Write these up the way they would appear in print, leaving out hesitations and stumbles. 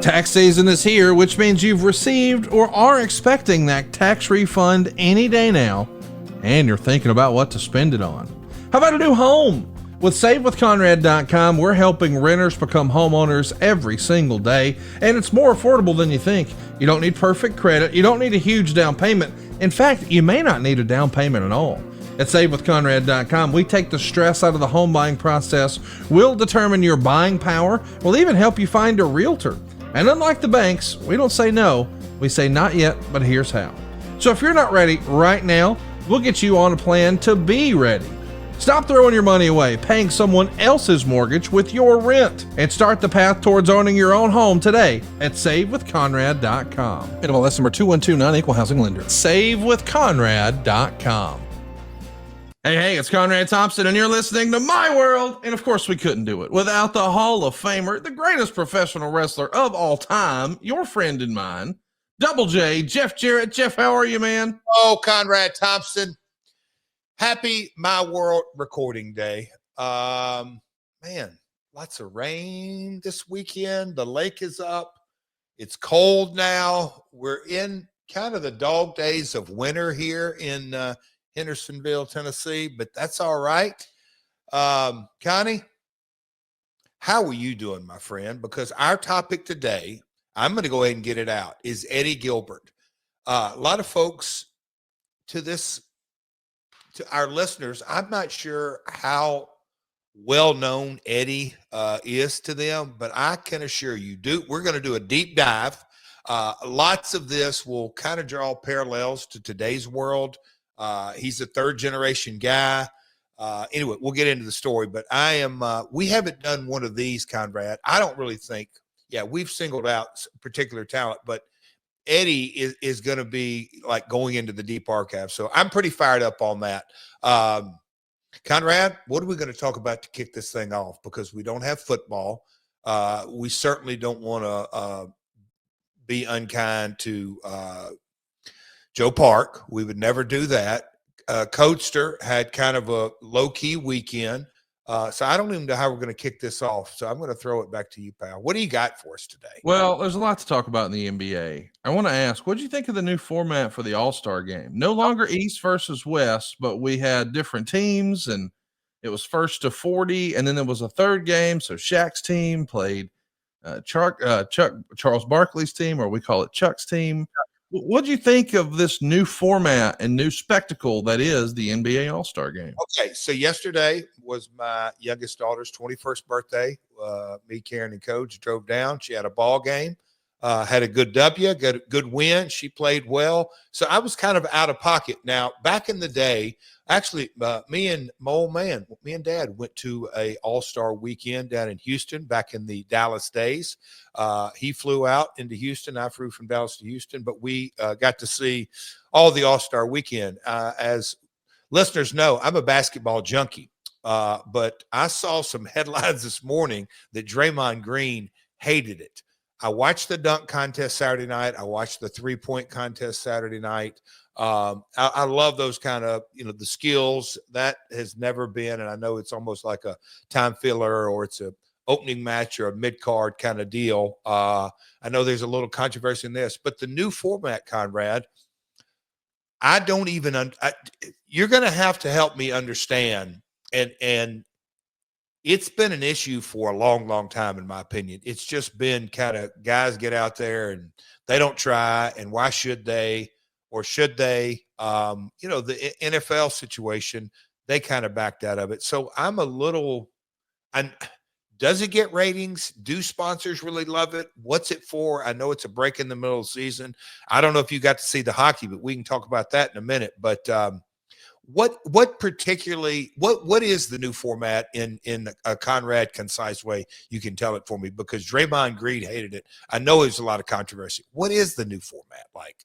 Tax season is here, which means you've received or are expecting that tax refund any day now, and you're thinking about what to spend it on. How about a new home? With SaveWithConrad.com, we're helping renters become homeowners every single day, and it's more affordable than you think. You don't need perfect credit. You don't need a huge down payment. In fact, you may not need a down payment at all. At SaveWithConrad.com, we take the stress out of the home buying process. We'll determine your buying power. We'll even help you find a realtor. And unlike the banks, we don't say no. We say not yet, but here's how. So if you're not ready right now, we'll get you on a plan to be ready. Stop throwing your money away, paying someone else's mortgage with your rent, and start the path towards owning your own home today at SaveWithConrad.com. NMLS number 2129, Equal Housing Lender. SaveWithConrad.com. Hey, it's Conrad Thompson, and you're listening to My World. And of course, we couldn't do it without the Hall of Famer, the greatest professional wrestler of all time, your friend and mine, Double J, Jeff Jarrett. Jeff, how are you, man? Oh, Conrad Thompson. Happy My World recording day. Man, lots of rain this weekend. The lake is up. It's cold now. We're in kind of the dog days of winter here in Hendersonville, Tennessee, but that's all right. Connie, how are you doing, my friend? Because our topic today, I'm going to go ahead and get it out, is Eddie Gilbert. A lot of folks to our listeners, I'm not sure how well-known Eddie is to them, but I can assure you, we're going to do a deep dive. Lots of this will kind of draw parallels to today's world. He's a third-generation guy. Anyway, we'll get into the story, but we haven't done one of these, Conrad. I don't really think, we've singled out particular talent, but Eddie is going to be like going into the deep archive. So I'm pretty fired up on that. Conrad, what are we going to talk about to kick this thing off? Because we don't have football. We certainly don't want to be unkind to Joe Park. We would never do that. Coaster had kind of a low-key weekend. So I don't even know how we're going to kick this off. So I'm going to throw it back to you, pal. What do you got for us today? Well, there's a lot to talk about in the NBA. I want to ask, what do you think of the new format for the All-Star game? No longer East versus West, but we had different teams, and it was first to 40, and then there was a third game. So Shaq's team played Charles Barkley's team, or we call it Chuck's team. What do you think of this new format and new spectacle that is the NBA All-Star game? Okay, so yesterday was my youngest daughter's 21st birthday. Me, Karen, and Coach drove down. She had a ball game, had a good W, got a good win. She played well. So I was kind of out of pocket. Now, back in the day, actually, me and Dad went to a All-Star weekend down in Houston back in the Dallas days. He flew out into Houston. I flew from Dallas to Houston, but we got to see all the All-Star weekend. As listeners know, I'm a basketball junkie, but I saw some headlines this morning that Draymond Green hated it. I watched the dunk contest Saturday night. I watched the three-point contest Saturday night. I love those kind of, the skills. That has never been, and I know it's almost like a time filler or it's a opening match or a mid-card kind of deal. I know there's a little controversy in this, but the new format, Conrad, I don't even you're going to have to help me understand, and it's been an issue for a long, long time, in my opinion. It's just been kind of guys get out there and they don't try, and why should they? Or should they? The NFL situation, they kind of backed out of it. So I'm a little, does it get ratings? Do sponsors really love it? What's it for? I know it's a break in the middle of the season. I don't know if you got to see the hockey, but we can talk about that in a minute. But what is the new format in a Conrad concise way? You can tell it for me, because Draymond Green hated it. I know there's a lot of controversy. What is the new format like?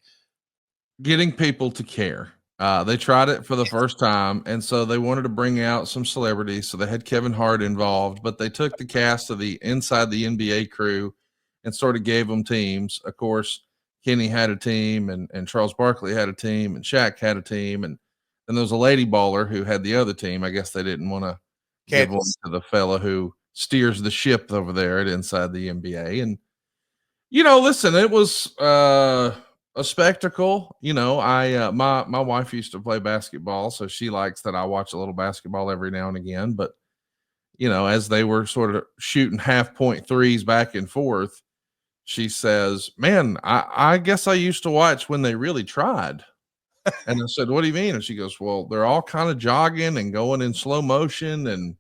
Getting people to care. They tried it for the first time, and so they wanted to bring out some celebrities. So they had Kevin Hart involved, but they took the cast of the inside the NBA crew and sort of gave them teams. Of course, Kenny had a team, and Charles Barkley had a team, and Shaq had a team, and then there was a lady baller who had the other team. I guess they didn't want to give one to the fella who steers the ship over there at inside the NBA. And Listen, it was a spectacle. I my wife used to play basketball, so she likes that I watch a little basketball every now and again. But as they were sort of shooting half-point threes back and forth, she says, "Man, I guess I used to watch when they really tried." And I said, "What do you mean?" And she goes, "Well, they're all kind of jogging and going in slow motion, and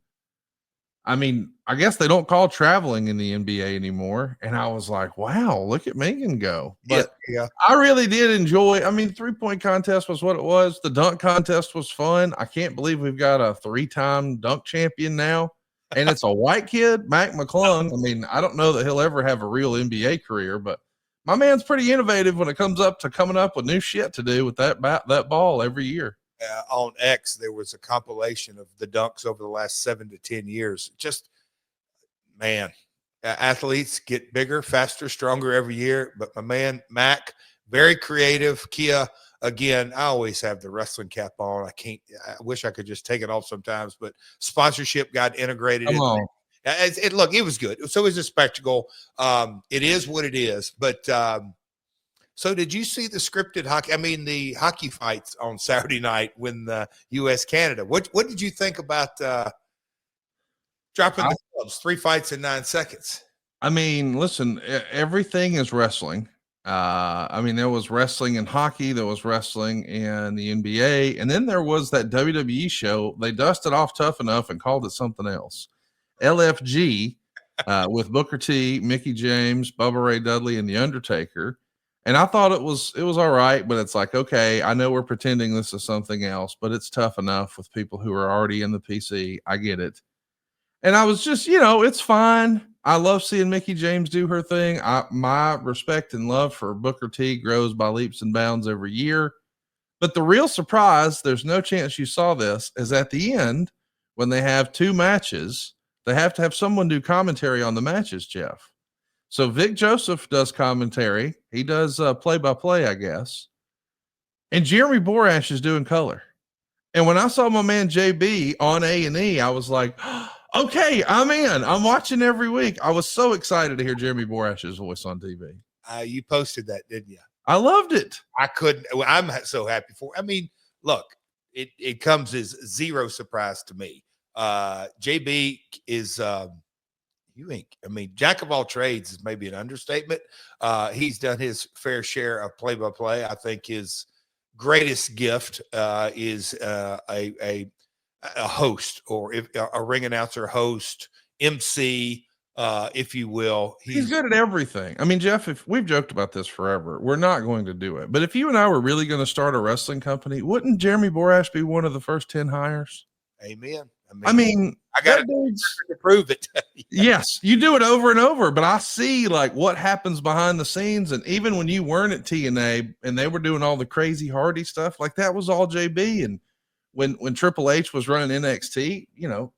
I mean, I guess they don't call traveling in the NBA anymore." And I was like, wow, look at Megan go. But Yeah. I really did enjoy. I mean, 3-point contest was what it was. The dunk contest was fun. I can't believe we've got a 3-time dunk champion now. And it's a white kid, Mac McClung. I mean, I don't know that he'll ever have a real NBA career, but my man's pretty innovative when it comes up to coming up with new shit to do with that ball every year. On X, there was a compilation of the dunks over the last 7 to 10 years. Just, man, athletes get bigger, faster, stronger every year. But my man, Mac, very creative. Kia, again, I always have the wrestling cap on. I wish I could just take it off sometimes, but sponsorship got integrated. Come on. Look, it was good. So it was a spectacle. It is what it is. But, so did you see the scripted hockey? I mean, the hockey fights on Saturday night when the U.S. Canada. What did you think about dropping the clubs? 3 fights in 9 seconds. I mean, listen, everything is wrestling. I mean, there was wrestling in hockey, there was wrestling in the NBA, and then there was that WWE show. They dusted off Tough Enough and called it something else. LFG with Booker T, Mickey James, Bubba Ray Dudley, and The Undertaker. And I thought it was all right, but it's like, okay, I know we're pretending this is something else, but it's tough enough with people who are already in the PC. I get it. And I was just, it's fine. I love seeing Mickey James do her thing. My respect and love for Booker T grows by leaps and bounds every year. But the real surprise, there's no chance you saw this, is at the end, when they have 2 matches, they have to have someone do commentary on the matches, Jeff. So Vic Joseph does commentary. He does play-by-play, I guess. And Jeremy Borash is doing color. And when I saw my man JB on A&E, I was like, okay, I'm in. I'm watching every week. I was so excited to hear Jeremy Borash's voice on TV. You posted that, didn't you? I loved it. I couldn't. I'm so happy for. I mean, look, it comes as zero surprise to me. JB is. Jack of all trades is maybe an understatement. He's done his fair share of play-by-play. I think his greatest gift is a host, or a ring announcer, host, MC, if you will. He's good at everything. I mean, Jeff, if we've joked about this forever, we're not going to do it. But if you and I were really going to start a wrestling company, wouldn't Jeremy Borash be one of the first 10 hires? Amen. I mean, I got to prove it. Yes, you do it over and over, but I see like what happens behind the scenes. And even when you weren't at TNA and they were doing all the crazy Hardy stuff, like that was all JB. And when Triple H was running NXT,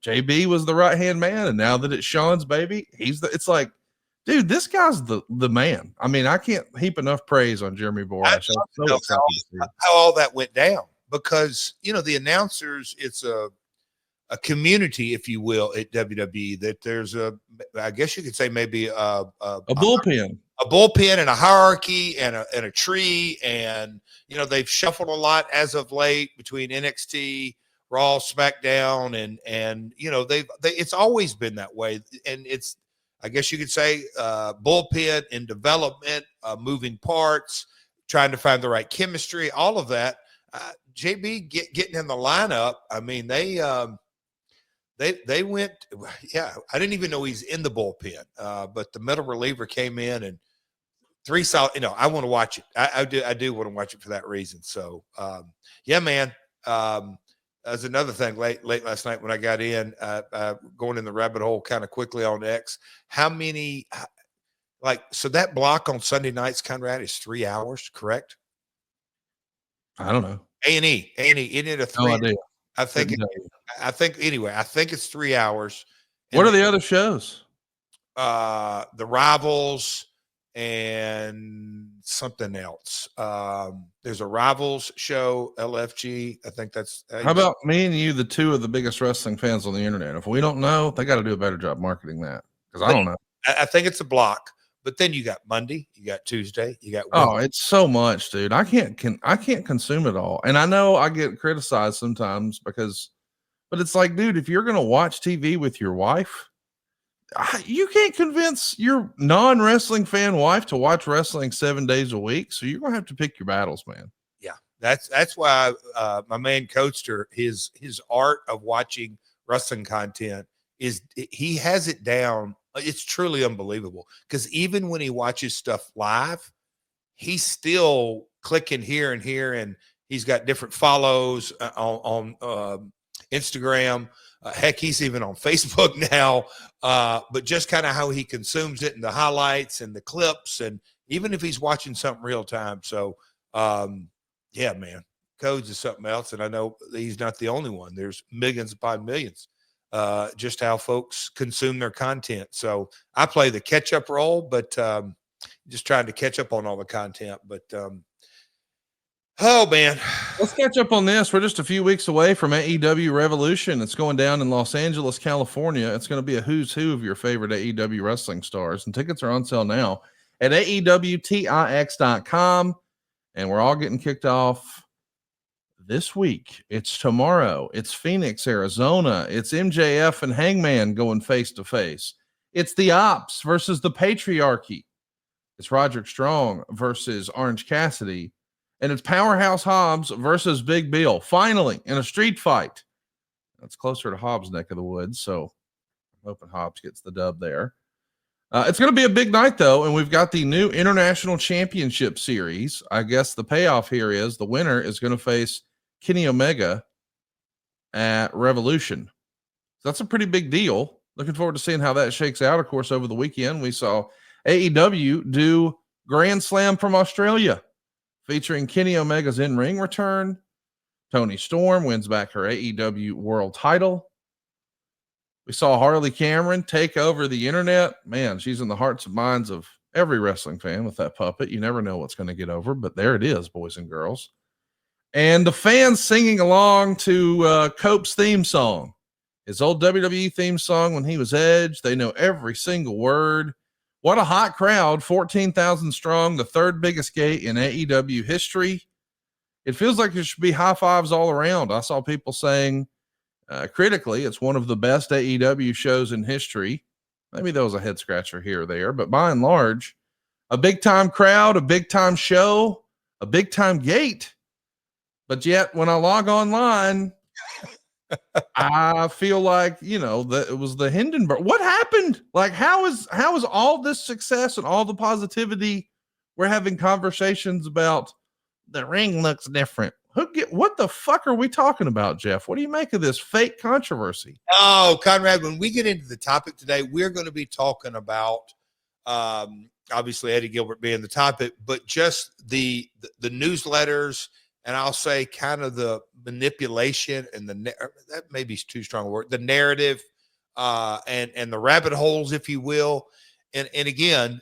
JB was the right-hand man. And now that it's Sean's baby, it's like, dude, this guy's the man. I mean, I can't heap enough praise on Jeremy Borash. How all that went down, because, the announcers, it's a community, if you will, at WWE, that there's I guess you could say maybe a bullpen, and a hierarchy and a tree. And, they've shuffled a lot as of late between NXT, Raw, SmackDown, and it's always been that way. And it's, I guess you could say, bullpen in development, moving parts, trying to find the right chemistry, all of that. JB getting in the lineup. I mean, they went, yeah, I didn't even know he's in the bullpen, but the middle reliever came in and 3 solid, I want to watch it. I do want to watch it for that reason. So, yeah, man. As another thing late last night when I got in, going in the rabbit hole kind of quickly on X, how many, so that block on Sunday nights, Conrad, is 3 hours, correct? I don't know. A&E, isn't it a 3? No idea. I think it's 3 hours. What are the other shows? The Rivals and something else. There's a Rivals show, LFG. I think that's. How about me and you, the 2 of the biggest wrestling fans on the internet? If we don't know, they got to do a better job marketing that, because I don't know. I think it's a block, But then you got Monday, you got Tuesday, you got Oh, Wednesday. it's so much, dude. I can't consume it all. And I know I get criticized sometimes but it's like, dude, if you're going to watch TV with your wife, you can't convince your non-wrestling fan wife to watch wrestling 7 days a week. So you're going to have to pick your battles, man. Yeah. That's why my man coached her. His art of watching wrestling content is he has it down. It's truly unbelievable, because even when he watches stuff live, he's still clicking here and here, and he's got different follows on Instagram. Heck, he's even on Facebook now. But just kind of how he consumes it, and the highlights and the clips, and even if he's watching something real time. So, yeah, man, Codes is something else, and I know he's not the only one. There's millions upon millions. Just how folks consume their content. So I play the catch-up role, but just trying to catch up on all the content. But oh, man. Let's catch up on this. We're just a few weeks away from AEW Revolution. It's going down in Los Angeles, California. It's going to be a who's who of your favorite AEW wrestling stars, and tickets are on sale now at AEWTIX.com, and we're all getting kicked off this week. It's tomorrow. It's Phoenix, Arizona. It's MJF and Hangman going face to face. It's the Ops versus the Patriarchy. It's Roderick Strong versus Orange Cassidy. And it's Powerhouse Hobbs versus Big Bill. Finally, in a street fight. That's closer to Hobbs' neck of the woods, so I'm hoping Hobbs gets the dub there. It's going to be a big night, though, and we've got the new International Championship Series. I guess the payoff here is the winner is going to face Kenny Omega at Revolution. That's a pretty big deal. Looking forward to seeing how that shakes out. Of course, over the weekend, we saw AEW do Grand Slam from Australia, featuring Kenny Omega's in-ring return. Toni Storm wins back her AEW world title. We saw Harley Cameron take over the internet. Man, she's in the hearts and minds of every wrestling fan with that puppet. You never know what's going to get over, but there it is, boys and girls. And the fans singing along to Cope's theme song, his old WWE theme song when he was Edge. They know every single word. What a hot crowd, 14,000 strong, the third biggest gate in AEW history. It feels like there should be high fives all around. I saw people saying critically it's one of the best AEW shows in history. Maybe there was a head scratcher here or there, but by and large, a big time crowd, a big time show, a big time gate. But yet, when I log online, I feel like, that it was the Hindenburg. What happened? Like, how is all this success and all the positivity? We're having conversations about the ring looks different. What the fuck are we talking about, Jeff? What do you make of this fake controversy? Oh, Conrad, when we get into the topic today, we're going to be talking about, obviously Eddie Gilbert being the topic, but just the newsletters, and I'll say kind of the manipulation and that may be too strong a word, the narrative, and the rabbit holes, if you will. And again,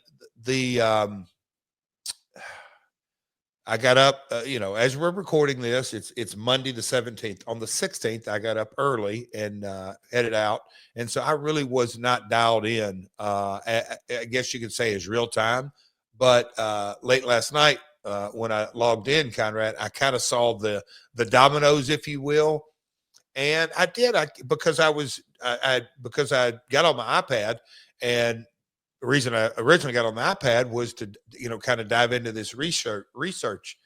I got up, as we're recording this, it's Monday the 17th. On the 16th, I got up early and headed out. And so I really was not dialed in, I guess you could say is real time. But late last night, when I logged in, Conrad, I kind of saw the dominoes, if you will. And I did, because I got on my iPad, and the reason I originally got on the iPad was to, kind of dive into this research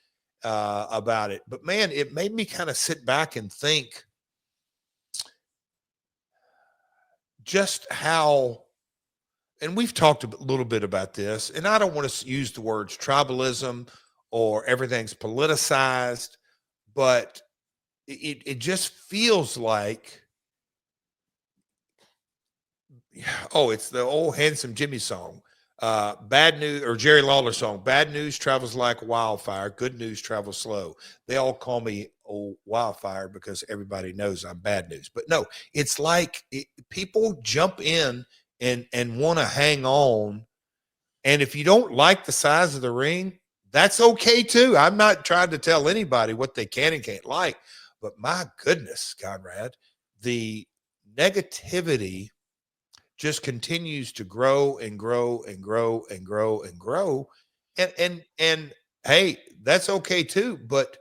about it. But man, it made me kind of sit back and think just how, and we've talked a little bit about this, and I don't want to use the words tribalism or everything's politicized, but it just feels like, it's the old Handsome Jimmy song, bad news, or Jerry Lawler song, bad news travels like wildfire, good news travels slow. They all call me old wildfire because everybody knows I'm bad news. But no, it's like people jump in and want to hang on. And if you don't like the size of the ring, that's okay too. I'm not trying to tell anybody what they can and can't like, but my goodness, Conrad, the negativity just continues to grow and grow and grow and grow and grow. And hey, that's okay too. But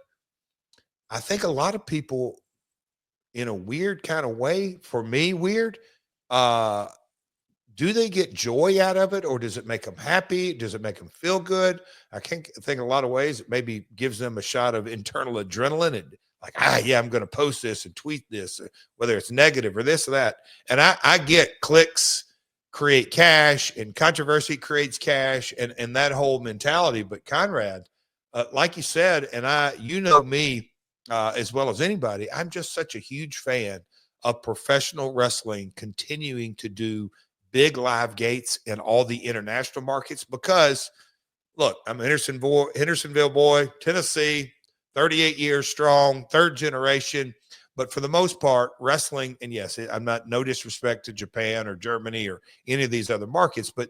I think a lot of people, in a weird kind of way, for me, weird, do they get joy out of it, or does it make them happy? Does it make them feel good? I think a lot of ways it maybe gives them a shot of internal adrenaline and like, yeah, I'm going to post this and tweet this, whether it's negative or this or that. And I get clicks create cash and controversy creates cash and that whole mentality. But Conrad, like you said, and you know me as well as anybody, I'm just such a huge fan of professional wrestling continuing to do big live gates in all the international markets because, look, I'm an Hendersonville boy, Tennessee, 38 years strong, third generation. But for the most part, wrestling, and yes, I'm not, no disrespect to Japan or Germany or any of these other markets, but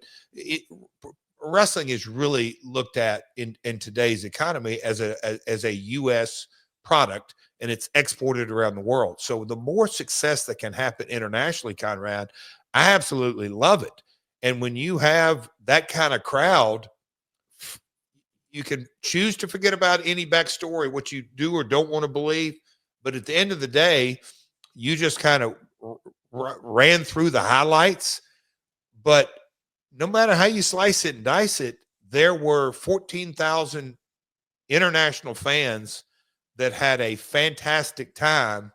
wrestling is really looked at in today's economy as a U.S. product, and it's exported around the world. So the more success that can happen internationally, Conrad, I absolutely love it. And when you have that kind of crowd, you can choose to forget about any backstory, what you do or don't want to believe. But at the end of the day, you just kind of ran through the highlights. But no matter how you slice it and dice it, there were 14,000 international fans that had a fantastic time,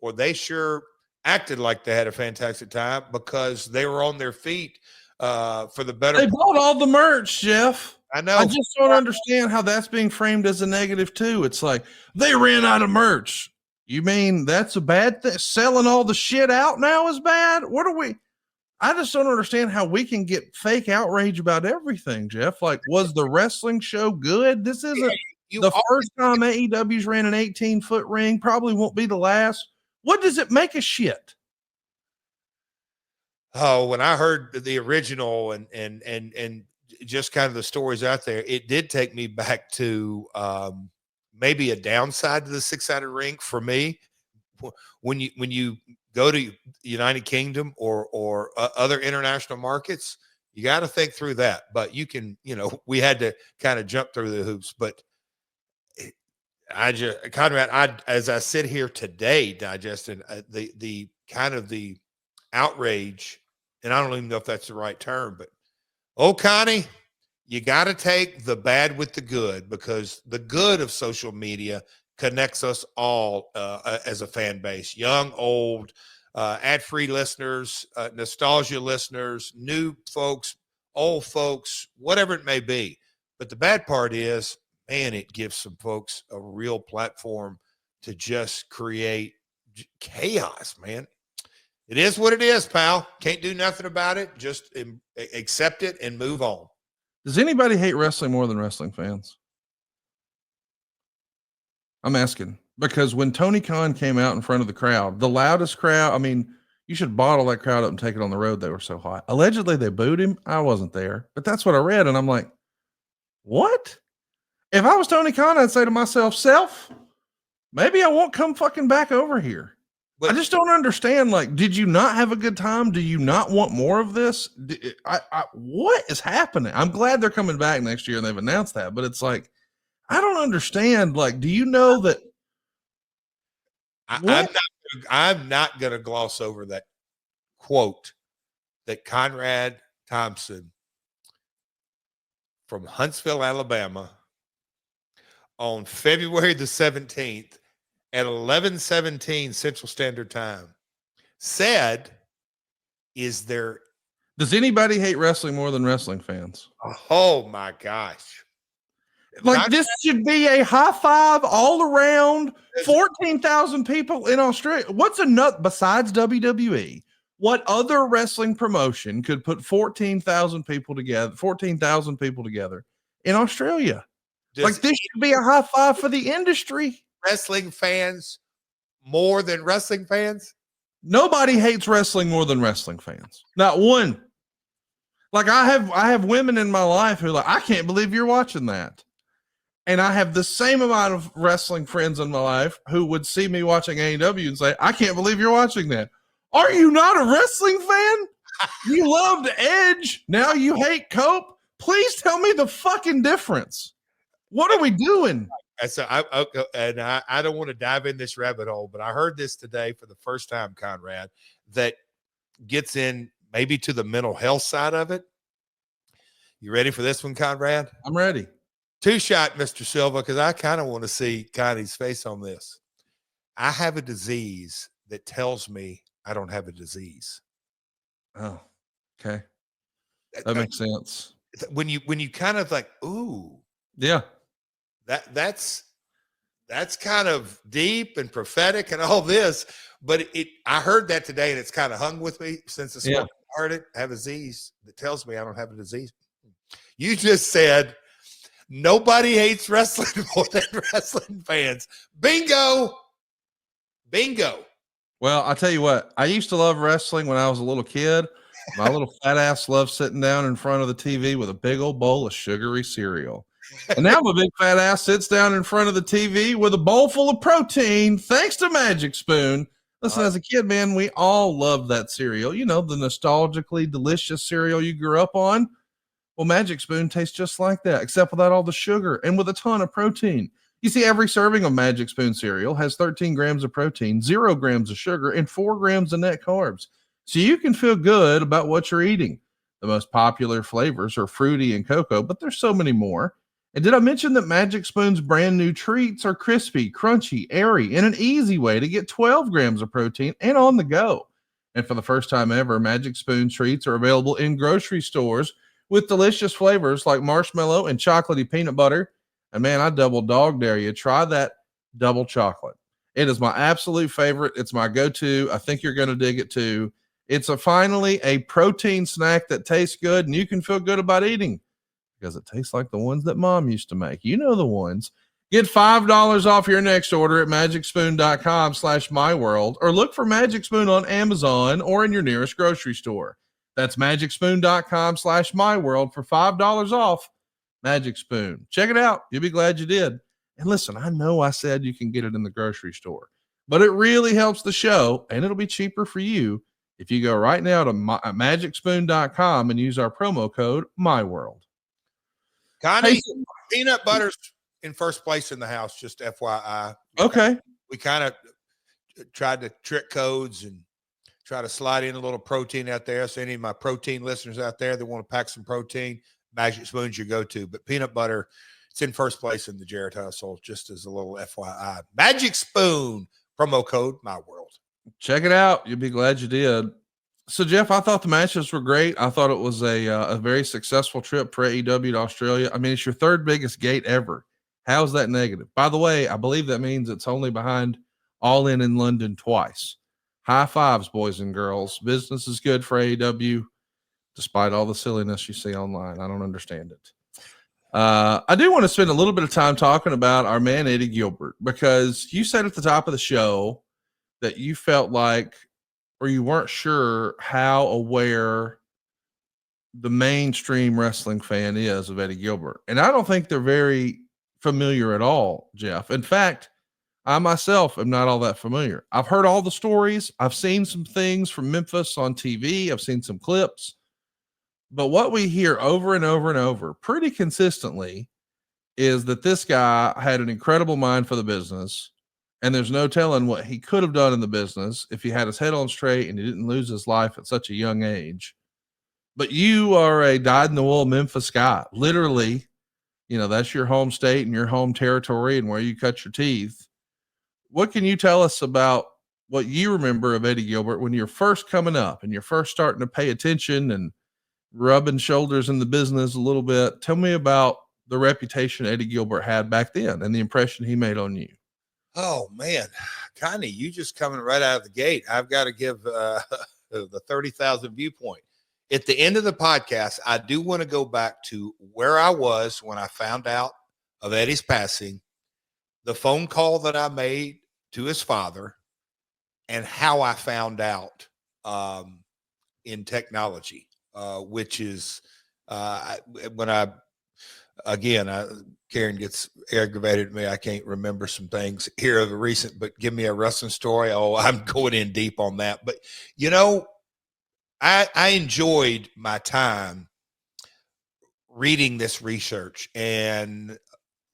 or they sure acted like they had a fantastic time because they were on their feet for the better. They bought all the merch, Jeff. I know. I just don't understand how that's being framed as a negative too. It's like they ran out of merch. You mean that's a bad thing? Selling all the shit out now is bad? What are we? I just don't understand how we can get fake outrage about everything, Jeff. Like, was the wrestling show good? This isn't the first time AEW's ran an 18-foot ring. Probably won't be the last. What does it make a shit? Oh, when I heard the original and just kind of the stories out there, it did take me back to maybe a downside to the 6-sided ring for me. When you go to United Kingdom or other international markets, you got to think through that. But you can, we had to kind of jump through the hoops. But Conrad, as I sit here today, digesting the kind of the outrage, and I don't even know if that's the right term, but Connie, you got to take the bad with the good, because the good of social media connects us all as a fan base, young, old, ad-free listeners, nostalgia listeners, new folks, old folks, whatever it may be. But the bad part is, man, it gives some folks a real platform to just create chaos, man. It is what it is, pal. Can't do nothing about it. Just accept it and move on. Does anybody hate wrestling more than wrestling fans? I'm asking, because when Tony Khan came out in front of the crowd, the loudest crowd, I mean, you should bottle that crowd up and take it on the road. They were so hot. Allegedly, they booed him. I wasn't there, but that's what I read. And I'm like, what? If I was Tony Khan, I'd say to myself, maybe I won't come fucking back over here. But I just don't understand. Like, did you not have a good time? Do you not want more of this? What is happening? I'm glad they're coming back next year and they've announced that, but it's like, I don't understand. Like, do you know that? I'm not going to gloss over that quote that Conrad Thompson from Huntsville, Alabama, on February the 17th at 11:17 Central Standard Time said, does anybody hate wrestling more than wrestling fans? Oh my gosh. Like, this should be a high five all around. 14,000 people in Australia. What's a nut besides WWE? What other wrestling promotion could put 14,000 people together in Australia? Like, this should be a high five for the industry. Wrestling fans more than wrestling fans? Nobody hates wrestling more than wrestling fans. Not one. Like, I have women in my life who are like, I can't believe you're watching that. And I have the same amount of wrestling friends in my life who would see me watching AEW and say, I can't believe you're watching that. Are you not a wrestling fan? You loved Edge. Now you hate Cope. Please tell me the fucking difference. What are we doing? I don't want to dive in this rabbit hole, but I heard this today for the first time, Conrad, that gets in maybe to the mental health side of it. You ready for this one, Conrad? I'm ready. Two shot, Mr. Silva, because I kind of want to see Connie's face on this. I have a disease that tells me I don't have a disease. Oh, okay. That makes sense. When you kind of like, ooh, yeah, that's kind of deep and prophetic and all this, but I heard that today and it's kind of hung with me since the morning. I heard it. I have a disease that tells me I don't have a disease. You just said nobody hates wrestling more than wrestling fans. Bingo. Well, I'll tell you what, I used to love wrestling when I was a little kid. My little fat ass loved sitting down in front of the TV with a big old bowl of sugary cereal. And now my big fat ass sits down in front of the TV with a bowl full of protein, thanks to Magic Spoon. Listen, as a kid, man, we all loved that cereal. You know, the nostalgically delicious cereal you grew up on. Well, Magic Spoon tastes just like that, except without all the sugar and with a ton of protein. You see, every serving of Magic Spoon cereal has 13 grams of protein, 0 grams of sugar, and 4 grams of net carbs. So you can feel good about what you're eating. The most popular flavors are fruity and cocoa, but there's so many more. And did I mention that Magic Spoon's brand new treats are crispy, crunchy, airy, and an easy way to get 12 grams of protein and on the go? And for the first time ever, Magic Spoon treats are available in grocery stores with delicious flavors like marshmallow and chocolatey peanut butter. And man, I double dog dare you. Try that double chocolate. It is my absolute favorite. It's my go-to. I think you're going to dig it too. It's finally a protein snack that tastes good and you can feel good about eating because it tastes like the ones that mom used to make. You know the ones. Get $5 off your next order at magicspoon.com/myworld or look for Magic Spoon on Amazon or in your nearest grocery store. That's magicspoon.com/myworld for $5 off. Magic Spoon. Check it out. You'll be glad you did. And listen, I know I said you can get it in the grocery store, but it really helps the show and it'll be cheaper for you if you go right now to magicspoon.com and use our promo code MyWorld. Connie, peanut butter's in first place in the house, just FYI. Okay. We kind of tried to trick codes and try to slide in a little protein out there. So any of my protein listeners out there that want to pack some protein, Magic Spoon's your go-to. But peanut butter, it's in first place in the Jarrett household, just as a little FYI. Magic Spoon, promo code MyWorld. Check it out. You'll be glad you did. So, Jeff, I thought the matches were great. I thought it was a very successful trip for AEW to Australia. I mean, it's your third biggest gate ever. How's that negative? By the way, I believe that means it's only behind All In London twice. High fives, boys and girls. Business is good for AEW, despite all the silliness you see online. I don't understand it. I do want to spend a little bit of time talking about our man, Eddie Gilbert, because you said at the top of the show that you felt like, or you weren't sure how aware the mainstream wrestling fan is of Eddie Gilbert. And I don't think they're very familiar at all, Jeff. In fact, I myself am not all that familiar. I've heard all the stories. I've seen some things from Memphis on TV. I've seen some clips. But what we hear over and over and over pretty consistently is that this guy had an incredible mind for the business. And there's no telling what he could have done in the business if he had his head on straight and he didn't lose his life at such a young age. But you are a dyed-in-the-wool Memphis guy. Literally, you know, that's your home state and your home territory and where you cut your teeth. What can you tell us about what you remember of Eddie Gilbert when you're first coming up and you're first starting to pay attention and rubbing shoulders in the business a little bit? Tell me about the reputation Eddie Gilbert had back then and the impression he made on you. Oh, man. Connie, you just coming right out of the gate. I've got to give the 30,000 viewpoint. At the end of the podcast, I do want to go back to where I was when I found out of Eddie's passing, the phone call that I made to his father, and how I found out in technology, which is Karen gets aggravated at me. I can't remember some things here of the recent, but give me a wrestling story. Oh, I'm going in deep on that. But, you know, I enjoyed my time reading this research. And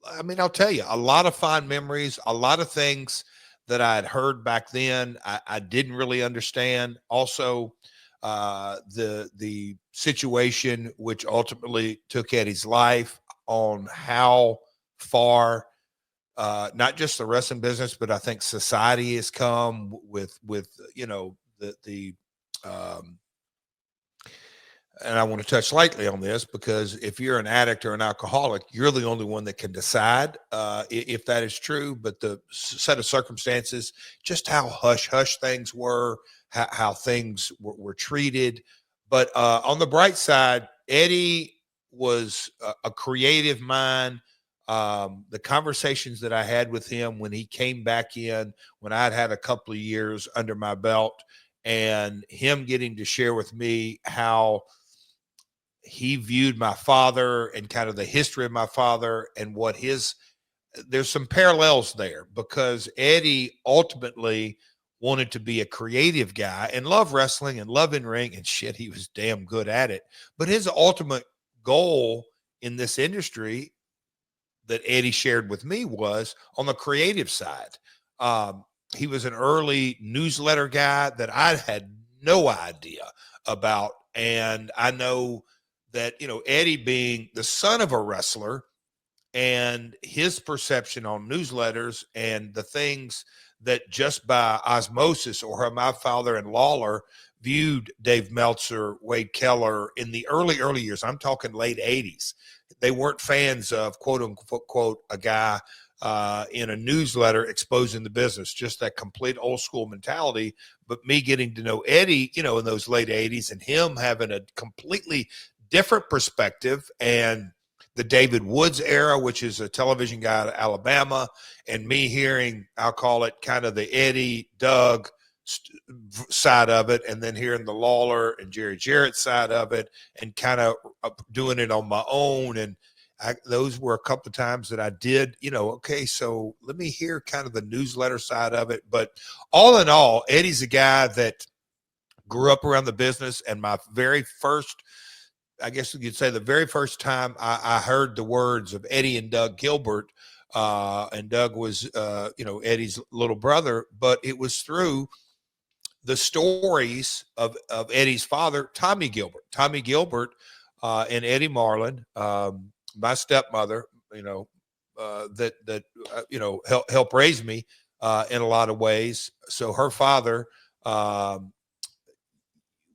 I mean, I'll tell you, a lot of fond memories, a lot of things that I had heard back then, I didn't really understand. Also, the situation which ultimately took Eddie's life, on how far not just the wrestling business, but I think society has come with the um, and I want to touch lightly on this, because if you're an addict or an alcoholic, you're the only one that can decide if that is true. But the set of circumstances, just how hush hush things were, how things were treated. But on the bright side, Eddie was a creative mind. The conversations that I had with him when he came back in, when I'd had a couple of years under my belt, and him getting to share with me how he viewed my father and kind of the history of my father and what there's some parallels there, because Eddie ultimately wanted to be a creative guy and love wrestling and love in ring, and shit, he was damn good at it. But his ultimate goal in this industry that Eddie shared with me was on the creative side. He was an early newsletter guy that I had no idea about. And I know that, Eddie, being the son of a wrestler, and his perception on newsletters and the things that just by osmosis, or how my father and Lawler viewed Dave Meltzer, Wade Keller in the early years. I'm talking late 80s. They weren't fans of, quote unquote, a guy in a newsletter exposing the business, just that complete old school mentality. But me getting to know Eddie, in those late 80s, and him having a completely different perspective, and the David Woods era, which is a television guy out of Alabama, and me hearing, I'll call it kind of the Eddie, Doug side of it, and then hearing the Lawler and Jarrett side of it, and kind of doing it on my own. And those were a couple of times that I did, okay, so let me hear kind of the newsletter side of it. But all in all, Eddie's a guy that grew up around the business, and my very first, I guess you could say, the very first time I heard the words of Eddie and Doug Gilbert, and Doug was, Eddie's little brother, but it was through the stories of Eddie's father, Tommy Gilbert. Tommy Gilbert and Eddie Marlin, my stepmother, helped raise me in a lot of ways. So her father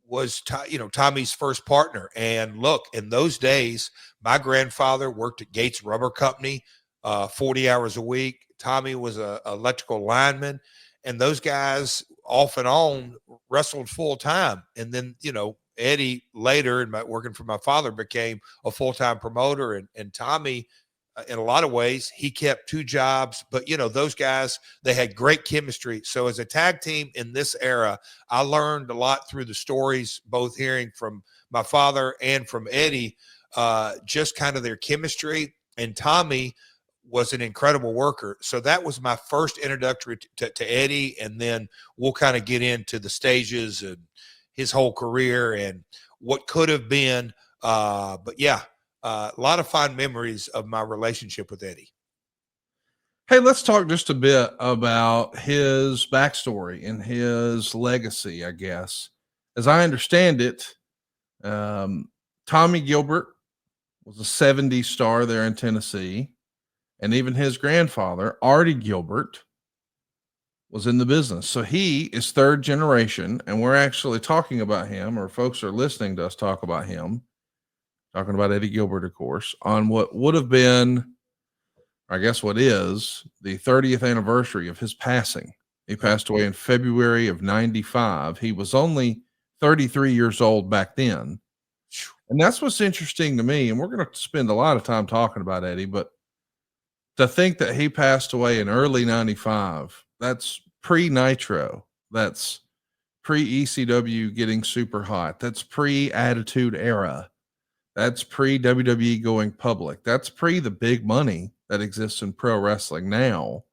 was Tommy's first partner. And look, in those days, my grandfather worked at Gates Rubber Company 40 hours a week. Tommy was a electrical lineman, and those guys off and on wrestled full time. And then, Eddie later, working for my father, became a full-time promoter. And Tommy, in a lot of ways, he kept two jobs, but those guys, they had great chemistry. So as a tag team in this era, I learned a lot through the stories, both hearing from my father and from Eddie, just kind of their chemistry. And Tommy was an incredible worker. So that was my first introductory to Eddie. And then we'll kind of get into the stages and his whole career and what could have been. But yeah, a lot of fond memories of my relationship with Eddie. Hey, let's talk just a bit about his backstory and his legacy, I guess. As I understand it, Tommy Gilbert was a 70s star there in Tennessee. And even his grandfather, Eddie Gilbert, was in the business. So he is third generation. And we're actually talking about him, or folks are listening to us talk about him, talking about Eddie Gilbert, of course, on what would have been, I guess what is, the 30th anniversary of his passing. He passed away in February of 95. He was only 33 years old back then. And that's what's interesting to me. And we're going to spend a lot of time talking about Eddie, but to think that he passed away in early 95, that's pre-Nitro. That's pre-ECW getting super hot. That's pre-Attitude Era. That's pre-WWE going public. That's pre the big money that exists in pro wrestling now.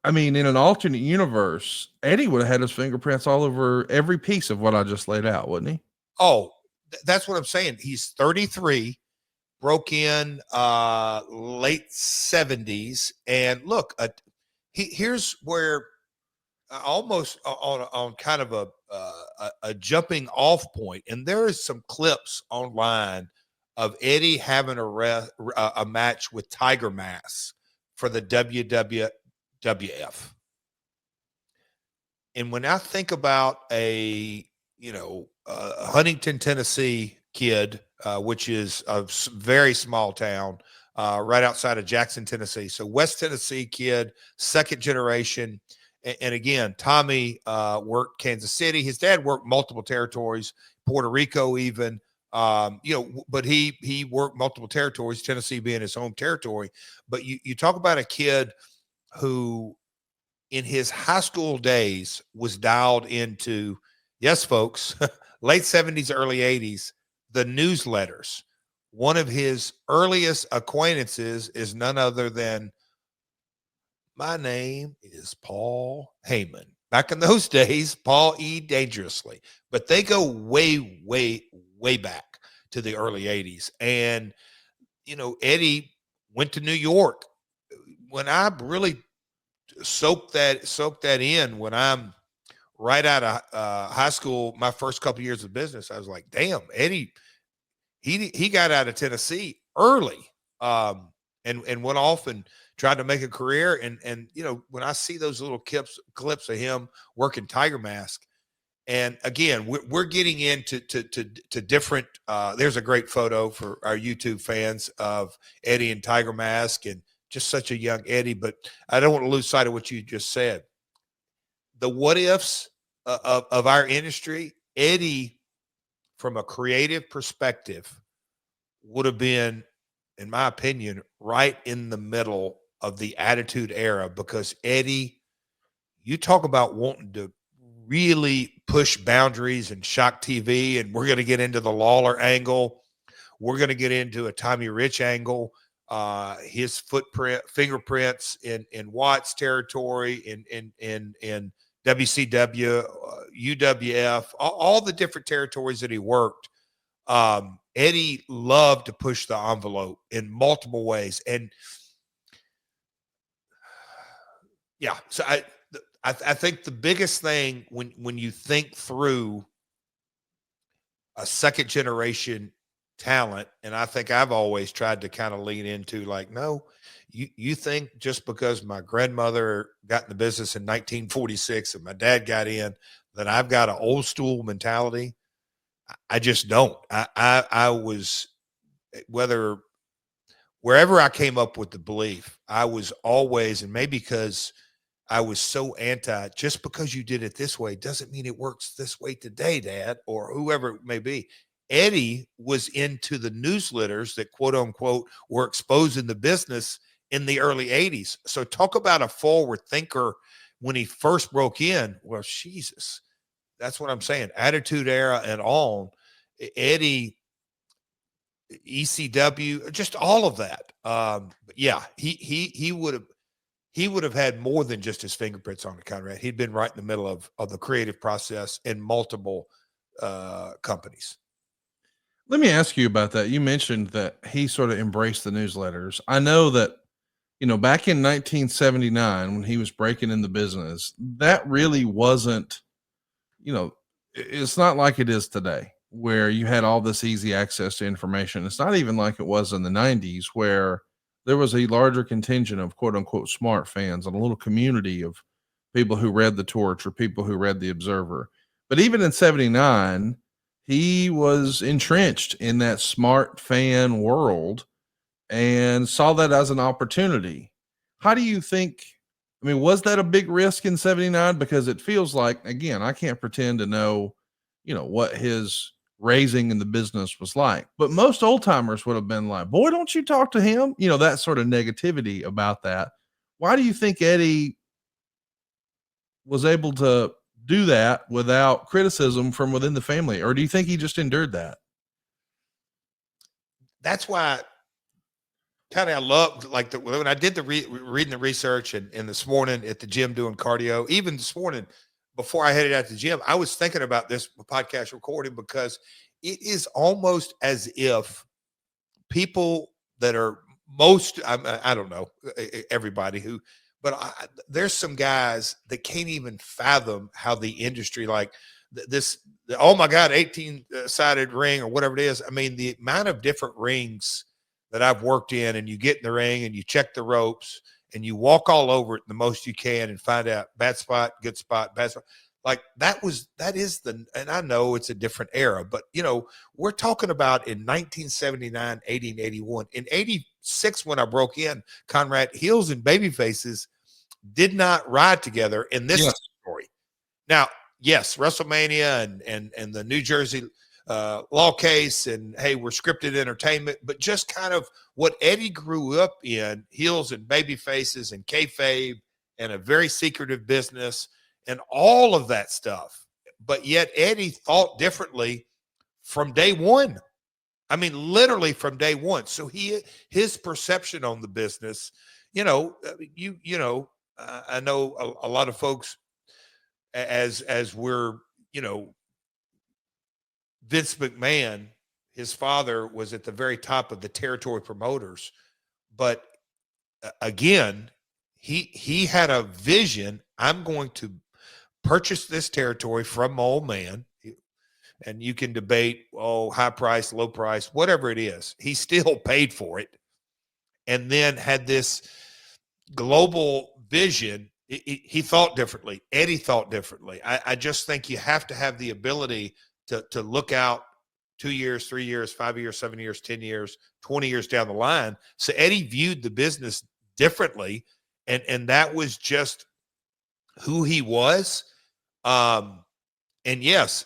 I mean, in an alternate universe, Eddie would have had his fingerprints all over every piece of what I just laid out, wouldn't he? Oh, that's what I'm saying. He's 33, broke in late 70s. And look, here's where almost on kind of a jumping off point, and there is some clips online of Eddie having a match with Tiger Mask for the WWF. And when I think about a Huntington, Tennessee kid, which is a very small town right outside of Jackson, Tennessee, so West Tennessee kid, second generation. And again, Tommy worked Kansas City. His dad worked multiple territories, Puerto Rico even. But he worked multiple territories, Tennessee being his home territory. But you talk about a kid who in his high school days was dialed into, yes, folks, late 70s, early 80s, the newsletters. One of his earliest acquaintances is none other than, my name is Paul Heyman. Back in those days, Paul E. Dangerously. But they go way, way, way back to the early 80s. And, Eddie went to New York. When I really soak that in, when I'm right out of high school, my first couple of years of business, I was like, damn, Eddie, he got out of Tennessee early, and went off and tried to make a career. And when I see those little clips of him working Tiger Mask, and again, we're getting into to different. There's a great photo for our YouTube fans of Eddie and Tiger Mask, and just such a young Eddie. But I don't want to lose sight of what you just said. The what ifs of our industry, Eddie, from a creative perspective, would have been, in my opinion, right in the middle of the Attitude Era, because Eddie, you talk about wanting to really push boundaries and shock TV, and we're going to get into the Lawler angle. We're going to get into a Tommy Rich angle. His fingerprints in Watts territory, in WCW, UWF, all the different territories that he worked. Eddie loved to push the envelope in multiple ways. And yeah, so I think the biggest thing when you think through a second generation talent, and I think I've always tried to kind of lean into, like, no, you think just because my grandmother got in the business in 1946 and my dad got in, that I've got an old school mentality. I just don't. I was, wherever I came up with the belief, I was always, and maybe because I was so anti, just because you did it this way doesn't mean it works this way today, Dad, or whoever it may be. Eddie was into the newsletters that, quote unquote, were exposing the business in the early 80s. So talk about a forward thinker when he first broke in. Well, Jesus, that's what I'm saying. Attitude Era and on. Eddie, ECW, just all of that. Yeah, he would have had more than just his fingerprints on it, Conrad. He'd been right in the middle of the creative process in multiple companies. Let me ask you about that. You mentioned that he sort of embraced the newsletters. I know that, back in 1979, when he was breaking in the business, that really wasn't, it's not like it is today, where you had all this easy access to information. It's not even like it was in the 90s, where there was a larger contingent of quote unquote smart fans and a little community of people who read the Torch or people who read the Observer. But even in 79, he was entrenched in that smart fan world and saw that as an opportunity. How do you think? I mean, was that a big risk in 79? Because it feels like, again, I can't pretend to know, what his raising in the business was like. But most old timers would have been like, boy, don't you talk to him? That sort of negativity about that. Why do you think Eddie was able to do that without criticism from within the family? Or do you think he just endured that? That's why kind of loved like when I did the reading the research and this morning at the gym doing cardio, even this morning before I headed out to the gym, I was thinking about this podcast recording because it is almost as if people that are I don't know everybody who, but there's some guys that can't even fathom how the industry like oh my God, 18 sided ring or whatever it is. I mean, the amount of different rings that I've worked in, and you get in the ring and you check the ropes and you walk all over it the most you can and find out bad spot, good spot, bad spot. Like that is and I know it's a different era, but we're talking about in 1979, 80, and 81. In 86, when I broke in, Conrad, heels and baby faces did not ride together in this story. Now, yes, WrestleMania and the New Jersey law case, and hey, we're scripted entertainment, but just kind of what Eddie grew up in, heels and baby faces and kayfabe and a very secretive business and all of that stuff. But yet Eddie thought differently from day one. I mean, literally from day one. So his perception on the business, I know a lot of folks as we're, Vince McMahon, his father was at the very top of the territory promoters, but again, he had a vision. I'm going to purchase this territory from my old man, and you can debate, high price, low price, whatever it is. He still paid for it, and then had this global vision. He thought differently. Eddie thought differently. I just think you have to have the ability to look out 2 years, 3 years, 5 years, 7 years, 10 years, 20 years down the line. So Eddie viewed the business differently, and that was just who he was. And yes,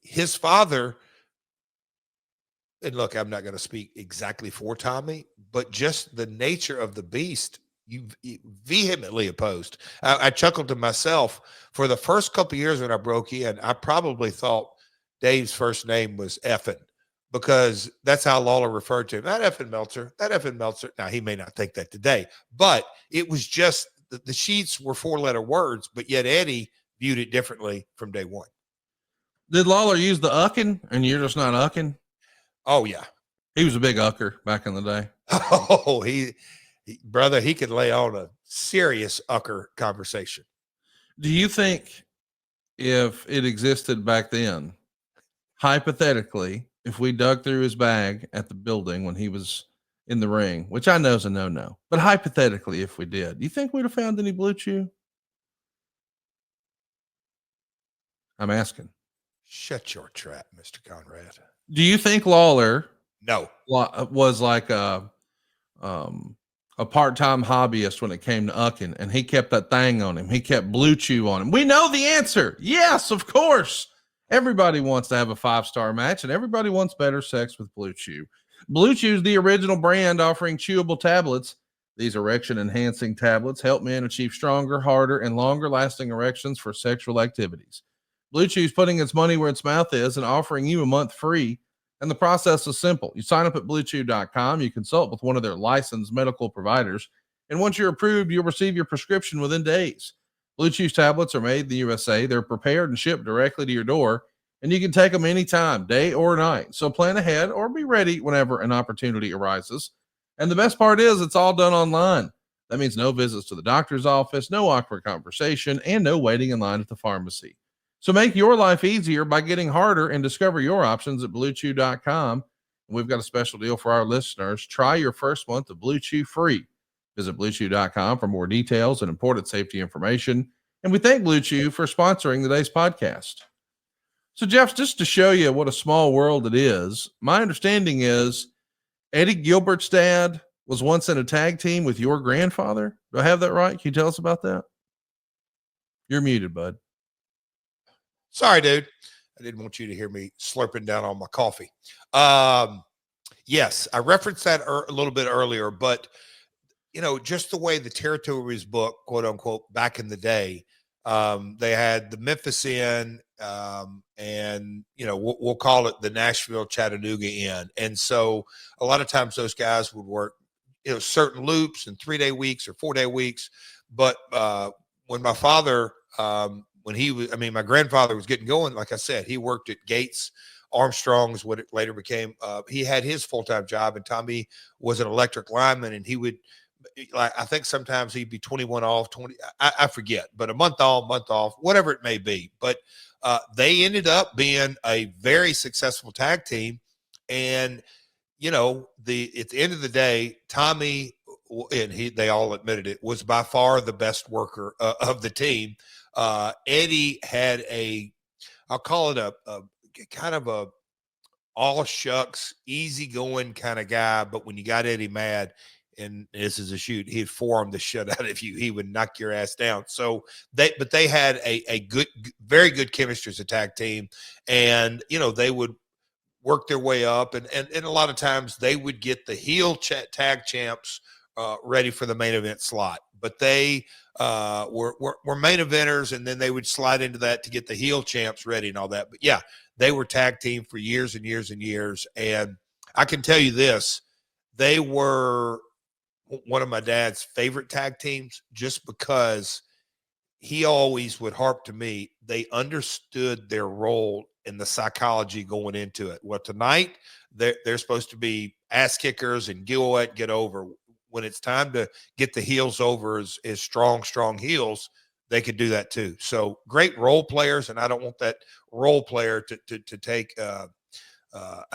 his father, and look, I'm not going to speak exactly for Tommy, but just the nature of the beast, you vehemently opposed. I chuckled to myself for the first couple of years when I broke in. I probably thought Dave's first name was Effin, because that's how Lawler referred to him. That Effin Meltzer, that Effin Meltzer. Now, he may not think that today, but it was just the sheets were 4-letter words, but yet Eddie viewed it differently from day one. Did Lawler use the ucking and you're just not ucking? Oh, yeah. He was a big ucker back in the day. Oh, brother, he could lay on a serious ucker conversation. Do you think if it existed back then, hypothetically, if we dug through his bag at the building when he was in the ring, which I know is a no-no, but hypothetically, if we did, do you think we'd have found any BlueChew? I'm asking. Shut your trap, Mr. Conrad. Do you think Lawler was like a part-time hobbyist when it came to ucking, and he kept that thing on him? He kept BlueChew on him. We know the answer. Yes, of course. Everybody wants to have a 5-star match, and everybody wants better sex with BlueChew. BlueChew is the original brand offering chewable tablets. These erection-enhancing tablets help men achieve stronger, harder, and longer-lasting erections for sexual activities. BlueChew is putting its money where its mouth is and offering you a month free. And the process is simple. You sign up at BlueChew.com. You consult with one of their licensed medical providers. And once you're approved, you'll receive your prescription within days. BlueChew tablets are made in the USA. They're prepared and shipped directly to your door. And you can take them anytime, day or night. So plan ahead or be ready whenever an opportunity arises. And the best part is it's all done online. That means no visits to the doctor's office, no awkward conversation, and no waiting in line at the pharmacy. So make your life easier by getting harder and discover your options at BlueChew.com. And we've got a special deal for our listeners. Try your first month of BlueChew free. Visit BlueChew.com for more details and important safety information. And we thank BlueChew for sponsoring today's podcast. So, Jeff, just to show you what a small world it is, my understanding is Eddie Gilbert's dad was once in a tag team with your grandfather. Do I have that right? Can you tell us about that? You're muted, bud. Sorry, dude. I didn't want you to hear me slurping down on my coffee. Yes, I referenced that a little bit earlier, but just the way the territory was booked, quote unquote, back in the day, they had the Memphis Inn, and we'll call it the Nashville Chattanooga Inn. And so a lot of times those guys would work certain loops and 3-day weeks or 4-day weeks. But when my father, my grandfather was getting going, like I said, he worked at Gates Armstrong's, what it later became. He had his full-time job, and Tommy was an electric lineman, and he would, I think sometimes he'd be 21 off, 20, I forget, but a month on, month off, whatever it may be. But they ended up being a very successful tag team. And, at the end of the day, Tommy, and they all admitted it, was by far the best worker of the team. Eddie had I'll call it a kind of a all shucks, easygoing kind of guy. But when you got Eddie mad, and this is a shoot, he'd forearm the shit out of you. He would knock your ass down. So they had a good, very good chemistry as a tag team. And, they would work their way up. And a lot of times they would get the heel tag champs ready for the main event slot. But they were main eventers, and then they would slide into that to get the heel champs ready and all that. But yeah, they were tag team for years and years and years. And I can tell you this, they were one of my dad's favorite tag teams, just because he always would harp to me. They understood their role and the psychology going into it. Well, tonight they're supposed to be ass kickers and get over. When it's time to get the heels over as strong heels, they could do that too. So great role players, and I don't want that role player to take a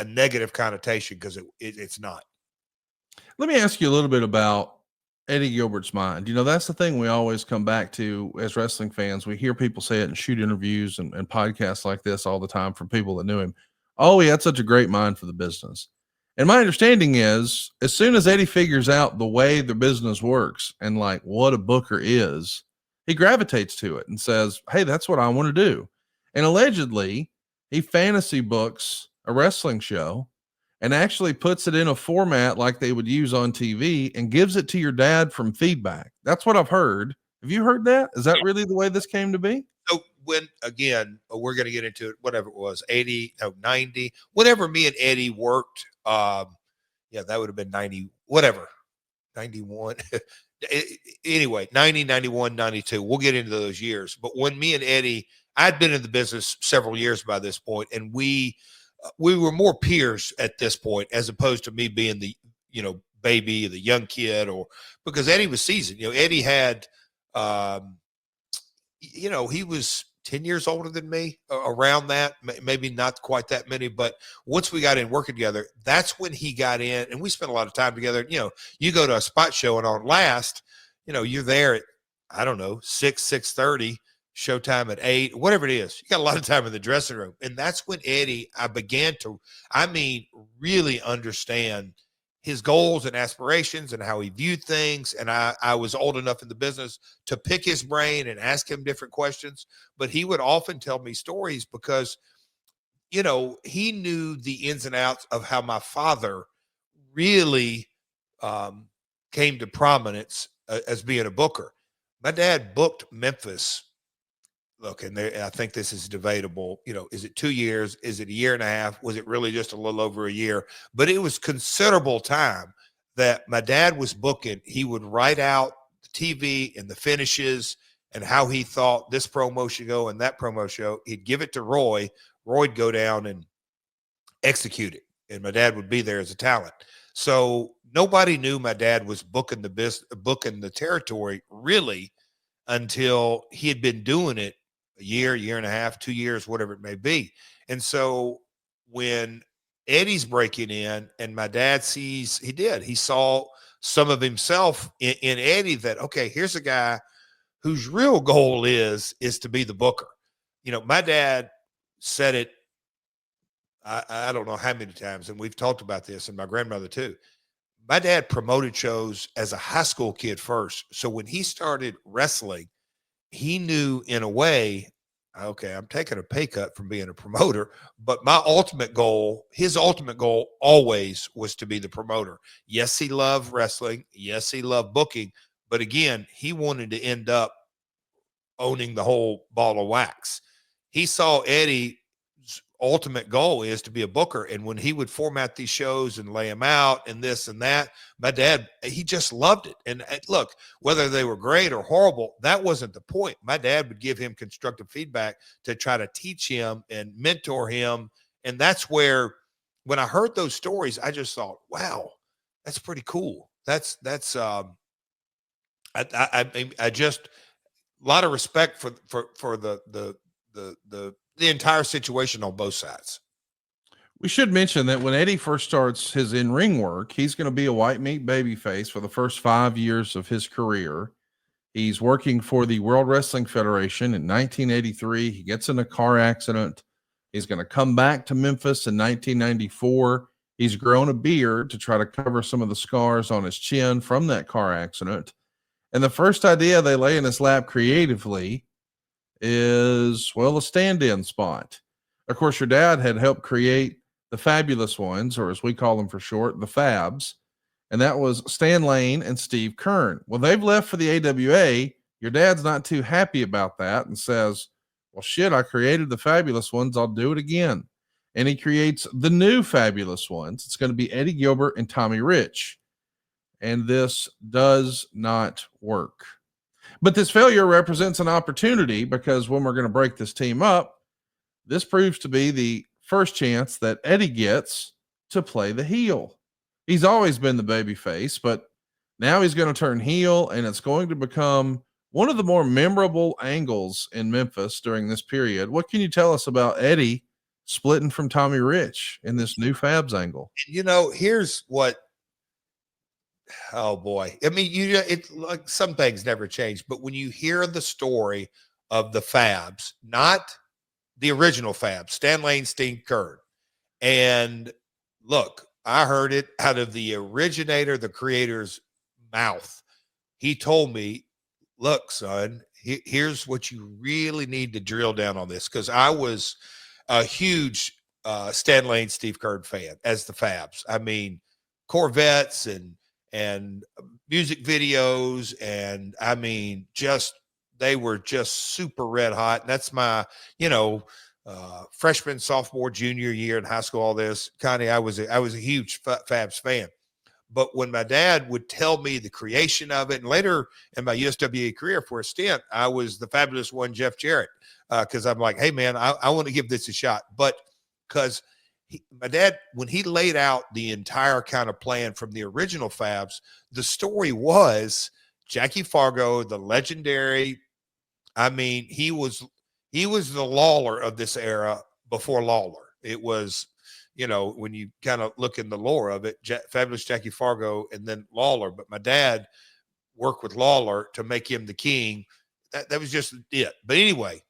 negative connotation, because it's not. Let me ask you a little bit about Eddie Gilbert's mind. That's the thing we always come back to as wrestling fans. We hear people say it in shoot interviews and podcasts like this all the time from people that knew him. Oh, he had such a great mind for the business. And my understanding is, as soon as Eddie figures out the way the business works and like what a booker is, he gravitates to it and says, hey, that's what I want to do. And allegedly, he fantasy books a wrestling show and actually puts it in a format like they would use on TV and gives it to your dad from feedback. That's what I've heard. Have you heard that? Is that really the way this came to be? So when, again, we're going to get into it, whatever it was, 80, 90, whenever me and Eddie worked, that would have been 90, whatever, 91. Anyway, 90, 91, 92. We'll get into those years. But when me and Eddie, I'd been in the business several years by this point, and we were more peers at this point, as opposed to me being the, baby, the young kid, or because Eddie was seasoned. Eddie had, he was 10 years older than me, around that, maybe not quite that many. But once we got in working together, that's when he got in, and we spent a lot of time together. You go to a spot show, and on last, you're there at, I don't know, 6:30, showtime at 8, whatever it is. You got a lot of time in the dressing room. And that's when Eddie, I began to, really understand his goals and aspirations and how he viewed things. And I was old enough in the business to pick his brain and ask him different questions. But he would often tell me stories because, he knew the ins and outs of how my father really came to prominence as being a booker. My dad booked Memphis. Look, and I think this is debatable. Is it 2 years? Is it a year and a half? Was it really just a little over a year? But it was considerable time that my dad was booking. He would write out the TV and the finishes and how he thought this promo should go and that promo show. He'd give it to Roy. Roy'd go down and execute it, and my dad would be there as a talent. So nobody knew my dad was booking the territory really until he had been doing it a year and a half, 2 years, whatever it may be. And so when Eddie's breaking in and my dad he saw some of himself in Eddie, that, okay, here's a guy whose real goal is to be the booker. My dad said it, I don't know how many times, and we've talked about this, and my grandmother too. My dad promoted shows as a high school kid first. So when he started wrestling, he knew in a way, okay, I'm taking a pay cut from being a promoter, but his ultimate goal always was to be the promoter. Yes, he loved wrestling. Yes, he loved booking. But again, he wanted to end up owning the whole ball of wax. He saw Eddie's ultimate goal is to be a booker. And when he would format these shows and lay them out and this and that, my dad, he just loved it. And look, whether they were great or horrible, that wasn't the point. My dad would give him constructive feedback to try to teach him and mentor him. And that's where, when I heard those stories, I just thought, wow, that's pretty cool. I just, a lot of respect for the entire situation on both sides. We should mention that when Eddie first starts his in-ring work, he's going to be a white meat babyface for the first 5 years of his career. He's working for the World Wrestling Federation in 1983. He gets in a car accident. He's going to come back to Memphis in 1994. He's grown a beard to try to cover some of the scars on his chin from that car accident. And the first idea they lay in his lap creatively is, well, a stand-in spot. Of course, your dad had helped create the Fabulous Ones, or as we call them for short, the Fabs. And that was Stan Lane and Steve Kern. Well, they've left for the AWA. Your dad's not too happy about that and says, well, shit, I created the Fabulous Ones. I'll do it again. And he creates the new Fabulous Ones. It's going to be Eddie Gilbert and Tommy Rich. And this does not work. But this failure represents an opportunity, because when we're going to break this team up, this proves to be the first chance that Eddie gets to play the heel. He's always been the baby face, but now he's going to turn heel, and it's going to become one of the more memorable angles in Memphis during this period. What can you tell us about Eddie splitting from Tommy Rich in this new Fabs angle? Here's what, oh boy. I mean, it's like some things never change, but when you hear the story of the Fabs, not the original Fabs, Stan Lane, Steve Kern, and look, I heard it out of the originator, the creator's mouth. He told me, look, son, here's what you really need to drill down on this. Cause I was a huge Stan Lane, Steve Kern fan as the Fabs. I mean, Corvettes and music videos. And I mean, they were just super red hot. And that's my, freshman, sophomore, junior year in high school, all this. Connie, I was a huge Fabs fan. But when my dad would tell me the creation of it, and later in my USWA career for a stint, I was the Fabulous One, Jeff Jarrett, because I'm like, hey, man, I want to give this a shot. But because my dad, when he laid out the entire kind of plan from the original Fabs, the story was Jackie Fargo, the legendary, I mean, he was the Lawler of this era before Lawler. It was, when you kind of look in the lore of it, Fabulous Jackie Fargo and then Lawler. But my dad worked with Lawler to make him the king. That was just it. But anyway,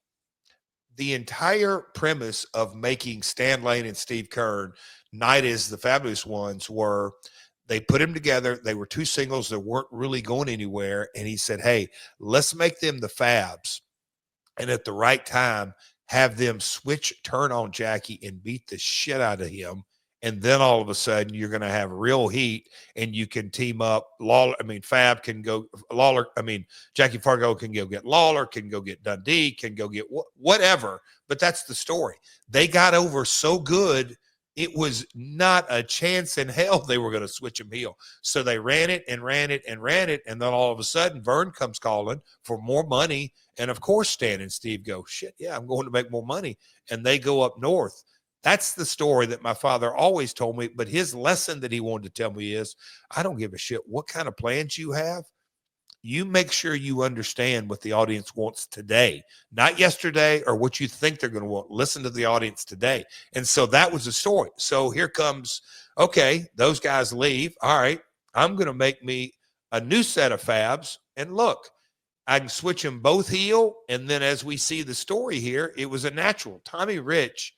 the entire premise of making Stan Lane and Steve Kern Night as the Fabulous Ones were, they put them together. They were two singles that weren't really going anywhere. And he said, hey, let's make them the Fabs. And at the right time, have them turn on Jackie and beat the shit out of him. And then all of a sudden you're going to have real heat and you can team up. Fab can go Lawler. Jackie Fargo can go get Lawler, can go get Dundee, can go get whatever. But that's the story. They got over so good. It was not a chance in hell they were going to switch him heel. So they ran it. And then all of a sudden Vern comes calling for more money. And of course, Stan and Steve go, shit, yeah, I'm going to make more money. And they go up north. That's the story that my father always told me. But his lesson that he wanted to tell me is, I don't give a shit what kind of plans you have. You make sure you understand what the audience wants today, not yesterday or what you think they're going to want. Listen to the audience today. And so that was the story. So here comes, okay, those guys leave. All right, I'm going to make me a new set of Fabs. And look, I can switch them both heel. And then as we see the story here, it was a natural. Tommy Rich,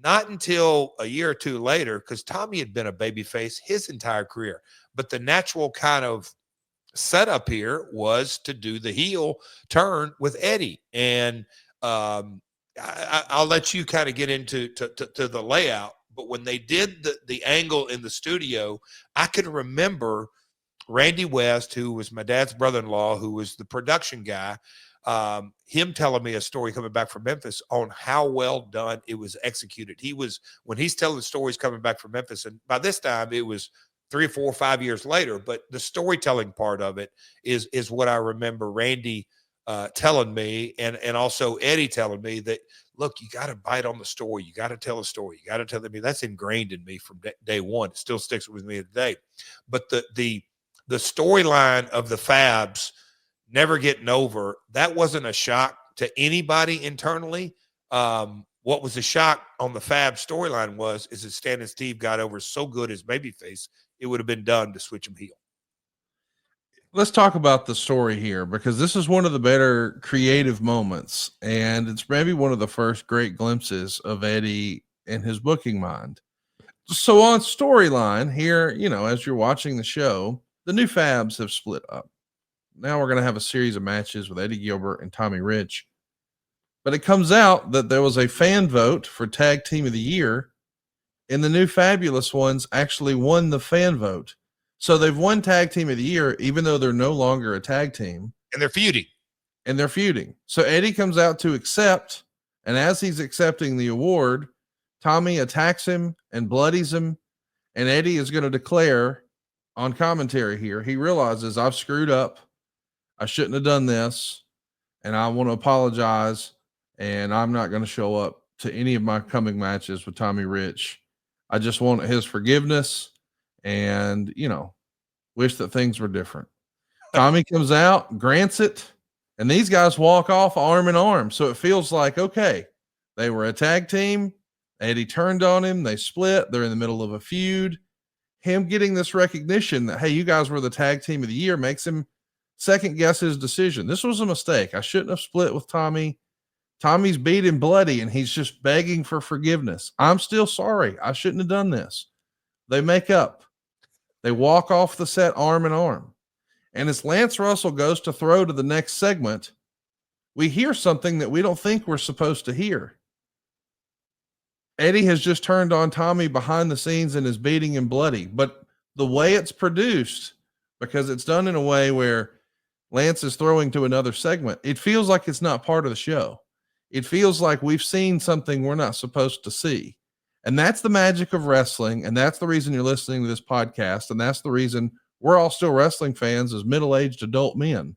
not until a year or two later, because Tommy had been a babyface his entire career. But the natural kind of setup here was to do the heel turn with Eddie. And I'll let you kind of get into to the layout. But when they did the angle in the studio, I can remember Randy West, who was my dad's brother-in-law, who was the production guy, him telling me a story coming back from Memphis on how well done it was executed. When he's telling stories coming back from Memphis, and by this time it was 3 or 4 or 5 years later, but the storytelling part of it is what I remember Randy telling me, and also Eddie telling me that, look, you got to bite on the story. You got to tell a story. You got to tell me. That's ingrained in me from day one. It still sticks with me today. But the storyline of the Fabs never getting over, that wasn't a shock to anybody internally. What was a shock on the Fab storyline is that Stan and Steve got over so good as babyface, it would have been done to switch them heel. Let's talk about the story here, because this is one of the better creative moments, and it's maybe one of the first great glimpses of Eddie and his booking mind. So on storyline here, as you're watching the show, the new Fabs have split up. Now we're going to have a series of matches with Eddie Gilbert and Tommy Rich. But it comes out that there was a fan vote for Tag Team of the Year, and the new Fabulous Ones actually won the fan vote. So they've won Tag Team of the Year, even though they're no longer a tag team. And they're feuding. So Eddie comes out to accept, and as he's accepting the award, Tommy attacks him and bloodies him, and Eddie is going to declare on commentary here, he realizes, I've screwed up. I shouldn't have done this, and I want to apologize, and I'm not going to show up to any of my coming matches with Tommy Rich. I just want his forgiveness and, wish that things were different. Tommy comes out, grants it, and these guys walk off arm in arm. So it feels like, okay, they were a tag team. Eddie turned on him. They split. They're in the middle of a feud. Him getting this recognition that, hey, you guys were the Tag Team of the Year, makes him second guess his decision. This was a mistake. I shouldn't have split with Tommy. Tommy's beat and bloody, and he's just begging for forgiveness. I'm still sorry. I shouldn't have done this. They make up. They walk off the set arm in arm. And as Lance Russell goes to throw to the next segment, we hear something that we don't think we're supposed to hear. Eddie has just turned on Tommy behind the scenes and is beating him bloody. But the way it's produced, because it's done in a way where Lance is throwing to another segment, it feels like it's not part of the show. It feels like we've seen something we're not supposed to see. And that's the magic of wrestling. And that's the reason you're listening to this podcast. And that's the reason we're all still wrestling fans as middle-aged adult men.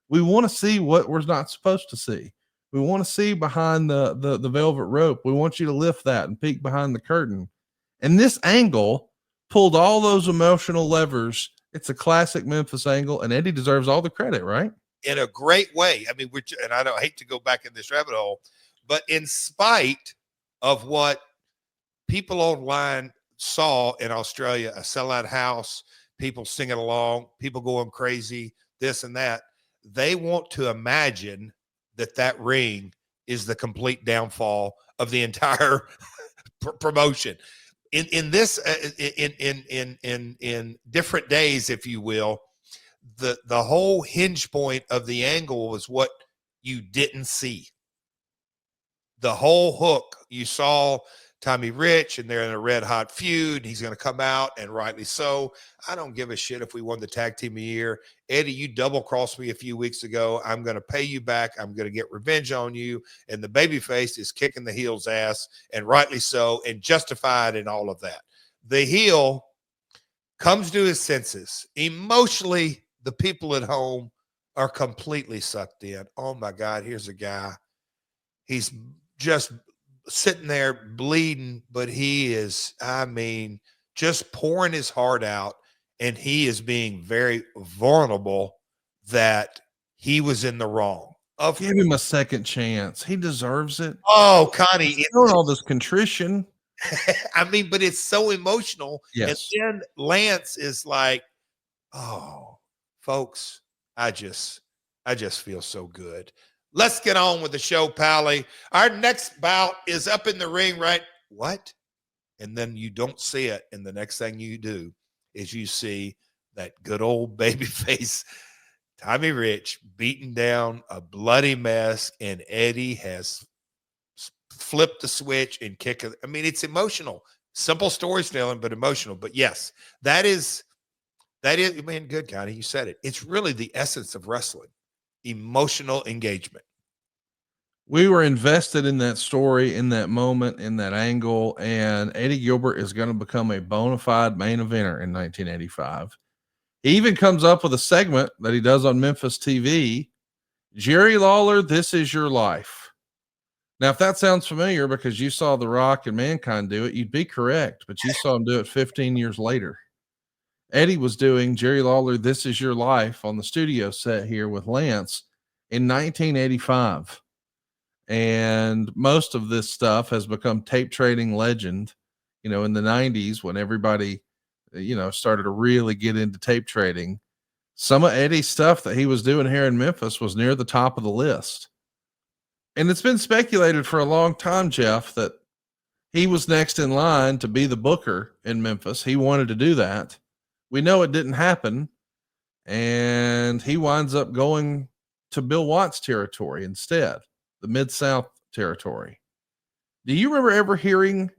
We want to see what we're not supposed to see. We want to see behind the velvet rope. We want you to lift that and peek behind the curtain. And this angle pulled all those emotional levers. It's a classic Memphis angle, and Eddie deserves all the credit, right? In a great way. I mean, and I don't hate to go back in this rabbit hole, but in spite of what people online saw in Australia, a sellout house, people singing along, people going crazy, this and that, they want to imagine that ring is the complete downfall of the entire promotion. In different days, if you will, the whole hinge point of the angle was what you didn't see. The whole hook, you saw Tommy Rich, and they're in a red hot feud. He's going to come out, and rightly so. I don't give a shit if we won the Tag Team of the Year. Eddie, you double crossed me a few weeks ago. I'm going to pay you back. I'm going to get revenge on you. And the babyface is kicking the heel's ass, and rightly so, and justified in all of that. The heel comes to his senses. Emotionally, the people at home are completely sucked in. Oh my God, here's a guy. He's just sitting there bleeding, but he is, just pouring his heart out, and he is being very vulnerable that he was in the wrong. Give him a second chance. He deserves it. Oh, Connie, he's doing all this contrition. But it's so emotional. Yes. And then Lance is like, oh, folks, I just feel so good. Let's get on with the show, Pally. Our next bout is up in the ring, right? What? And then you don't see it. And the next thing you do is you see that good old babyface Tommy Rich beaten down, a bloody mess, and Eddie has flipped the switch and kicked it. It's emotional. Simple storytelling, but emotional. But yes, that is That is, man, good, Connie. You said it. It's really the essence of wrestling, emotional engagement. We were invested in that story, in that moment, in that angle, and Eddie Gilbert is going to become a bona fide main eventer in 1985. He even comes up with a segment that he does on Memphis TV. Jerry Lawler, this is your life. Now, if that sounds familiar because you saw The Rock and Mankind do it, you'd be correct, but you saw him do it 15 years later. Eddie was doing Jerry Lawler, this is your life on the studio set here with Lance in 1985. And most of this stuff has become tape trading legend, in the 90s when everybody, started to really get into tape trading. Some of Eddie's stuff that he was doing here in Memphis was near the top of the list. And it's been speculated for a long time, Jeff, that he was next in line to be the booker in Memphis. He wanted to do that. We know it didn't happen. And he winds up going to Bill Watts territory instead, the Mid-South territory. Do you remember ever hearing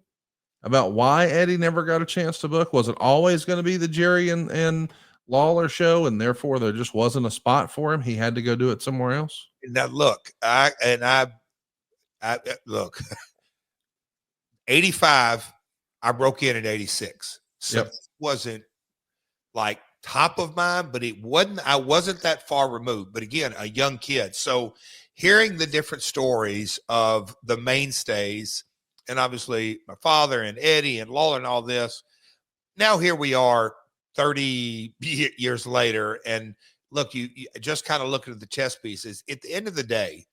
about why Eddie never got a chance to book? Was it always going to be the Jerry and Lawler show, and therefore there just wasn't a spot for him? He had to go do it somewhere else. Now, look, I look, 85, I broke in 86. So Yep. it wasn't like top of mind, but I wasn't that far removed, but again, a young kid. So hearing the different stories of the mainstays, and obviously my father and Eddie and Lawler and all this, now here we are 30 years later. And look, you just kind of looking at the chess pieces. At the end of the day,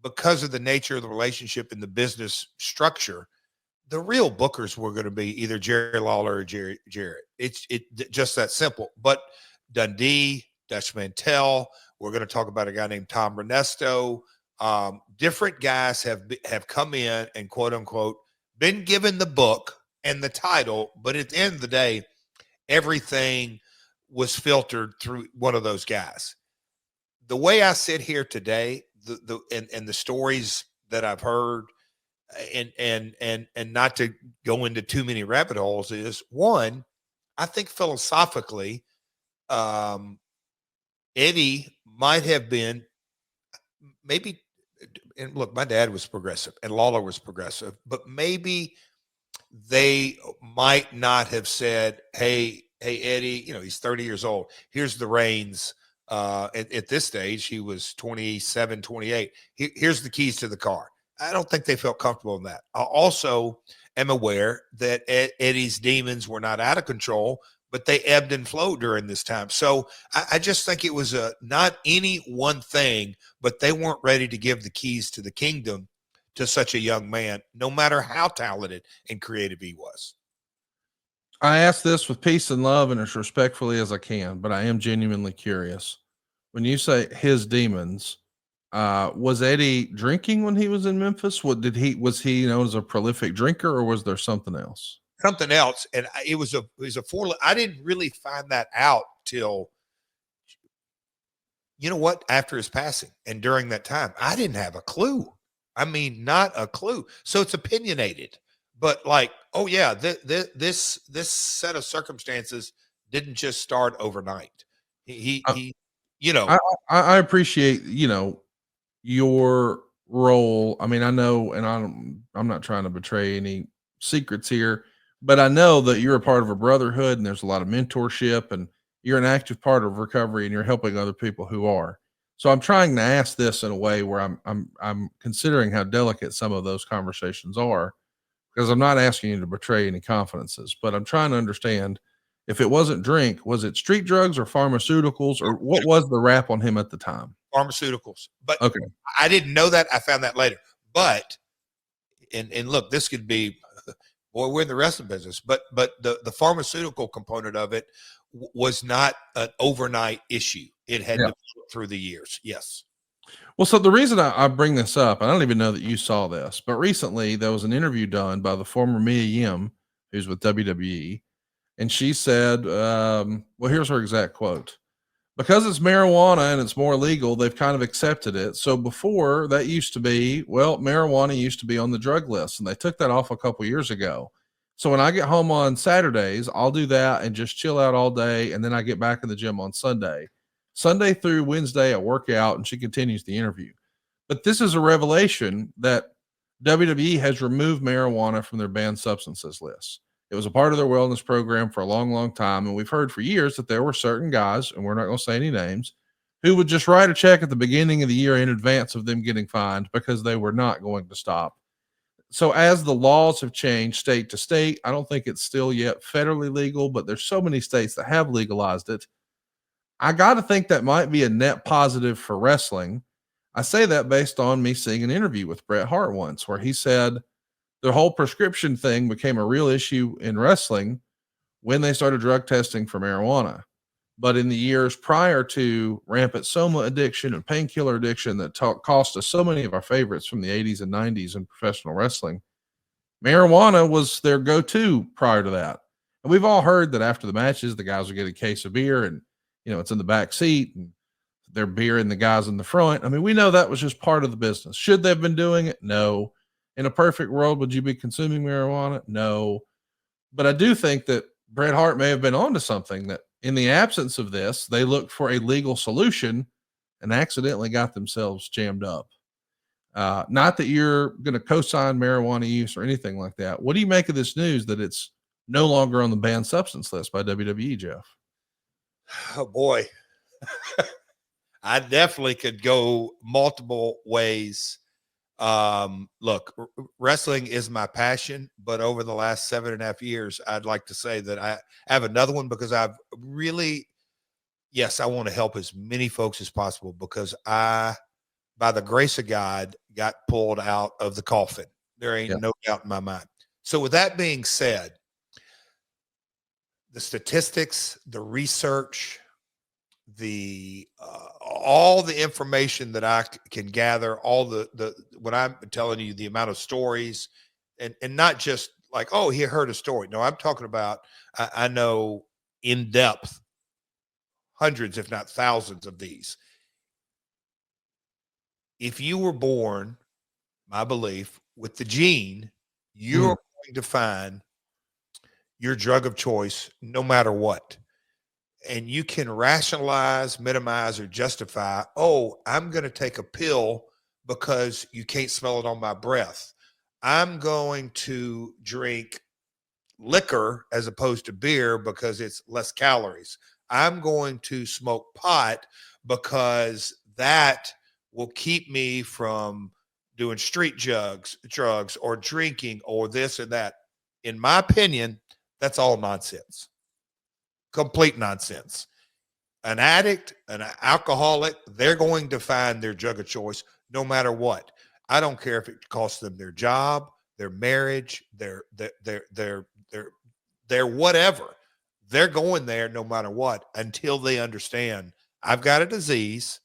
because of the nature of the relationship and the business structure, the real bookers were going to be either Jerry Lawler or Jarrett. It's just that simple. But Dundee, Dutch Mantell, we're going to talk about a guy named Tom Renesto. Different guys have come in and quote unquote been given the book and the title, but at the end of the day, everything was filtered through one of those guys. The way I sit here today, and the stories that I've heard, and not to go into too many rabbit holes, is one, I think philosophically, Eddie might have been maybe, and look, my dad was progressive and Lawler was progressive, but maybe they might not have said, hey, Eddie, he's 30 years old. Here's the reins. At this stage, he was 27, 28. Here's the keys to the car. I don't think they felt comfortable in that. I also am aware that Eddie's demons were not out of control, but they ebbed and flowed during this time. So I just think it was not any one thing, but they weren't ready to give the keys to the kingdom to such a young man, no matter how talented and creative he was. I ask this with peace and love and as respectfully as I can, but I am genuinely curious. When you say his demons, was Eddie drinking when he was in Memphis? Was he known as a prolific drinker, or was there something else? Something else. And it was a I didn't really find that out till, after his passing. And during that time, I didn't have a clue. I mean, not a clue. So it's opinionated, but like, oh yeah, this set of circumstances didn't just start overnight. I appreciate, your role. I mean, I know, and I'm not trying to betray any secrets here, but I know that you're a part of a brotherhood and there's a lot of mentorship and you're an active part of recovery and you're helping other people who are. So I'm trying to ask this in a way where I'm considering how delicate some of those conversations are, because I'm not asking you to betray any confidences, but I'm trying to understand, if it wasn't drink, was it street drugs or pharmaceuticals, or what was the rap on him at the time? Pharmaceuticals. But okay, I didn't know that. I found that later. But and look, this could be, boy, we're in the wrestling business, but the pharmaceutical component of it was not an overnight issue. It had developed through the years. Yes. Well, so the reason I bring this up, I don't even know that you saw this, but recently there was an interview done by the former Mia Yim, who's with WWE. And she said, well, here's her exact quote. Because it's marijuana and it's more legal, they've kind of accepted it. So before, that used to be, well, marijuana used to be on the drug list, and they took that off a couple years ago. So when I get home on Saturdays, I'll do that and just chill out all day. And then I get back in the gym on Sunday. Sunday through Wednesday, I work out and she continues the interview. But this is a revelation that WWE has removed marijuana from their banned substances list. It was a part of their wellness program for a long, long time. And we've heard for years that there were certain guys, and we're not going to say any names, who would just write a check at the beginning of the year in advance of them getting fined because they were not going to stop. So as the laws have changed state to state, I don't think it's still yet federally legal, but there's so many states that have legalized it. I got to think that might be a net positive for wrestling. I say that based on me seeing an interview with Bret Hart once where he said the whole prescription thing became a real issue in wrestling when they started drug testing for marijuana. But in the years prior to rampant soma addiction and painkiller addiction that cost us so many of our favorites from the 80s and 90s in professional wrestling, marijuana was their go-to prior to that. And we've all heard that after the matches, the guys will get a case of beer and, it's in the back seat and they're beering the guys in the front. I mean, we know that was just part of the business. Should they have been doing it? No. In a perfect world, would you be consuming marijuana? No. But I do think that Bret Hart may have been onto something, that in the absence of this, they looked for a legal solution and accidentally got themselves jammed up. Not that you're going to co-sign marijuana use or anything like that. What do you make of this news that it's no longer on the banned substance list by WWE, Jeff? Oh boy. I definitely could go multiple ways. Look, wrestling is my passion, but over the last 7.5 years, I'd like to say that I have another one because I've really, yes, I want to help as many folks as possible because I, by the grace of God, got pulled out of the coffin. There ain't no doubt in my mind. So with that being said, the statistics, the research, the all the information that I can gather, all the when I'm telling you the amount of stories, and not just like, oh, he heard a story. No, I'm talking about I know in depth hundreds, if not thousands of these. If you were born, my belief, with the gene, you're going to find your drug of choice no matter what. And you can rationalize, minimize, or justify, oh, I'm going to take a pill because you can't smell it on my breath. I'm going to drink liquor as opposed to beer because it's less calories. I'm going to smoke pot because that will keep me from doing street drugs or drinking or this or that. In my opinion, that's all nonsense. Complete nonsense. An addict, an alcoholic, they're going to find their drug of choice no matter what. I don't care if it costs them their job, their marriage, their whatever. They're going there no matter what until they understand I've got a disease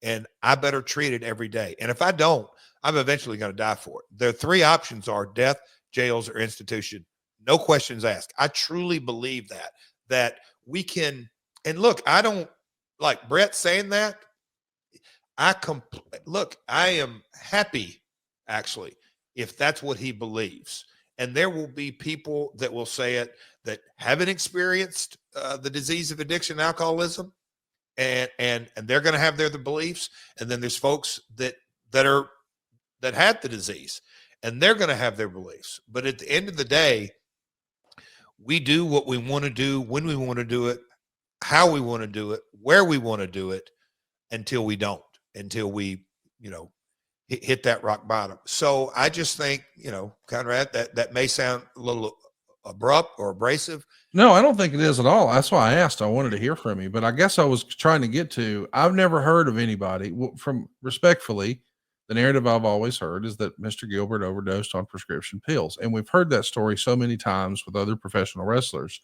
and I better treat it every day. And if I don't, I'm eventually going to die for it. Their three options are death, jails, or institution. No questions asked. I truly believe that we can, and look, I don't like Bret saying that. Look, I am happy actually if that's what he believes. And there will be people that will say it that haven't experienced the disease of addiction and alcoholism, and they're going to have their beliefs. And then there's folks that had the disease, and they're going to have their beliefs. But at the end of the day, we do what we want to do, when we want to do it, how we want to do it, where we want to do it, until we don't, until we, hit that rock bottom. So I just think, Conrad, that may sound a little abrupt or abrasive. No, I don't think it is at all. That's why I asked. I wanted to hear from you, but I guess I was trying to get to, I've never heard of anybody from respectfully. The narrative I've always heard is that Mr. Gilbert overdosed on prescription pills. And we've heard that story so many times with other professional wrestlers.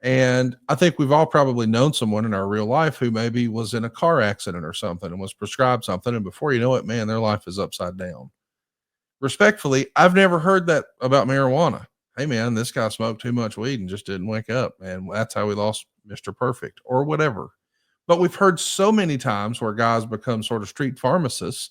And I think we've all probably known someone in our real life who maybe was in a car accident or something and was prescribed something. And before you know it, man, their life is upside down. Respectfully, I've never heard that about marijuana. Hey, man, this guy smoked too much weed and just didn't wake up. And that's how we lost Mr. Perfect or whatever. But we've heard so many times where guys become sort of street pharmacists.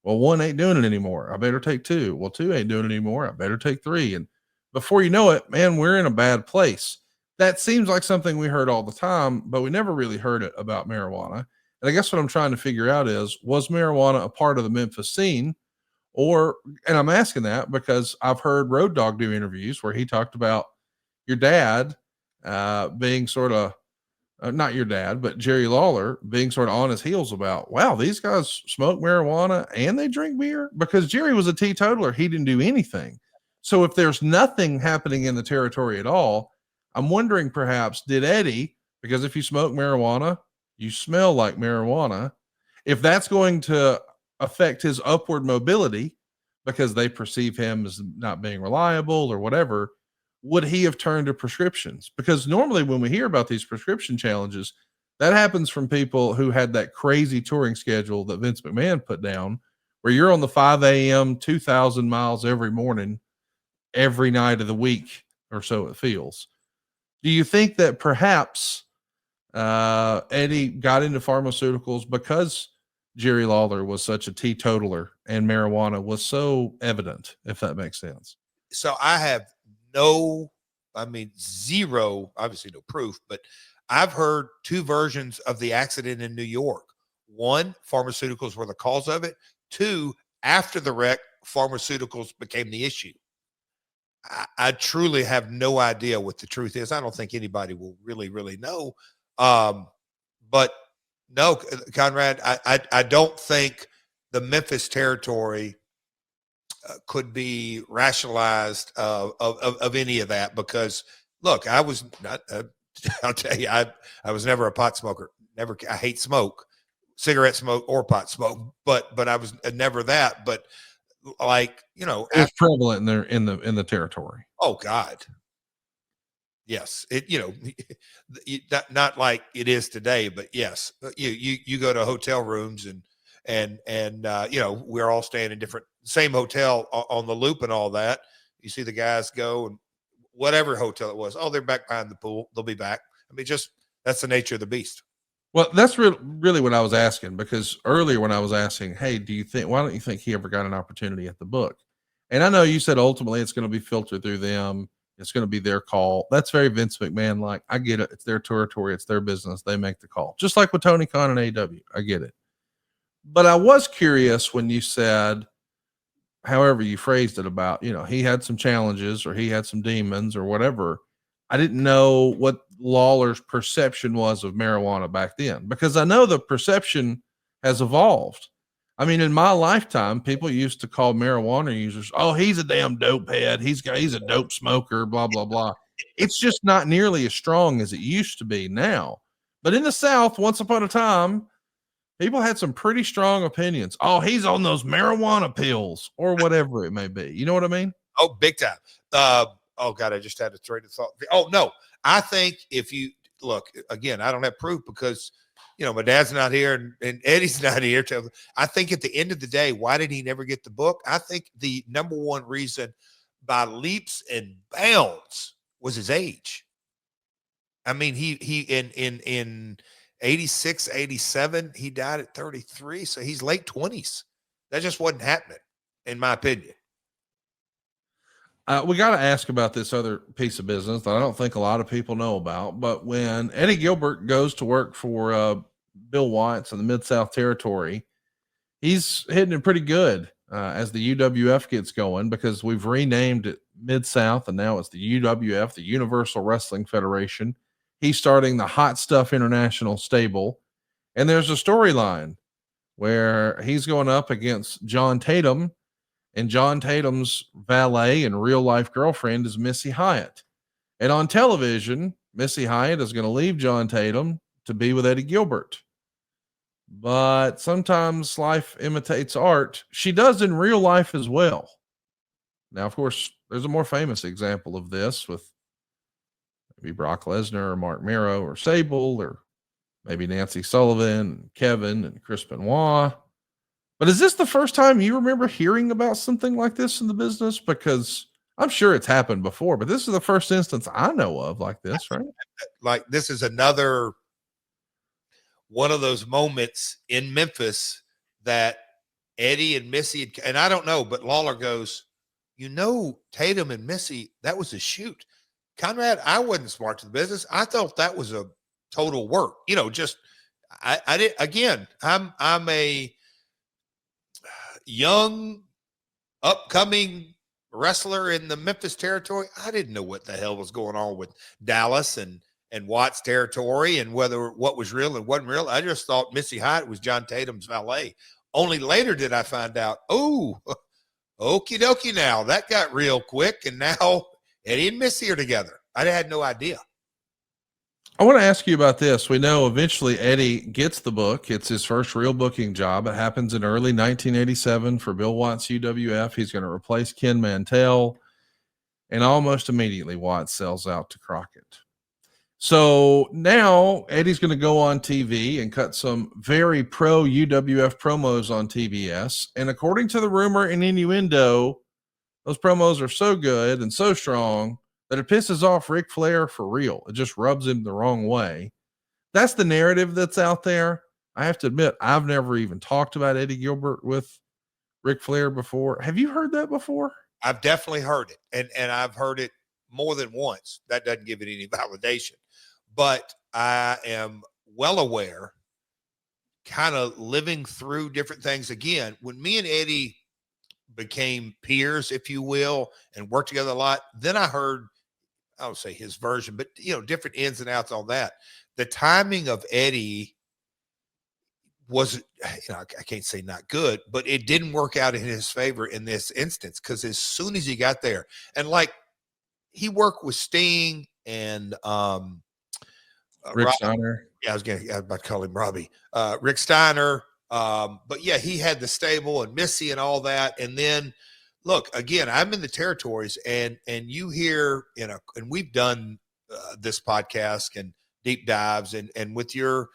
Well, one ain't doing it anymore. I better take two. Well, two ain't doing it anymore. I better take three. And before you know it, man, we're in a bad place. That seems like something we heard all the time, but we never really heard it about marijuana. And I guess what I'm trying to figure out is, was marijuana a part of the Memphis scene? Or, and I'm asking that because I've heard Road Dogg do interviews where he talked about your dad being sort of, not your dad, but Jerry Lawler being sort of on his heels about, wow, these guys smoke marijuana and they drink beer, because Jerry was a teetotaler. He didn't do anything. So if there's nothing happening in the territory at all, I'm wondering perhaps did Eddie, because if you smoke marijuana, you smell like marijuana. If that's going to affect his upward mobility because they perceive him as not being reliable or whatever, would he have turned to prescriptions? Because normally when we hear about these prescription challenges, that happens from people who had that crazy touring schedule that Vince McMahon put down, where you're on the 5 a.m., 2,000 miles every morning, every night of the week, or so it feels. Do you think that perhaps Eddie got into pharmaceuticals because Jerry Lawler was such a teetotaler and marijuana was so evident, if that makes sense? So I have zero, obviously no proof, but I've heard two versions of the accident in New York. One, pharmaceuticals were the cause of it. Two, after the wreck, pharmaceuticals became the issue. I truly have no idea what the truth is. I don't think anybody will really know. But no, Conrad, I don't think the Memphis territory could be rationalized of any of that, because look, I was not, I'll tell you, I was never a pot smoker. I hate smoke, cigarette smoke or pot smoke, but I was never that. But like, it's prevalent in the territory. Oh God. Yes. Not like it is today, but yes, you go to hotel rooms and we're all staying in same hotel on the Loop and all that. You see the guys go, and whatever hotel it was, oh, they're back behind the pool. They'll be back. I mean, that's the nature of the beast. Well, that's really what I was asking, because earlier when I was asking, hey, why don't you think he ever got an opportunity at the book? And I know you said ultimately it's going to be filtered through them. It's going to be their call. That's very Vince McMahon like. I get it. It's their territory. It's their business. They make the call. Just like with Tony Khan and AEW. I get it. But I was curious when you said, however you phrased it, about, he had some challenges or he had some demons or whatever. I didn't know what Lawler's perception was of marijuana back then, because I know the perception has evolved. I mean, in my lifetime, people used to call marijuana users, oh, he's a damn dope head. He's a dope smoker, blah, blah, blah. It's just not nearly as strong as it used to be now. But in the South, once upon a time, people had some pretty strong opinions. Oh, he's on those marijuana pills or whatever it may be. You know what I mean? Oh, big time. Oh God, I just had to train of thought. Oh no, I think if you look again, I don't have proof because my dad's not here and Eddie's not here. I think at the end of the day, why did he never get the book? I think the number one reason by leaps and bounds was his age. I mean, he in 86, 87, he died at 33. So he's late 20s. That just wasn't happening, in my opinion. We got to ask about this other piece of business that I don't think a lot of people know about. But when Eddie Gilbert goes to work for Bill Watts in the Mid-South territory, he's hitting it pretty good as the UWF gets going, because we've renamed it Mid-South and now it's the UWF, the Universal Wrestling Federation. He's starting the Hot Stuff International stable. And there's a storyline where he's going up against John Tatum, and John Tatum's valet and real life girlfriend is Missy Hyatt. And on television, Missy Hyatt is going to leave John Tatum to be with Eddie Gilbert. But sometimes life imitates art. She does in real life as well. Now, of course, there's a more famous example of this with maybe Brock Lesnar or Mark Mero or Sable, or maybe Nancy Sullivan and Kevin and Chris Benoit. But is this the first time you remember hearing about something like this in the business? Because I'm sure it's happened before, but this is the first instance I know of like this, right? Like this is another one of those moments in Memphis that Eddie and Missy, and I don't know, but Lawler goes, Tatum and Missy, that was a shoot. Conrad, I wasn't smart to the business. I thought that was a total work. I did again. I'm a young, upcoming wrestler in the Memphis territory. I didn't know what the hell was going on with Dallas and Watts territory and whether what was real and wasn't real. I just thought Missy Hyatt was John Tatum's valet. Only later did I find out, oh, okie dokie now. That got real quick, and now Eddie and Missy are together. I had no idea. I want to ask you about this. We know eventually Eddie gets the book. It's his first real booking job. It happens in early 1987 for Bill Watts UWF. He's going to replace Ken Mantell, and almost immediately Watts sells out to Crockett. So now Eddie's going to go on TV and cut some very pro UWF promos on TBS. And according to the rumor and innuendo, those promos are so good and so strong that it pisses off Ric Flair for real. It just rubs him the wrong way. That's the narrative that's out there. I have to admit, I've never even talked about Eddie Gilbert with Ric Flair before. Have you heard that before? I've definitely heard it. And I've heard it more than once. That doesn't give it any validation. But I am well aware, kind of living through different things. Again, when me and Eddie became peers, if you will, and worked together a lot, then I heard, I don't say his version, but, different ins and outs on that. The timing of Eddie was, I can't say not good, but it didn't work out in his favor in this instance, because as soon as he got there, and like he worked with Sting and Rick Steiner. Yeah, I was about to call him Robbie. Rick Steiner. But yeah, he had the stable and Missy and all that. And then look, again, I'm in the territories, and you hear, and we've done this podcast and deep dives and with your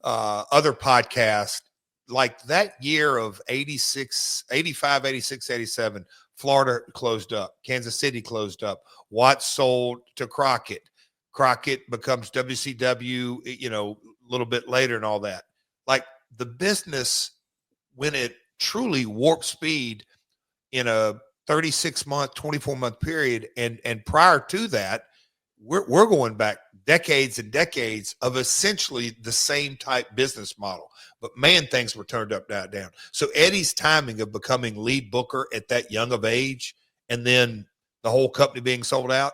other podcast, like that year of 86, 85, 86, 87, Florida closed up. Kansas City closed up. Watts sold to Crockett. Crockett becomes WCW, a little bit later and all that. Like the business, when it truly warp speed in a 36-month, 24-month period, and prior to that, we're going back decades and decades of essentially the same type business model. But man, things were turned upside down. So Eddie's timing of becoming lead booker at that young of age, and then the whole company being sold out,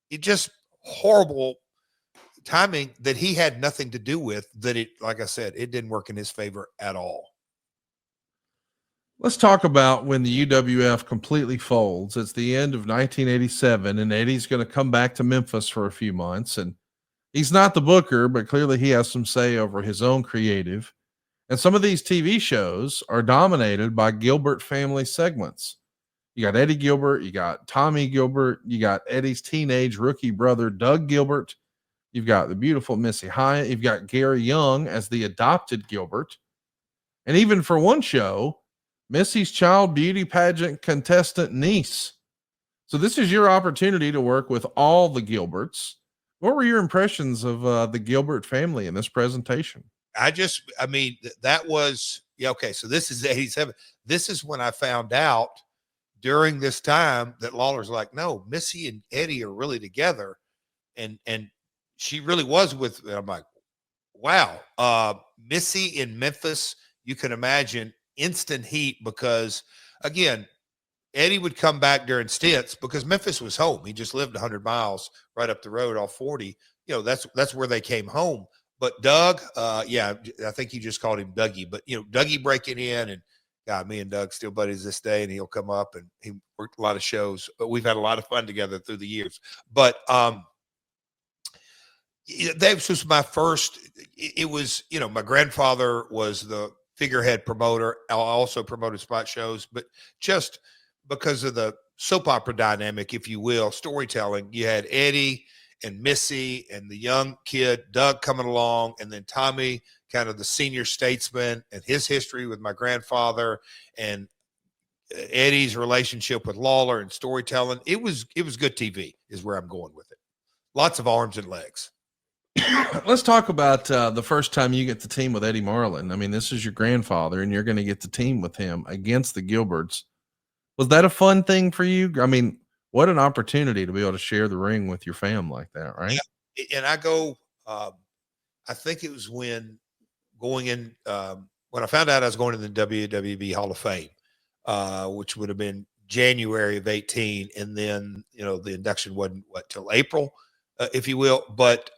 it just horrible timing that he had nothing to do with. That it, like I said, it didn't work in his favor at all. Let's talk about when the UWF completely folds. It's the end of 1987, and Eddie's going to come back to Memphis for a few months. And he's not the booker, but clearly he has some say over his own creative. And some of these TV shows are dominated by Gilbert family segments. You got Eddie Gilbert, you got Tommy Gilbert, you got Eddie's teenage rookie brother, Doug Gilbert. You've got the beautiful Missy Hyatt. You've got Gary Young as the adopted Gilbert. And even for one show, Missy's child beauty pageant contestant niece. So this is your opportunity to work with all the Gilberts. What were your impressions of the Gilbert family in this presentation? That was, okay. So this is 87. This is when I found out during this time that Lawler's like, no, Missy and Eddie are really together. And she really was with, I'm like, wow. Missy in Memphis, you can imagine instant heat, because again, Eddie would come back during stints because Memphis was home. He just lived 100 miles right up the road off 40. That's where they came home. But Doug, I think you just called him Dougie, but Dougie breaking in, and God, me and Doug still buddies this day, and he'll come up, and he worked a lot of shows, but we've had a lot of fun together through the years. But that was my first, it was, my grandfather was the figurehead promoter. I also promoted spot shows, but just because of the soap opera dynamic, if you will, storytelling, you had Eddie and Missy and the young kid, Doug, coming along, and then Tommy, kind of the senior statesman, and his history with my grandfather, and Eddie's relationship with Lawler and storytelling. It was good TV is where I'm going with it. Lots of arms and legs. Let's talk about the first time you get to team with Eddie Marlin. I mean, this is your grandfather, and you're going to get to team with him against the Gilberts. Was that a fun thing for you? I mean, what an opportunity to be able to share the ring with your fam like that, right? Yeah. And I go, I think it was going in, when I found out I was going to the WWE Hall of Fame, which would have been January of 18. And then, the induction wasn't till April, if you will. But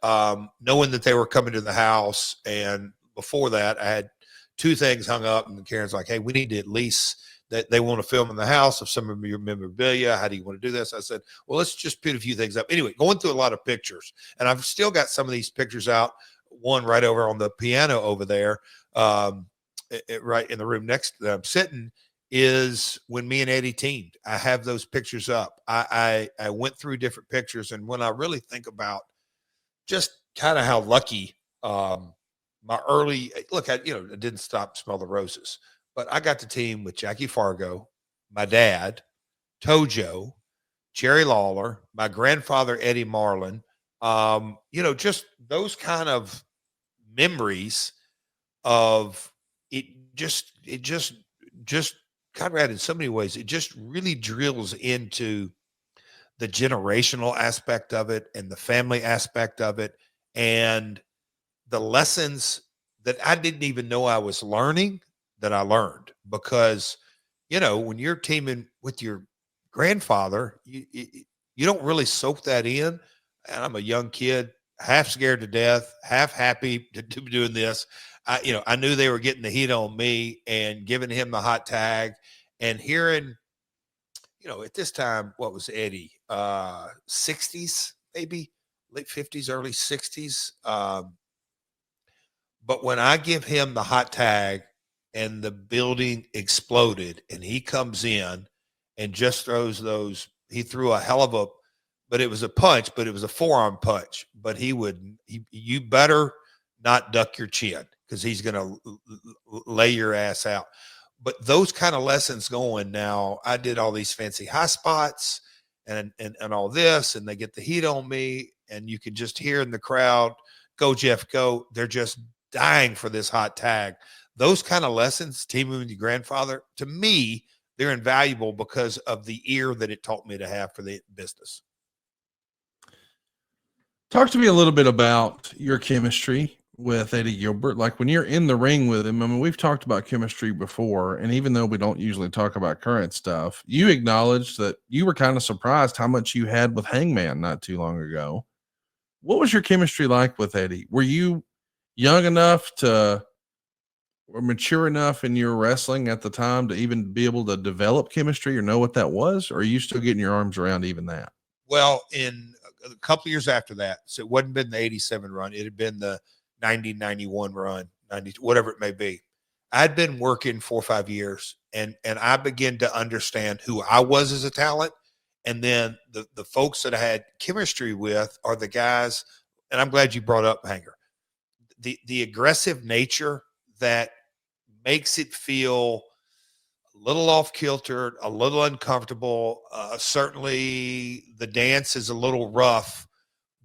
knowing that they were coming to the house, and before that, I had two things hung up, and Karen's like, hey, we need to at least, that they want to film in the house of some of your memorabilia. How do you want to do this? I said, well, let's just put a few things up. Anyway, going through a lot of pictures, and I've still got some of these pictures out. One right over on the piano over there, right in the room next to them sitting, is when me and Eddie teamed. I have those pictures up. I went through different pictures, and when I really think about just kind of how lucky, my early look, I didn't stop smell the roses, but I got to team with Jackie Fargo, my dad, Tojo, Jerry Lawler, my grandfather Eddie Marlin. Just those kind of memories of it. Just Conrad, in so many ways, it just really drills into the generational aspect of it and the family aspect of it, and the lessons that I didn't even know I was learning, that I learned. Because, when you're teaming with your grandfather, you don't really soak that in. And I'm a young kid, half scared to death, half happy to be doing this. I knew they were getting the heat on me and giving him the hot tag, and hearing, at this time, what was Eddie? 60s, maybe late 50s, early 60s. But when I give him the hot tag and the building exploded, and he comes in and just he threw a hell of but it was a punch, but it was a forearm punch. But you better not duck your chin, because he's going to lay your ass out. But those kind of lessons going now, I did all these fancy high spots and all this, and they get the heat on me, and you can just hear in the crowd, go Jeff, go. They're just dying for this hot tag. Those kind of lessons, teaming with your grandfather, to me, they're invaluable because of the ear that it taught me to have for the business. Talk to me a little bit about your chemistry with Eddie Gilbert. Like, when you're in the ring with him, I mean, we've talked about chemistry before, and even though we don't usually talk about current stuff, you acknowledged that you were kind of surprised how much you had with Hangman not too long ago. What was your chemistry like with Eddie? Were you young enough or mature enough in your wrestling at the time to even be able to develop chemistry or know what that was? Or are you still getting your arms around even that? Well, in a couple of years after that, so it wasn't been the 87 run, it had been the 90, 91 run, 90, whatever it may be. I'd been working 4 or 5 years, and I began to understand who I was as a talent. And then the folks that I had chemistry with are the guys, and I'm glad you brought up Hanger. The aggressive nature that makes it feel a little off kilter, a little uncomfortable. Certainly the dance is a little rough,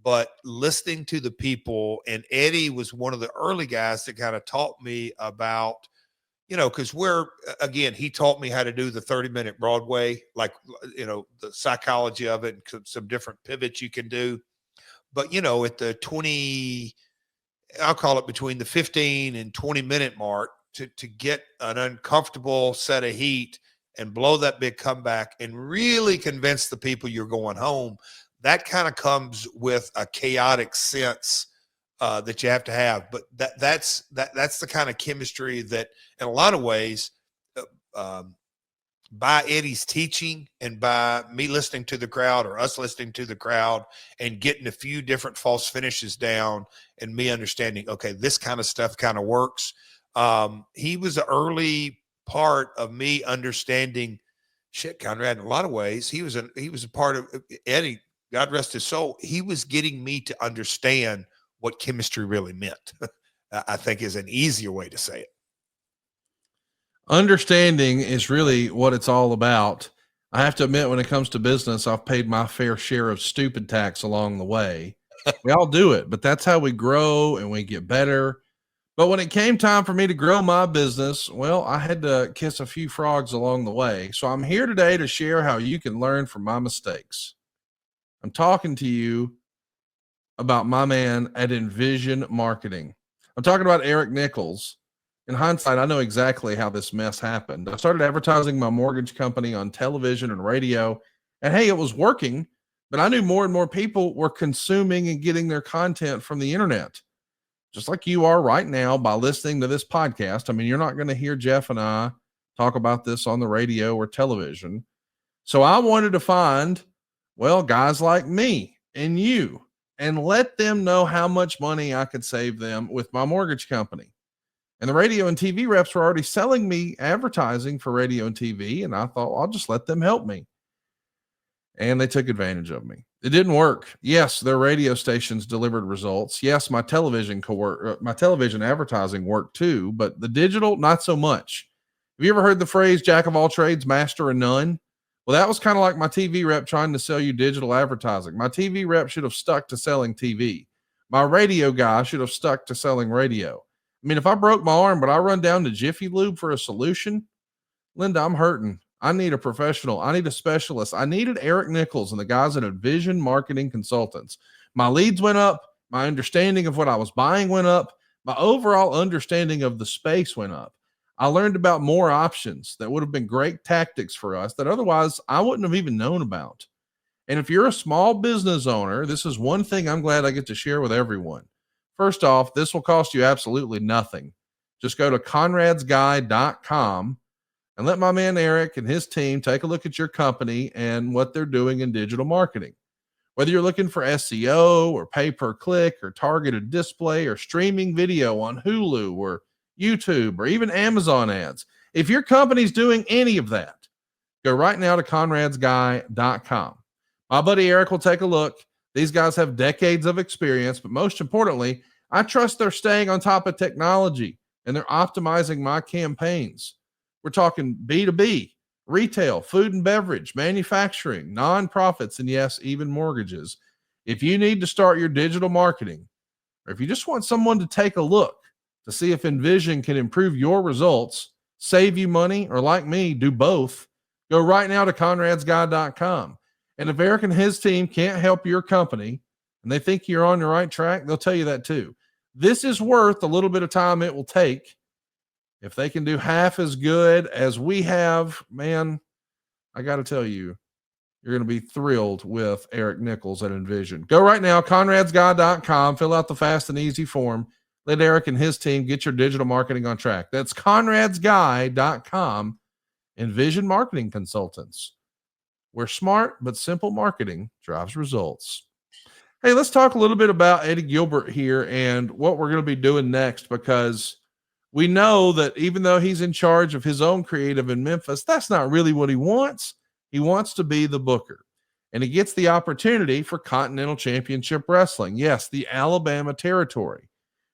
but listening to the people, and Eddie was one of the early guys that kind of taught me about, because he taught me how to do the 30-minute Broadway, like, the psychology of it, and some different pivots you can do. But, at the 20, I'll call it between the 15 and 20-minute mark, to get an uncomfortable set of heat and blow that big comeback and really convince the people you're going home, that kind of comes with a chaotic sense that you have to have. But that's the kind of chemistry that, in a lot of ways, by Eddie's teaching and by me listening to the crowd, or us listening to the crowd, and getting a few different false finishes down, and me understanding, okay, this kind of stuff kind of works. He was an early part of me understanding shit, Conrad. In a lot of ways, he was a part of Eddie, God rest his soul. He was getting me to understand what chemistry really meant. I think is an easier way to say it. Understanding is really what it's all about. I have to admit, when it comes to business, I've paid my fair share of stupid tax along the way. We all do it, but that's how we grow and we get better. But when it came time for me to grow my business, well, I had to kiss a few frogs along the way. So I'm here today to share how you can learn from my mistakes. I'm talking to you about my man at InVision Marketing. I'm talking about Eric Nichols. In hindsight, I know exactly how this mess happened. I started advertising my mortgage company on television and radio, and hey, it was working, but I knew more and more people were consuming and getting their content from the internet, just like you are right now by listening to this podcast. I mean, you're not going to hear Jeff and I talk about this on the radio or television. So I wanted to find, well, guys like me and you, and let them know how much money I could save them with my mortgage company. And the radio and TV reps were already selling me advertising for radio and TV. And I thought, I'll just let them help me. And they took advantage of me. It didn't work. Yes, their radio stations delivered results. Yes, my television advertising worked too, but the digital, not so much. Have you ever heard the phrase jack of all trades, master of none? Well, that was kind of like my TV rep trying to sell you digital advertising. My TV rep should have stuck to selling TV. My radio guy should have stuck to selling radio. I mean, if I broke my arm, but I run down to Jiffy Lube for a solution, Linda, I'm hurting. I need a professional. I need a specialist. I needed Eric Nichols and the guys at InVision Marketing Consultants. My leads went up. My understanding of what I was buying went up. My overall understanding of the space went up. I learned about more options that would have been great tactics for us that otherwise I wouldn't have even known about. And if you're a small business owner, this is one thing I'm glad I get to share with everyone. First off, this will cost you absolutely nothing. Just go to conradsguy.com and let my man Eric and his team take a look at your company and what they're doing in digital marketing. Whether you're looking for SEO or pay per click or targeted display or streaming video on Hulu or YouTube or even Amazon ads, if your company's doing any of that, go right now to conradsguy.com. My buddy Eric will take a look. These guys have decades of experience, but most importantly, I trust they're staying on top of technology and they're optimizing my campaigns. We're talking B2B, retail, food and beverage, manufacturing, nonprofits, and yes, even mortgages. If you need to start your digital marketing, or if you just want someone to take a look to see if InVision can improve your results, save you money, or like me, do both, go right now to conradsguy.com. And if Eric and his team can't help your company and they think you're on the right track, they'll tell you that too. This is worth a little bit of time it will take. If they can do half as good as we have, man, I got to tell you, you're going to be thrilled with Eric Nichols at InVision. Go right now, conradsguy.com, fill out the fast and easy form. Let Eric and his team get your digital marketing on track. That's conradsguy.com, InVision Marketing Consultants, where smart but simple marketing drives results. Hey, let's talk a little bit about Eddie Gilbert here and what we're going to be doing next, because we know that even though he's in charge of his own creative in Memphis, that's not really what he wants. He wants to be the booker, and he gets the opportunity for Continental Championship Wrestling. Yes, the Alabama territory.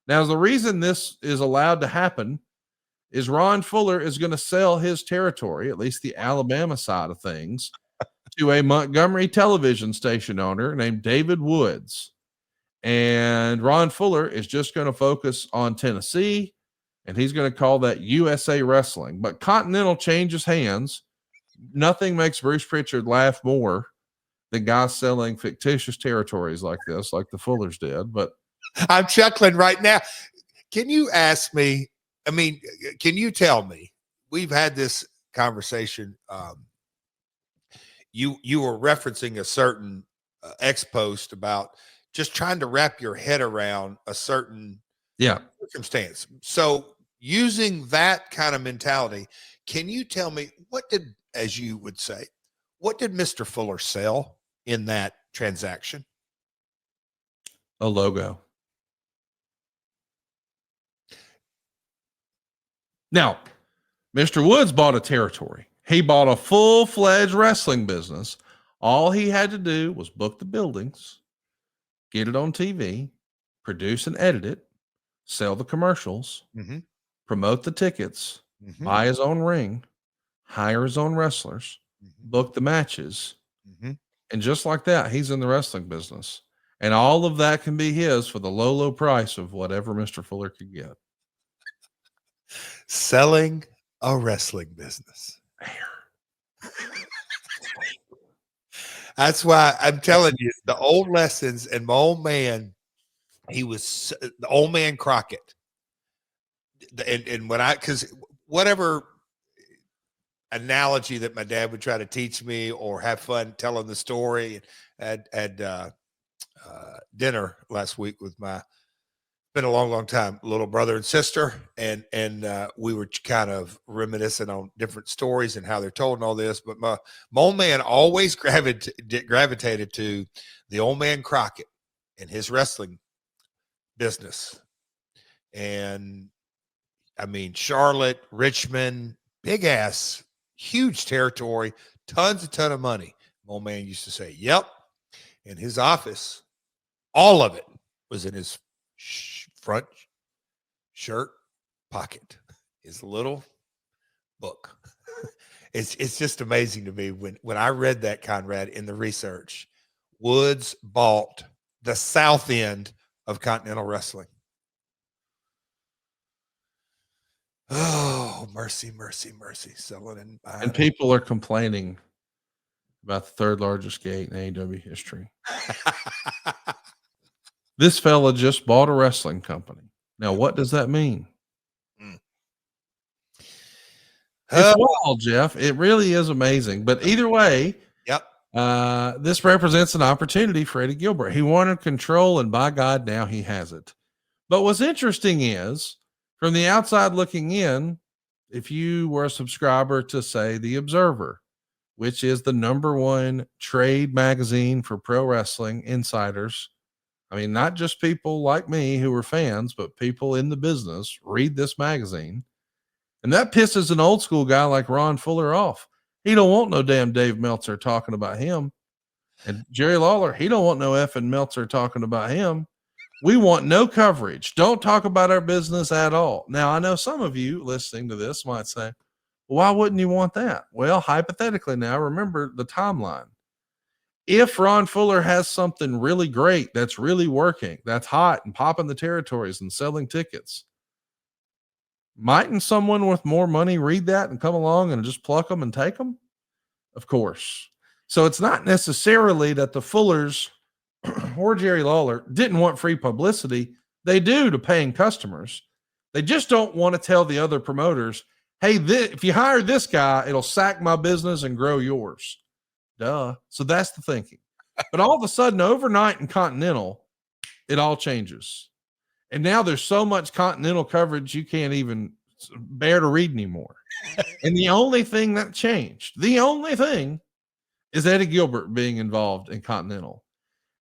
Now, the reason this is allowed to happen is Ron Fuller is going to sell his territory, at least the Alabama side of things, to a Montgomery television station owner named David Woods. And Ron Fuller is just going to focus on Tennessee, and he's going to call that USA Wrestling. But Continental changes hands. Nothing makes Bruce Pritchard laugh more than guys selling fictitious territories like this, like the Fullers did. But I'm chuckling right now. Can you ask me? I mean, can you tell me? We've had this conversation. You were referencing a certain ex post about just trying to wrap your head around a certain circumstance. So using that kind of mentality, can you tell me what did, as you would say, what did Mr. Fuller sell in that transaction? A logo. Now, Mr. Woods bought a territory. He bought a full-fledged wrestling business. All he had to do was book the buildings, get it on TV, produce and edit it, sell the commercials, promote the tickets, buy his own ring, hire his own wrestlers, book the matches. And just like that, he's in the wrestling business. And all of that can be his for the low, low price of whatever Mr. Fuller could get. Selling a wrestling business. That's why I'm telling you, the old lessons, and my old man, he was the old man Crockett. And when because whatever analogy that my dad would try to teach me or have fun telling the story, had dinner last week with my, been a long time, little brother and sister, and we were kind of reminiscing on different stories and how they're told and all this. But my old man always gravitated to the old man Crockett and his wrestling business. And I mean, Charlotte, Richmond, big ass, huge territory, ton of money. My old man used to say, "Yep." In his office, all of it was in his front shirt pocket, his little book. It's just amazing to me when I read that, Conrad, in the research. Woods bought the south end of Continental Wrestling. Oh, mercy. Selling and buying. And people are complaining about the third largest gate in AEW history. This fella just bought a wrestling company. Now, what does that mean? It's wild, Jeff. It really is amazing. But either way, yep. This represents an opportunity for Eddie Gilbert. He wanted control, and by God, now he has it. But what's interesting is, from the outside looking in, if you were a subscriber to, say, The Observer, which is the #1 trade magazine for pro wrestling insiders, I mean, not just people like me who are fans, but people in the business read this magazine. And that pisses an old school guy like Ron Fuller off. He don't want no damn Dave Meltzer talking about him. And Jerry Lawler, he don't want no effing Meltzer talking about him. We want no coverage. Don't talk about our business at all. Now, I know some of you listening to this might say, well, why wouldn't you want that? Well, hypothetically now, remember the timeline. If Ron Fuller has something really great that's really working, that's hot and popping the territories and selling tickets, mightn't someone with more money read that and come along and just pluck them and take them? Of course. So it's not necessarily that the Fullers or Jerry Lawler didn't want free publicity. They do to paying customers. They just don't want to tell the other promoters, hey, if you hire this guy, it'll sack my business and grow yours. Duh. So that's the thinking. But all of a sudden, overnight in Continental, it all changes. And now there's so much Continental coverage you can't even bear to read anymore. And the only thing that changed, the only thing, is Eddie Gilbert being involved in Continental.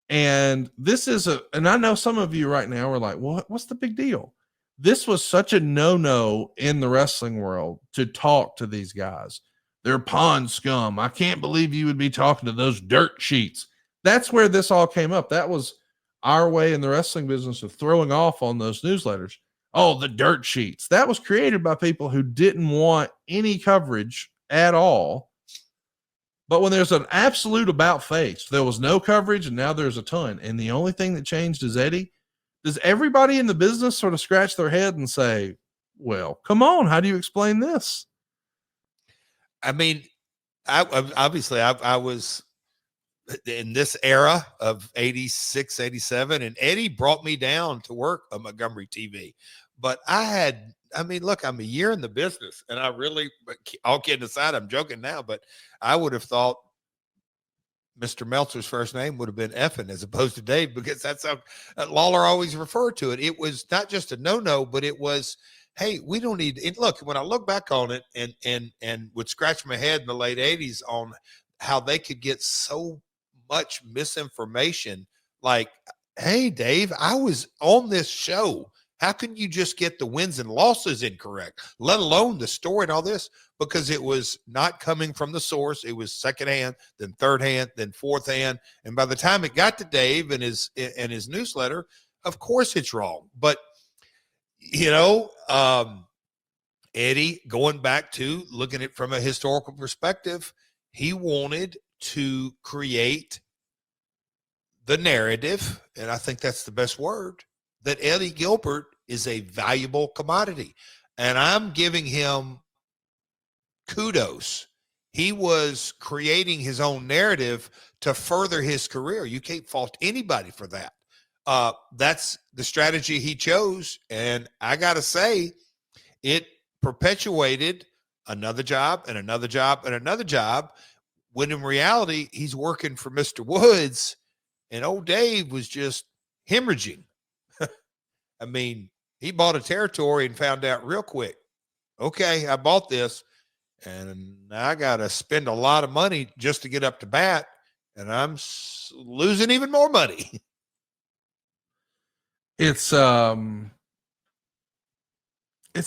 And this is and I know some of you right now are like, well, what's the big deal? This was such a no-no in the wrestling world to talk to these guys. They're pond scum. I can't believe you would be talking to those dirt sheets. That's where this all came up. That was our way in the wrestling business of throwing off on those newsletters. Oh, the dirt sheets. That was created by people who didn't want any coverage at all. But when there's an absolute about face, there was no coverage and now there's a ton. And the only thing that changed is Eddie. Does everybody in the business sort of scratch their head and say, well, come on, how do you explain this? I mean, I was in this era of 86, 87, and Eddie brought me down to work on Montgomery TV. But look, I'm a year in the business, and I really, all kidding aside, I'm joking now, but I would have thought Mr. Meltzer's first name would have been Effin as opposed to Dave, because that's how Lawler always referred to it. It was not just a no-no, but it was, hey, we don't need it. Look, when I look back on it and would scratch my head in the late 80s on how they could get so much misinformation, like, hey, Dave, I was on this show. How can you just get the wins and losses incorrect, let alone the story and all this? Because it was not coming from the source. It was secondhand, then third hand, then fourth hand. And by the time it got to Dave and his newsletter, of course it's wrong. But, Eddie, going back to looking at it from a historical perspective, he wanted to create the narrative, and I think that's the best word, that Eddie Gilbert is a valuable commodity. And I'm giving him kudos. He was creating his own narrative to further his career. You can't fault anybody for that. That's the strategy he chose. And I got to say, it perpetuated another job and another job and another job, when in reality, he's working for Mr. Woods, and old Dave was just hemorrhaging. I mean, he bought a territory and found out real quick, okay, I bought this, and I got to spend a lot of money just to get up to bat, and I'm losing even more money. It's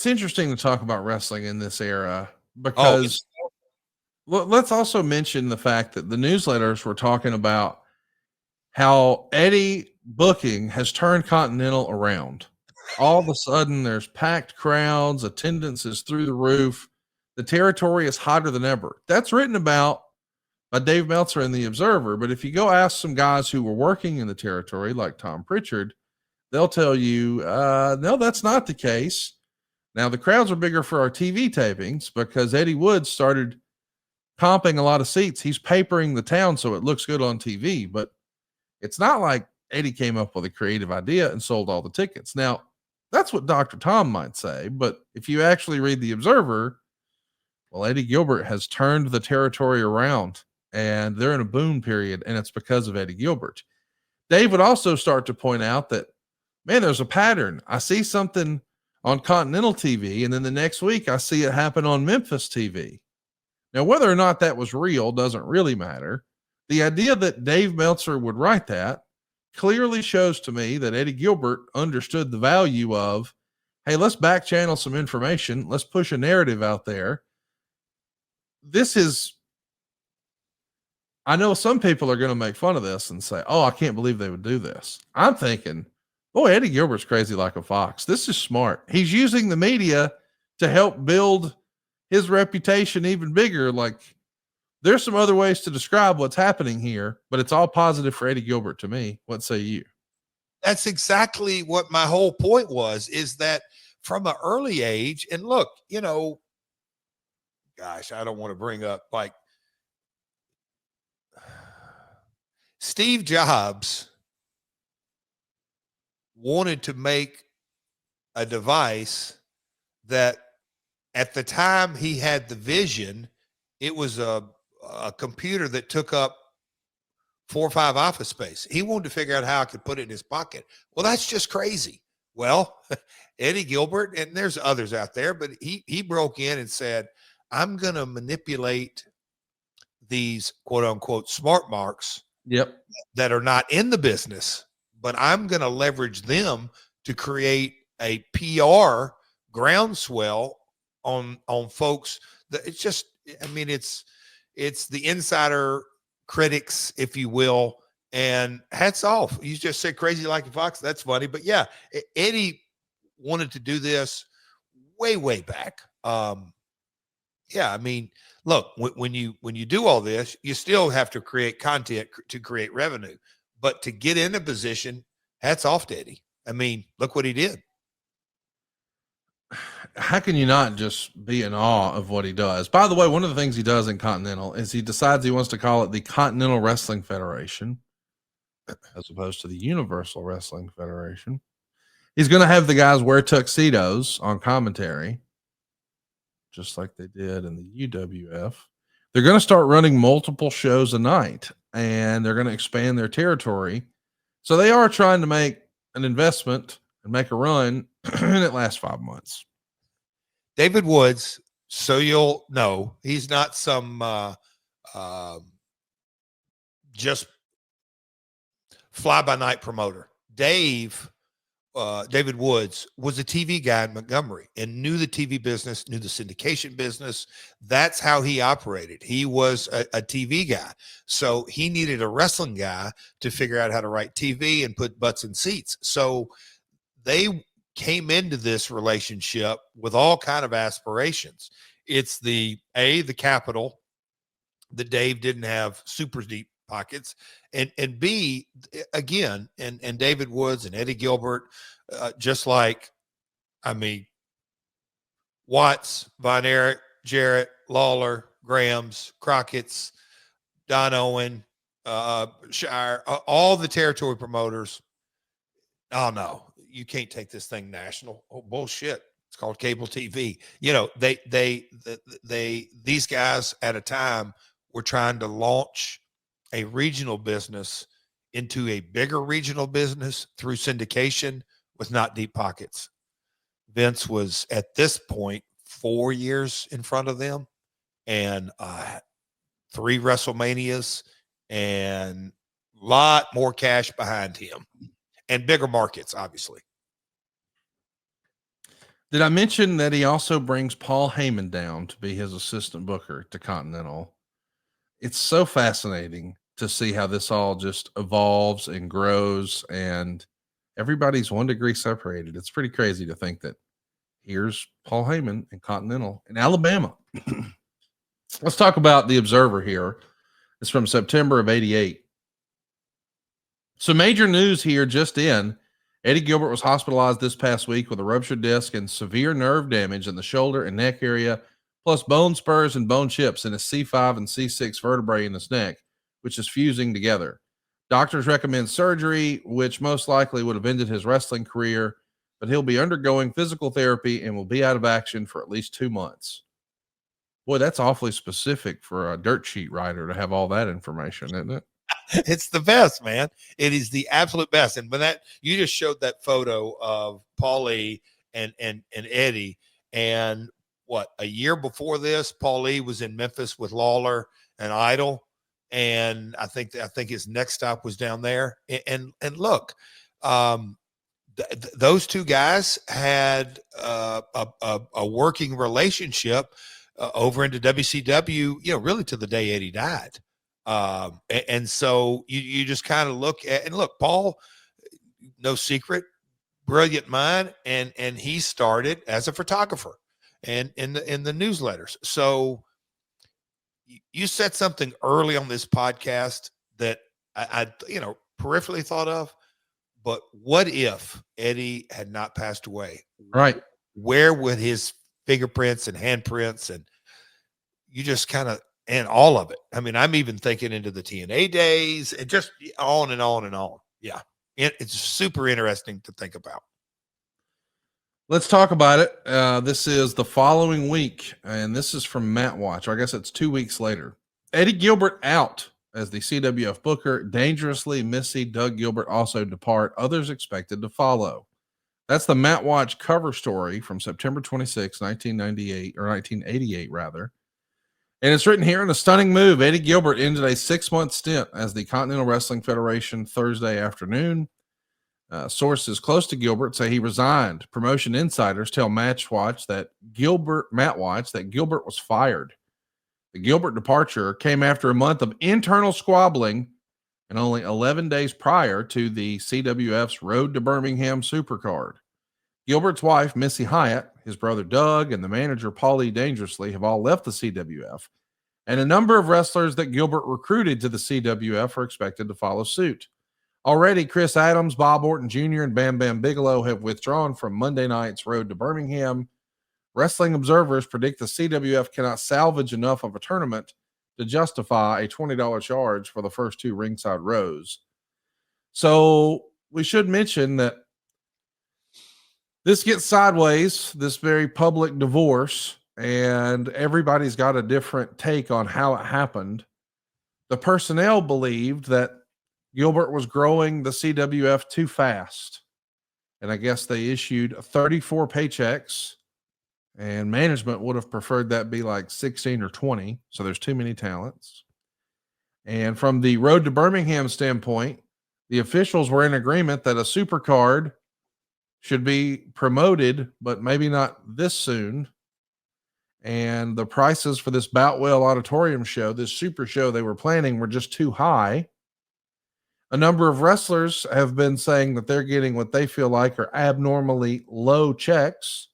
interesting to talk about wrestling in this era, because let's also mention the fact that the newsletters were talking about how Eddie booking has turned Continental around. All of a sudden, there's packed crowds, attendance is through the roof, the territory is hotter than ever. That's written about by Dave Meltzer in the Observer. But if you go ask some guys who were working in the territory, like Tom Pritchard, they'll tell you, no, that's not the case. Now, the crowds are bigger for our TV tapings because Eddie Woods started comping a lot of seats. He's papering the town so it looks good on TV, but it's not like Eddie came up with a creative idea and sold all the tickets. Now, that's what Dr. Tom might say, but if you actually read the Observer, well, Eddie Gilbert has turned the territory around and they're in a boom period, and it's because of Eddie Gilbert. Dave would also start to point out that, man, there's a pattern. I see something on Continental TV, and then the next week I see it happen on Memphis TV. Now, whether or not that was real doesn't really matter. The idea that Dave Meltzer would write that clearly shows to me that Eddie Gilbert understood the value of, hey, let's back channel some information. Let's push a narrative out there. This is, I know some people are going to make fun of this and say, oh, I can't believe they would do this. I'm thinking, boy, Eddie Gilbert's crazy like a fox. This is smart. He's using the media to help build his reputation even bigger. Like, there's some other ways to describe what's happening here, but it's all positive for Eddie Gilbert to me. What say you? That's exactly what my whole point was, is that from an early age, and look, you know, gosh, I don't want to bring up, like, Steve Jobs wanted to make a device that at the time he had the vision, it was a computer that took up 4 or 5 office space. He wanted to figure out how I could put it in his pocket. Well, that's just crazy. Well, Eddie Gilbert, and there's others out there, but he broke in and said, I'm going to manipulate these quote unquote smart marks that are not in the business, but I'm going to leverage them to create a PR groundswell on folks that it's just, I mean, it's the insider critics, if you will, and hats off. You just said crazy like a fox. That's funny. But yeah, Eddie wanted to do this way back. Yeah, I mean, look, when you do all this, you still have to create content to create revenue, but to get in a position, hats off to Eddie. I mean, look what he did. How can you not just be in awe of what he does? By the way, one of the things he does in Continental is he decides he wants to call it the Continental Wrestling Federation as opposed to the Universal Wrestling Federation. He's going to have the guys wear tuxedos on commentary, just like they did in the UWF. They're going to start running multiple shows a night, and they're going to expand their territory. So they are trying to make an investment and make a run, and it lasts 5 months. David Woods, so you'll know, he's not some just fly-by-night promoter. David Woods was a TV guy in Montgomery and knew the TV business, knew the syndication business. That's how he operated. He was a TV guy. So he needed a wrestling guy to figure out how to write TV and put butts in seats. So they came into this relationship with all kind of aspirations. It's the capital that Dave didn't have super deep pockets, and B, again, and David Woods and Eddie Gilbert, just like, I mean, Watts, Von Erich, Jarrett, Lawler, Graham's, Crockett's, Don Owen, Shire, all the territory promoters. Oh no, you can't take this thing national. Oh bullshit. It's called cable TV. You know, these guys at a time were trying to launch a regional business into a bigger regional business through syndication with not deep pockets. Vince was at this point 4 years in front of them, and 3 WrestleManias and a lot more cash behind him and bigger markets, obviously. Did I mention that he also brings Paul Heyman down to be his assistant booker to Continental? It's so fascinating to see how this all just evolves and grows, and everybody's 1 degree separated. It's pretty crazy to think that here's Paul Heyman and Continental in Alabama. Let's talk about the Observer here. It's from September of 88. So major news here just in. Eddie Gilbert was hospitalized this past week with a ruptured disc and severe nerve damage in the shoulder and neck area, plus bone spurs and bone chips in his C5 and C6 vertebrae in his neck, which is fusing together. Doctors recommend surgery, which most likely would have ended his wrestling career, but he'll be undergoing physical therapy and will be out of action for at least 2 months. Boy, that's awfully specific for a dirt sheet writer to have all that information, isn't it? It's the best, man. It is the absolute best. And when that you just showed that photo of Paulie and Eddie, and what, a year before this, Paulie was in Memphis with Lawler and Idol, and I think his next stop was down there. And look, those 2 guys had a working relationship over into WCW, you know, really to the day Eddie died. And so you just kind of look at, and look, Paul, no secret, brilliant mind. And he started as a photographer and in the newsletters. So you said something early on this podcast that I peripherally thought of, but what if Eddie had not passed away? Right. Where would his fingerprints and handprints, and you just kind of, and all of it. I mean, I'm even thinking into the TNA days and just on and on and on. Yeah. It's super interesting to think about. Let's talk about it. This is the following week, and this is from Matt Watch. I guess it's 2 weeks later. Eddie Gilbert out as the CWF booker. Dangerously Missy Doug Gilbert also depart. Others expected to follow. That's the Matt Watch cover story from September 26, 1998, or 1988, rather. And it's written here in a stunning move. Eddie Gilbert ended a 6-month stint as the Continental Wrestling Federation Thursday afternoon. Sources close to Gilbert say he resigned. Promotion insiders tell Matt Watch that Gilbert was fired. The Gilbert departure came after a month of internal squabbling and only 11 days prior to the CWF's Road to Birmingham Supercard. Gilbert's wife, Missy Hyatt, his brother Doug, and the manager, Paulie Dangerously, have all left the CWF, and a number of wrestlers that Gilbert recruited to the CWF are expected to follow suit. Already, Chris Adams, Bob Orton Jr., and Bam Bam Bigelow have withdrawn from Monday night's Road to Birmingham. Wrestling observers predict the CWF cannot salvage enough of a tournament to justify a $20 charge for the first 2 ringside rows. So we should mention that this gets sideways, this very public divorce, and everybody's got a different take on how it happened. The personnel believed that Gilbert was growing the CWF too fast, and I guess they issued 34 paychecks, and management would have preferred that be like 16 or 20, so there's too many talents. And from the Road to Birmingham standpoint, the officials were in agreement that a supercard should be promoted, but maybe not this soon. And the prices for this Boutwell Auditorium show, this super show they were planning, were just too high. A number of wrestlers have been saying that they're getting what they feel like are abnormally low checks.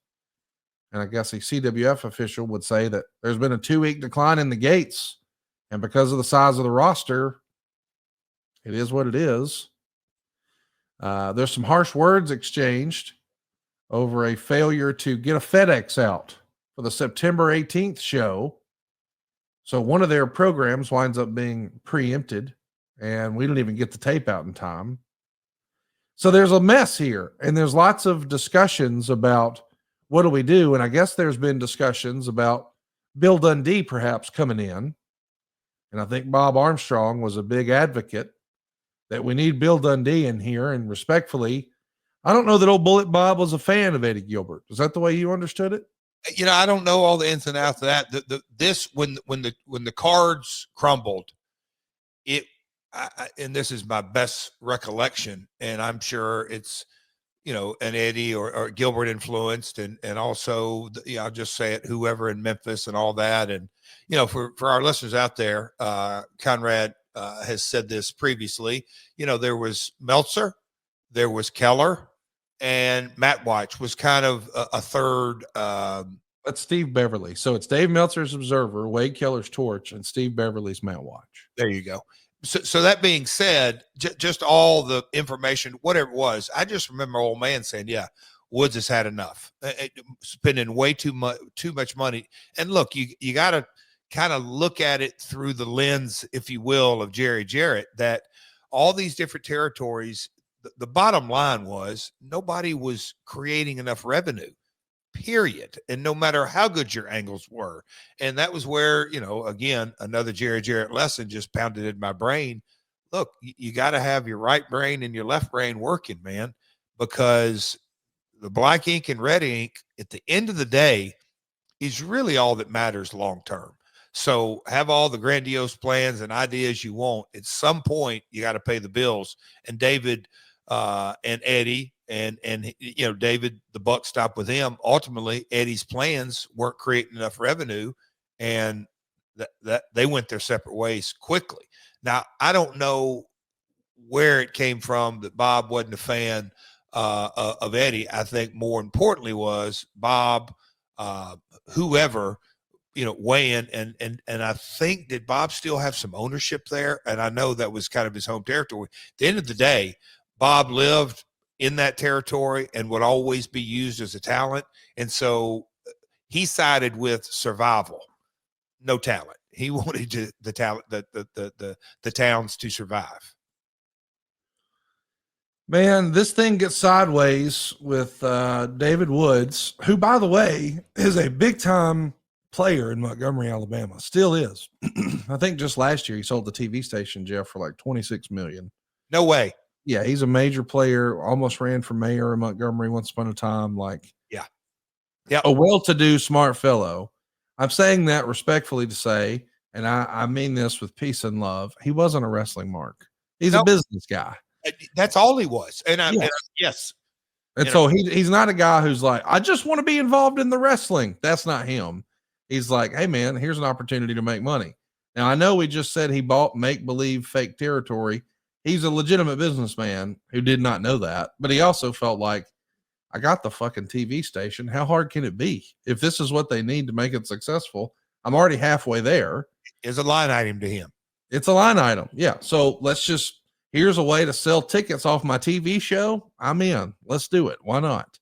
And I guess a CWF official would say that there's been a 2-week decline in the gates. And because of the size of the roster, it is what it is. There's some harsh words exchanged over a failure to get a FedEx out for the September 18th show. So one of their programs winds up being preempted, and we didn't even get the tape out in time. So there's a mess here, and there's lots of discussions about what do we do? And I guess there's been discussions about Bill Dundee perhaps coming in. And I think Bob Armstrong was a big advocate that we need Bill Dundee in here. And respectfully, I don't know that old Bullet Bob was a fan of Eddie Gilbert. Is that the way you understood it? I don't know all the ins and outs of that. When the cards crumbled, and this is my best recollection, and I'm sure it's, an Eddie or Gilbert influenced, and also, I'll just say it, whoever in Memphis and all that. And, for our listeners out there, Conrad has said this previously, there was Meltzer, there was Keller, and Matt White was kind of a third. That's Steve Beverly. So it's Dave Meltzer's Observer, Wade Keller's Torch, and Steve Beverly's Matt Watch. There you go. So that being said, just all the information, whatever it was, I just remember old man saying, yeah, Woods has had enough, spending way too much money. And look, you got to kind of look at it through the lens, if you will, of Jerry Jarrett, that all these different territories, the bottom line was nobody was creating enough revenue, period. And no matter how good your angles were. And that was where, again, another Jerry Jarrett lesson just pounded in my brain. Look, you got to have your right brain and your left brain working, man, because the black ink and red ink at the end of the day is really all that matters long term. So have all the grandiose plans and ideas you want. At some point, you got to pay the bills. And David and Eddie and David, the buck stopped with him. Ultimately, Eddie's plans weren't creating enough revenue, and that they went their separate ways quickly. Now, I don't know where it came from that Bob wasn't a fan of Eddie. I think more importantly was Bob, whoever, weigh in, and I think, did Bob still have some ownership there? And I know that was kind of his home territory. At the end of the day, Bob lived in that territory and would always be used as a talent. And so he sided with survival, no talent. He wanted the talent, the towns to survive. Man, this thing gets sideways with David Woods, who, by the way, is a big time player in Montgomery, Alabama. Still is. I think just last year he sold the TV station, Jeff, for like $26 million. No way. Yeah, he's a major player, almost ran for mayor in Montgomery once upon a time. Yeah. A well-to-do, smart fellow. I'm saying that respectfully to say, and I mean this with peace and love, he wasn't a wrestling mark. He's a business guy. That's all he was. Yes. And so he's not a guy who's like, I just want to be involved in the wrestling. That's not him. He's like, hey, man, here's an opportunity to make money. Now, I know we just said he bought make-believe fake territory. He's a legitimate businessman who did not know that, but he also felt like, I got the fucking TV station. How hard can it be? If this is what they need to make it successful, I'm already halfway there. It's a line item to him. It's a line item. Yeah. So here's a way to sell tickets off my TV show. I'm in. Let's do it. Why not?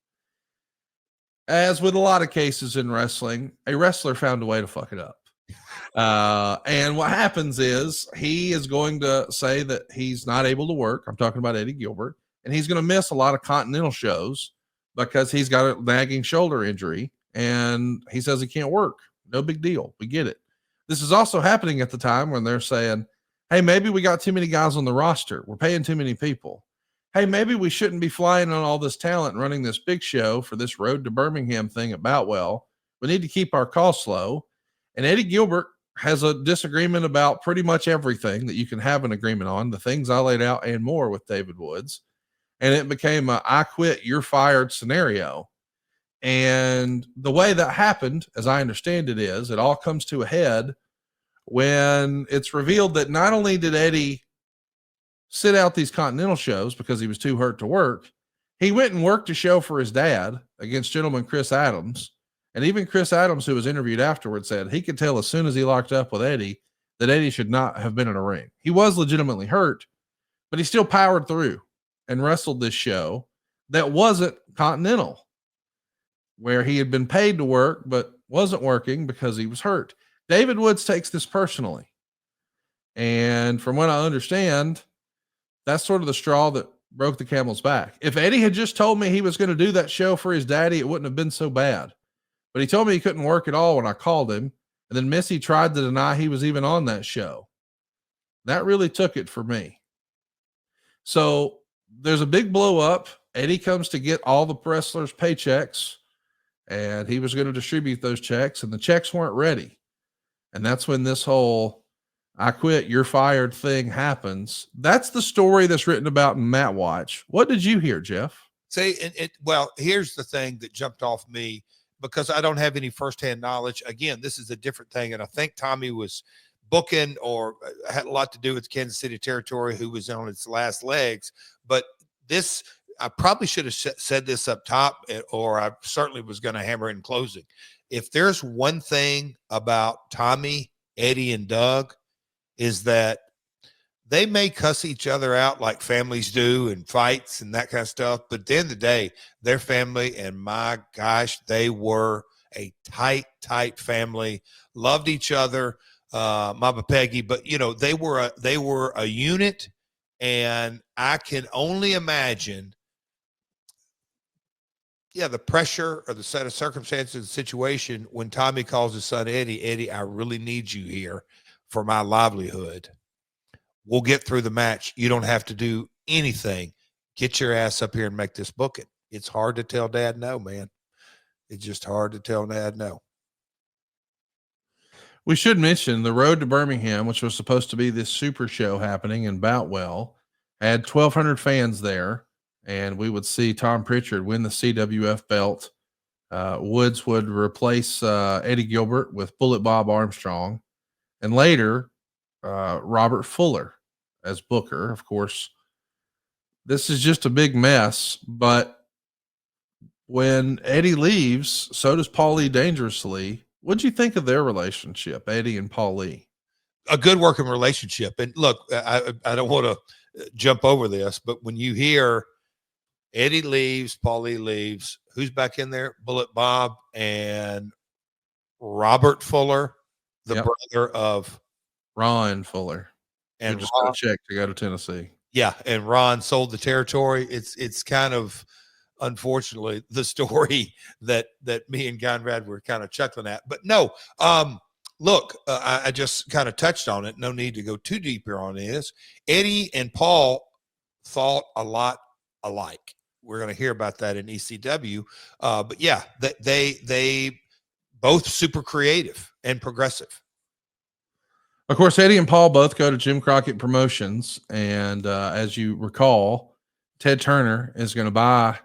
As with a lot of cases in wrestling, a wrestler found a way to fuck it up. And what happens is he is going to say that he's not able to work. I'm talking about Eddie Gilbert, and he's going to miss a lot of Continental shows because he's got a nagging shoulder injury, and he says he can't work. No big deal. We get it. This is also happening at the time when they're saying, hey, maybe we got too many guys on the roster. We're paying too many people. Hey, maybe we shouldn't be flying on all this talent and running this big show for this road to Birmingham thing at Boutwell. We need to keep our costs low. And Eddie Gilbert has a disagreement about pretty much everything that you can have an agreement on, the things I laid out and more with David Woods. And it became a I quit, you're fired scenario. And the way that happened, as I understand it, is it all comes to a head when it's revealed that not only did Eddie sit out these Continental shows because he was too hurt to work, he went and worked a show for his dad against gentleman Chris Adams. And even Chris Adams, who was interviewed afterwards, said he could tell as soon as he locked up with Eddie that Eddie should not have been in a ring. He was legitimately hurt, but he still powered through and wrestled this show that wasn't Continental, where he had been paid to work, but wasn't working because he was hurt. David Woods takes this personally. And from what I understand, that's sort of the straw that broke the camel's back. If Eddie had just told me he was going to do that show for his daddy, it wouldn't have been so bad. But he told me he couldn't work at all when I called him. And then Missy tried to deny he was even on that show. That really took it for me. So there's a big blow up. Eddie comes to get all the wrestlers' paychecks, and he was going to distribute those checks, and the checks weren't ready. And that's when this whole "I quit, you're fired" thing happens. That's the story that's written about in Matt Watch. What did you hear, Jeff? Well, here's the thing that jumped off me, because I don't have any firsthand knowledge. Again, this is a different thing. And I think Tommy was booking, or had a lot to do with Kansas City territory, who was on its last legs. But this, I probably should have said this up top, or I certainly was going to hammer in closing. If there's one thing about Tommy, Eddie, and Doug, is that they may cuss each other out like families do, and fights and that kind of stuff. But at the end of the day, their family, and my gosh, they were a tight family, loved each other, Mama Peggy. But, they were a unit. And I can only imagine, the pressure or the set of circumstances, the situation, when Tommy calls his son, Eddie, I really need you here for my livelihood. We'll get through the match. You don't have to do anything. Get your ass up here and make this booking. It's hard to tell Dad no, man. It's just hard to tell Dad no. We should mention the road to Birmingham, which was supposed to be this super show happening in Boutwell, had 1,200 fans there, and we would see Tom Pritchard win the CWF belt. Woods would replace Eddie Gilbert with Bullet Bob Armstrong, and later Robert Fuller as Booker. Of course, this is just a big mess, but when Eddie leaves, so does Paulie Dangerously. What'd you think of their relationship, Eddie and Paulie? A good working relationship. And look, I don't want to jump over this, but when you hear Eddie leaves, Paulie leaves, who's back in there? Bullet Bob and Robert Fuller, the brother of Ron Fuller. And just got a check to go to Tennessee. Yeah, and Ron sold the territory. It's kind of, unfortunately, the story that me and Conrad were kind of chuckling at. But no, look, I just kind of touched on it. No need to go too deep here on this. Eddie and Paul thought a lot alike. We're going to hear about that in ECW. But yeah, they both super creative and progressive. Of course, Eddie and Paul both go to Jim Crockett Promotions. And as you recall, Ted Turner is going to buy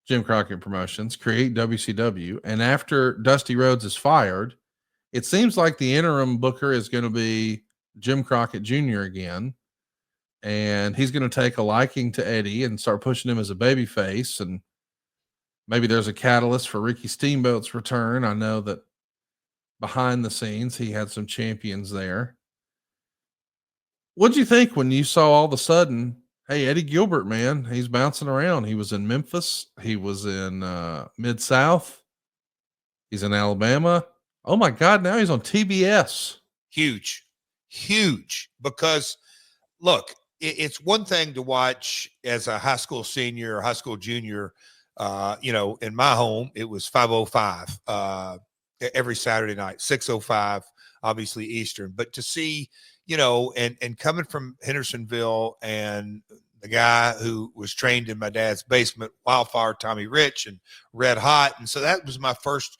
Jim Crockett Promotions, create WCW. And after Dusty Rhodes is fired, it seems like the interim booker is going to be Jim Crockett Jr. again. And he's going to take a liking to Eddie and start pushing him as a baby face. And maybe there's a catalyst for Ricky Steamboat's return. I know that behind the scenes, he had some champions there. What'd you think when you saw all of a sudden, hey, Eddie Gilbert, man, he's bouncing around. He was in Memphis. He was in Mid-South. He's in Alabama. Oh my God, now he's on TBS. Huge. Because look, it's one thing to watch as a high school senior or high school junior. In my home, it was 5:05 every Saturday night, 6:05, obviously Eastern. But to see, and coming from Hendersonville, and the guy who was trained in my dad's basement, Wildfire Tommy Rich and Red Hot. And so that was my first,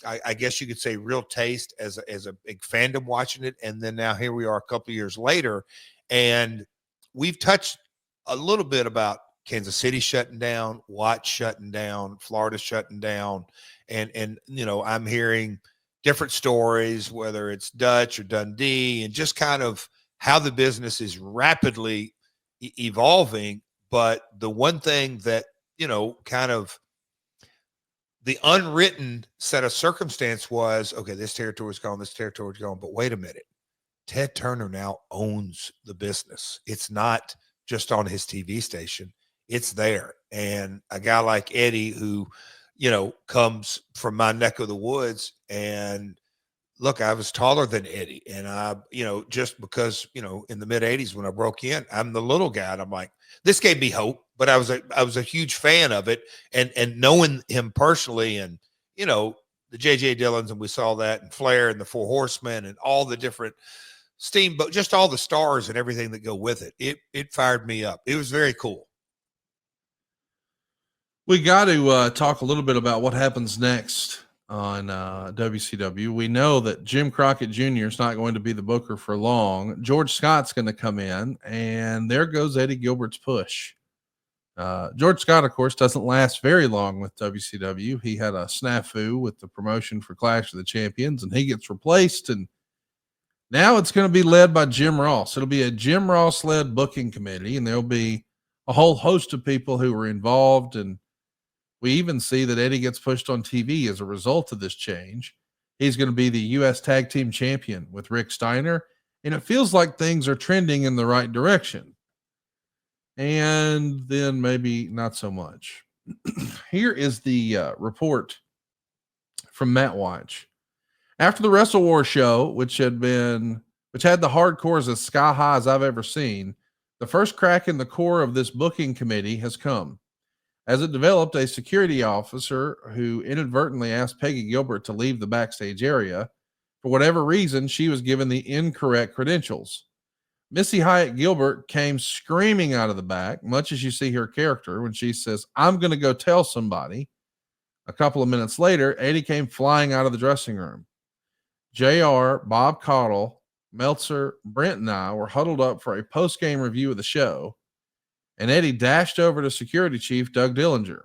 I guess you could say, real taste as a big fandom watching it. And then now here we are a couple of years later, and we've touched a little bit about Kansas City shutting down, Watts shutting down, Florida shutting down. And I'm hearing different stories, whether it's Dutch or Dundee, and just kind of how the business is rapidly evolving. But the one thing that, kind of the unwritten set of circumstance was, okay, this territory's gone, but wait a minute. Ted Turner now owns the business. It's not just on his TV station. It's there. And a guy like Eddie, who, comes from my neck of the woods. And look, I was taller than Eddie. And just because, in the mid 80s when I broke in, I'm the little guy. And I'm like, this gave me hope, but I was a huge fan of it. And knowing him personally and, the JJ Dillons, and we saw that, and Flair and the Four Horsemen and all the different Steamboat, just all the stars and everything that go with it. It fired me up. It was very cool. We got to talk a little bit about what happens next on WCW. We know that Jim Crockett Jr. is not going to be the booker for long. George Scott's going to come in, and there goes Eddie Gilbert's push. George Scott, of course, doesn't last very long with WCW. He had a snafu with the promotion for Clash of the Champions, and he gets replaced, and now it's going to be led by Jim Ross. It'll be a Jim Ross-led booking committee, and there'll be a whole host of people who were involved, and we even see that Eddie gets pushed on TV as a result of this change. He's going to be the U.S. Tag Team Champion with Rick Steiner, and it feels like things are trending in the right direction. And then maybe not so much. Here is the report from Matt Watch. After the Wrestle War show, which had the hardcores as sky high as I've ever seen, the first crack in the core of this booking committee has come. As it developed, a security officer who inadvertently asked Peggy Gilbert to leave the backstage area. For whatever reason, she was given the incorrect credentials. Missy Hyatt Gilbert came screaming out of the back, much as you see her character when she says, "I'm going to go tell somebody." A couple of minutes later, Eddie came flying out of the dressing room. JR, Bob Caudle, Meltzer, Brent, and I were huddled up for a post-game review of the show, and Eddie dashed over to security chief Doug Dillinger.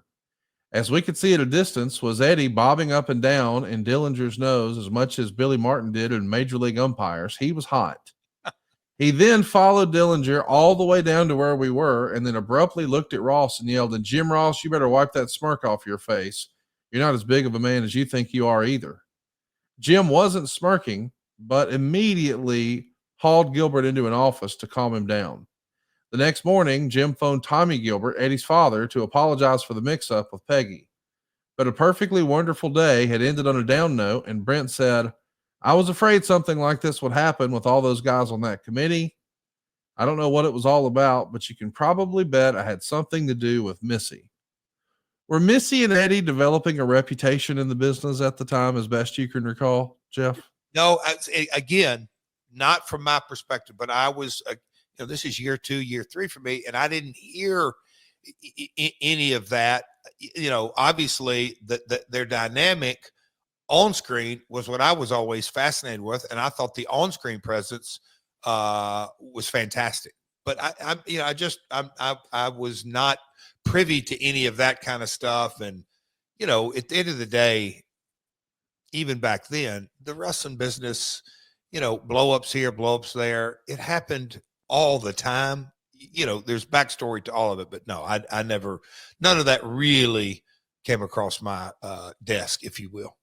As we could see at a distance was Eddie bobbing up and down in Dillinger's nose as much as Billy Martin did in Major League umpires. He was hot. He then followed Dillinger all the way down to where we were and then abruptly looked at Ross and yelled, "And Jim Ross, you better wipe that smirk off your face. You're not as big of a man as you think you are either." Jim wasn't smirking, but immediately hauled Gilbert into an office to calm him down. The next morning, Jim phoned Tommy Gilbert, Eddie's father, to apologize for the mix-up with Peggy. But a perfectly wonderful day had ended on a down note, and Brent said, "I was afraid something like this would happen with all those guys on that committee. I don't know what it was all about, but you can probably bet I had something to do with Missy." Were Missy and Eddie developing a reputation in the business at the time, as best you can recall, Jeff? No, again, not from my perspective, but I was, this is year 2, year 3 for me, and I didn't hear any of that. Obviously, their dynamic on screen was what I was always fascinated with, and I thought the on screen presence was fantastic. But I was not privy to any of that kind of stuff. And at the end of the day, even back then, the wrestling business, blow ups here, blow ups there, it happened all the time. There's backstory to all of it, but no, I never, none of that really came across my desk, if you will.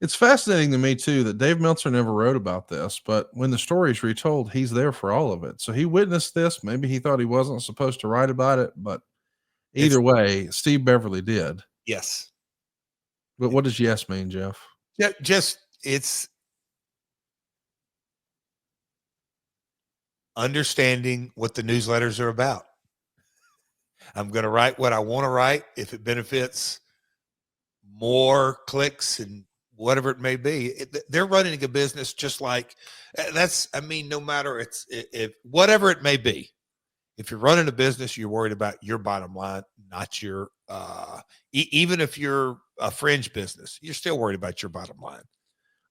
It's fascinating to me too that Dave Meltzer never wrote about this, but when the story is retold, he's there for all of it. So he witnessed this. Maybe he thought he wasn't supposed to write about it, but either way, Steve Beverly did. Yes. But what does yes mean, Jeff? Yeah, just it's understanding what the newsletters are about. I'm going to write what I want to write if it benefits more clicks and whatever it may be. They're running a business just like no matter if whatever it may be. If you're running a business, you're worried about your bottom line, not your, even if you're a fringe business, you're still worried about your bottom line.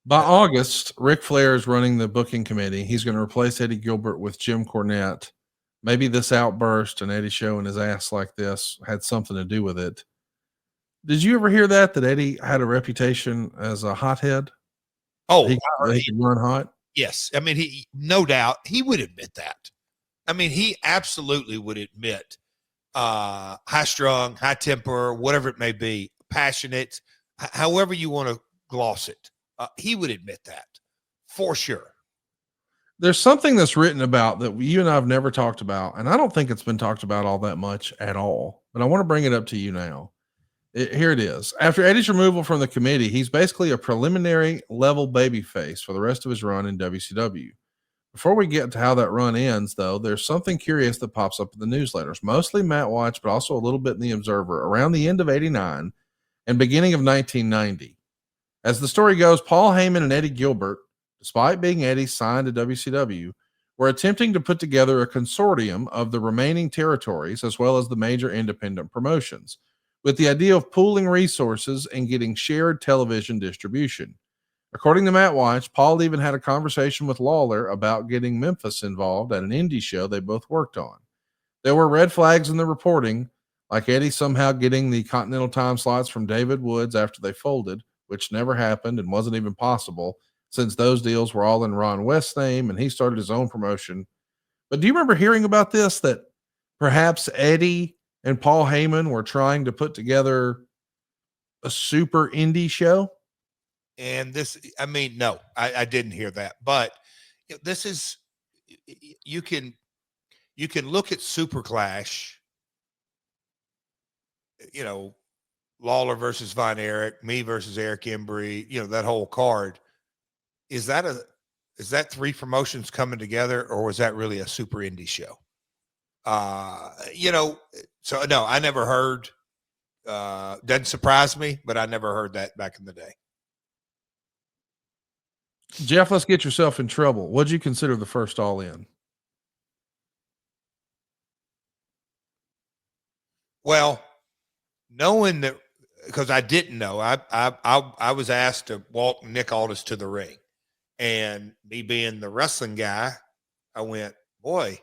By August, Ric Flair is running the booking committee. He's going to replace Eddie Gilbert with Jim Cornette. Maybe this outburst and Eddie showing his ass like this had something to do with it. Did you ever hear that Eddie had a reputation as a hothead? Oh, he could run hot. Yes. I mean, he, no doubt he would admit that. I mean, he absolutely would admit high strung, high temper, whatever it may be, passionate, however you want to gloss it. He would admit that for sure. There's something that's written about that you and I have never talked about, and I don't think it's been talked about all that much at all, but I want to bring it up to you now. Here it is. After Eddie's removal from the committee, he's basically a preliminary level babyface for the rest of his run in WCW. Before we get to how that run ends, though, there's something curious that pops up in the newsletters, mostly Matt Watch, but also a little bit in the Observer, around the end of 89 and beginning of 1990. As the story goes, Paul Heyman and Eddie Gilbert, despite being Eddie signed to WCW, were attempting to put together a consortium of the remaining territories as well as the major independent promotions, with the idea of pooling resources and getting shared television distribution. According to Matt Watch, Paul even had a conversation with Lawler about getting Memphis involved at an indie show they both worked on. There were red flags in the reporting, like Eddie somehow getting the Continental time slots from David Woods after they folded, which never happened and wasn't even possible since those deals were all in Ron West's name and he started his own promotion. But do you remember hearing about this, that perhaps Eddie and Paul Heyman were trying to put together a super indie show? And this, I mean, no, I didn't hear that, but this is, you can look at Super Clash, you know, Lawler versus Von Erich, me versus Eric Embry, you know, that whole card. Is that three promotions coming together, or was that really a super indie show? You know, so no, I never heard, doesn't surprise me, but I never heard that back in the day. Jeff, let's get yourself in trouble. What'd you consider the first All In? Well, knowing that, because I didn't know, I was asked to walk Nick Aldis to the ring, and me being the wrestling guy, I went, boy,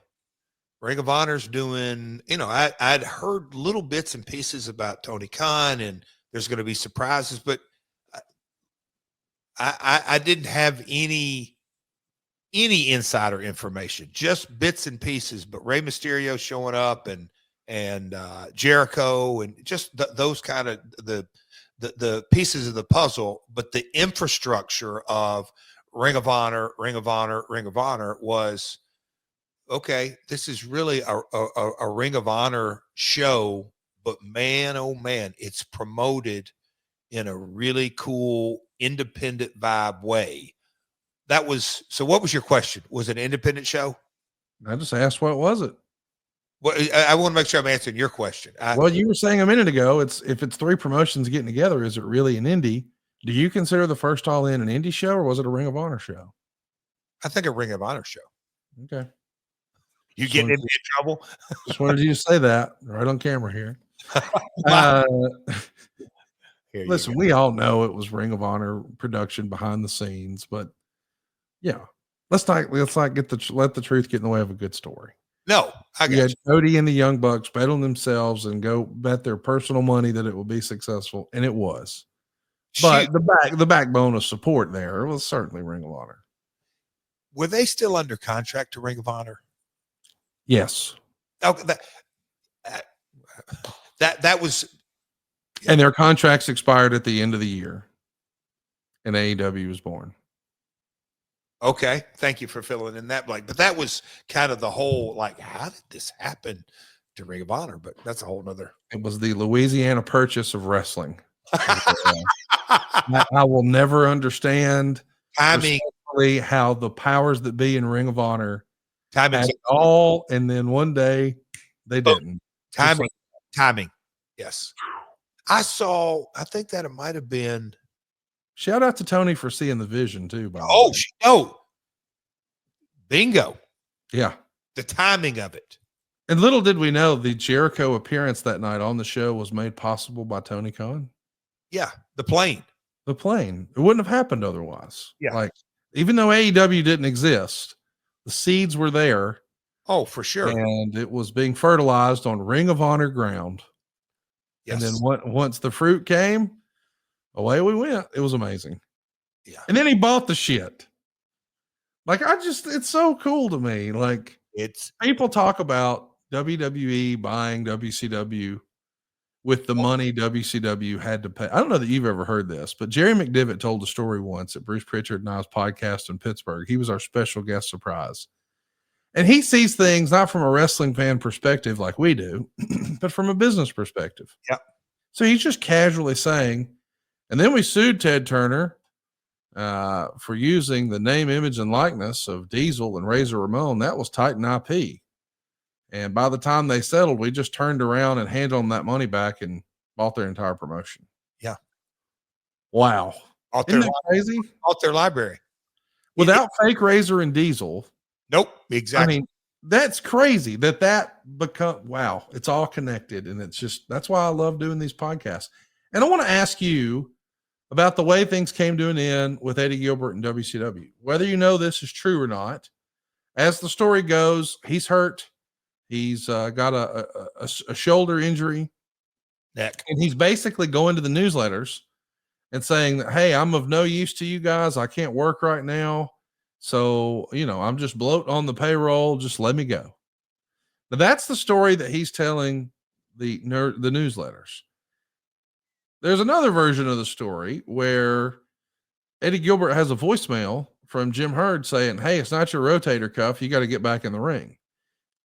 Ring of Honor's doing, you know, I'd heard little bits and pieces about Tony Khan and there's going to be surprises, but I didn't have any insider information, just bits and pieces. But Rey Mysterio showing up and Jericho and just those kind of the pieces of the puzzle. But the infrastructure of Ring of Honor was, okay, this is really a Ring of Honor show. But man, oh man, it's promoted in a really cool independent vibe way. That was, so what was your question? Was it an independent show? I just asked, what was it? Well, I want to make sure I'm answering your question. Well, you were saying a minute ago, if it's three promotions getting together, is it really an indie? Do you consider the first All In an indie show, or was it a Ring of Honor show? I think a Ring of Honor show. Okay. You getting into trouble? Just wanted you to say that right on camera here. Listen, we all know it was Ring of Honor production behind the scenes, but yeah, let's not let the truth get in the way of a good story. No, I got you. Cody and the Young Bucks bet on themselves and go bet their personal money that it will be successful, and it was. But the backbone of support there was certainly Ring of Honor. Were they still under contract to Ring of Honor? Yes. Okay, that was. And their contracts expired at the end of the year, and AEW was born. Okay, thank you for filling in that blank. But that was kind of the whole, like, how did this happen to Ring of Honor? But that's a whole nother. It was the Louisiana Purchase of wrestling. I will never understand how the powers that be in Ring of Honor had it all, and then one day they didn't. Timing. Yes. I think that it might have been. Shout out to Tony for seeing the vision too. Bingo. Yeah. The timing of it. And little did we know the Jericho appearance that night on the show was made possible by Tony Khan. Yeah. The plane. It wouldn't have happened otherwise. Yeah. Like, even though AEW didn't exist, the seeds were there. Oh, for sure. And it was being fertilized on Ring of Honor ground. Yes. And then once the fruit came, away we went. It was amazing. Yeah. And then he bought the shit. Like, it's so cool to me. Like, people talk about WWE buying WCW with the money WCW had to pay. I don't know that you've ever heard this, but Jerry McDevitt told a story once at Bruce Pritchard and I's podcast in Pittsburgh. He was our special guest surprise. And he sees things not from a wrestling fan perspective like we do, but from a business perspective. Yep. So he's just casually saying, and then we sued Ted Turner for using the name, image, and likeness of Diesel and Razor Ramon. That was Titan IP. And by the time they settled, we just turned around and handed them that money back and bought their entire promotion. Yeah. Wow. Isn't that crazy? Out their library. Without fake Razor and Diesel. Nope. Exactly. I mean, that's crazy that become, wow, it's all connected. And it's just, that's why I love doing these podcasts. And I want to ask you about the way things came to an end with Eddie Gilbert and WCW, whether you know this is true or not. As the story goes, he's hurt. He's got a shoulder injury, neck, and he's basically going to the newsletters and saying that, hey, I'm of no use to you guys. I can't work right now. So, I'm just bloat on the payroll. Just let me go. Now, that's the story that he's telling the newsletters. There's another version of the story where Eddie Gilbert has a voicemail from Jim Herd saying, hey, it's not your rotator cuff. You got to get back in the ring.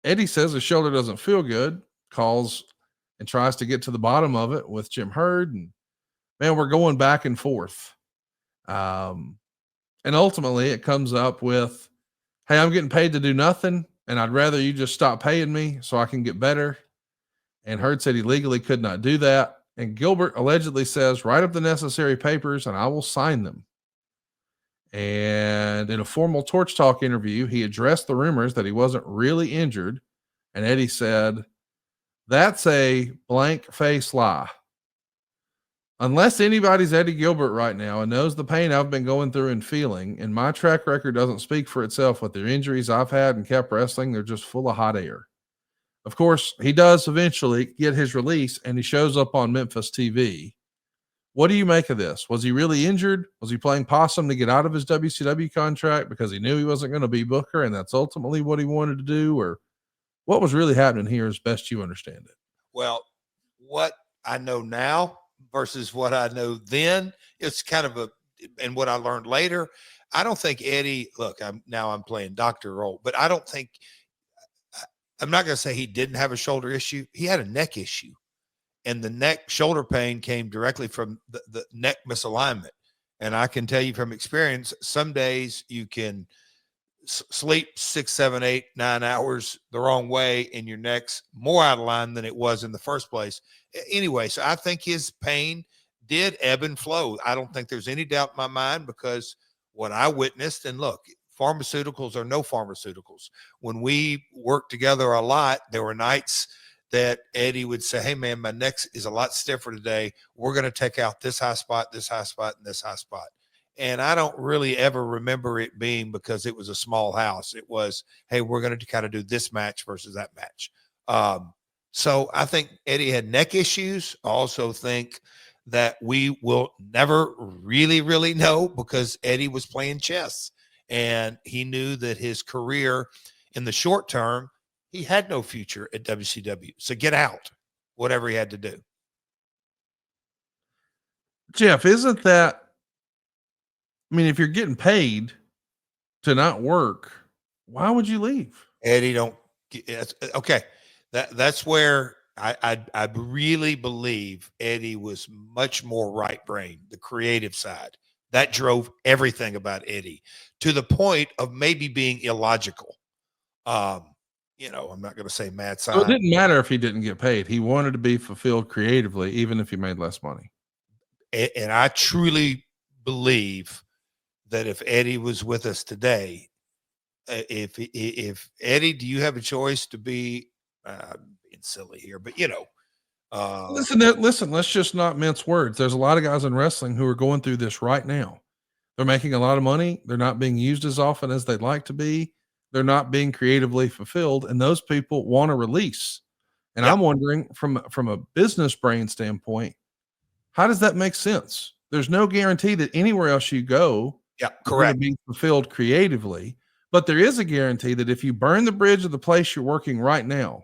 Eddie says his shoulder doesn't feel good, calls and tries to get to the bottom of it with Jim Herd. And man, we're going back and forth. And ultimately it comes up with, hey, I'm getting paid to do nothing, and I'd rather you just stop paying me so I can get better. And Herd said he legally could not do that. And Gilbert allegedly says, write up the necessary papers and I will sign them. And in a formal Torch Talk interview, he addressed the rumors that he wasn't really injured. And Eddie said, that's a blank face lie. Unless anybody's Eddie Gilbert right now and knows the pain I've been going through and feeling, and my track record doesn't speak for itself with the injuries I've had and kept wrestling, they're just full of hot air. Of course, he does eventually get his release and he shows up on Memphis TV. What do you make of this? Was he really injured? Was he playing possum to get out of his WCW contract because he knew he wasn't going to be Booker and that's ultimately what he wanted to do? Or what was really happening here as best you understand it? Well, what I know now versus what I know then, it's kind of and what I learned later, I don't think Eddie, look, I'm playing doctor role, but I don't think, I'm not going to say he didn't have a shoulder issue. He had a neck issue. And the shoulder pain came directly from the neck misalignment. And I can tell you from experience, some days you can sleep 6, 7, 8, 9 hours the wrong way and your neck's more out of line than it was in the first place. Anyway, so I think his pain did ebb and flow. I don't think there's any doubt in my mind, because what I witnessed, and look, pharmaceuticals or no pharmaceuticals, when we worked together a lot, there were nights that Eddie would say, hey man, my neck is a lot stiffer today. We're going to take out this high spot, and this high spot. And I don't really ever remember it being because it was a small house. It was, hey, we're going to kind of do this match versus that match. So I think Eddie had neck issues. I also think that we will never really, really know, because Eddie was playing chess and he knew that his career in the short term, he had no future at WCW. So get out, whatever he had to do. Jeff, isn't that, I mean, if you're getting paid to not work, why would you leave? Eddie, okay. That's where I really believe Eddie was much more right brain, the creative side. That drove everything about Eddie, to the point of maybe being illogical. I'm not going to say mad science. So it didn't matter if he didn't get paid. He wanted to be fulfilled creatively, even if he made less money. And I truly believe that if Eddie was with us today, if Eddie, do you have a choice to be being silly here, but listen, let's just not mince words. There's a lot of guys in wrestling who are going through this right now. They're making a lot of money. They're not being used as often as they'd like to be. They're not being creatively fulfilled. And those people want to release. And I'm wondering from a business brain standpoint, how does that make sense? There's no guarantee that anywhere else you go, you're going to be fulfilled creatively. But there is a guarantee that if you burn the bridge of the place you're working right now,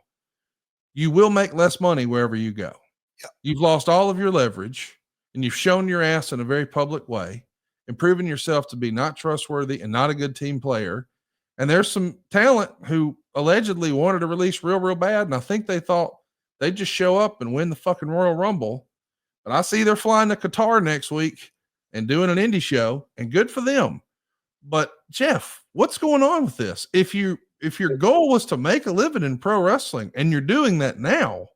you will make less money wherever you go. Yeah. You've lost all of your leverage and you've shown your ass in a very public way and proven yourself to be not trustworthy and not a good team player. And there's some talent who allegedly wanted to release real bad. And I think they thought they'd just show up and win the fucking Royal Rumble. But I see they're flying to Qatar next week and doing an indie show, and good for them. But Jeff, what's going on with this? If your goal was to make a living in pro wrestling and you're doing that now,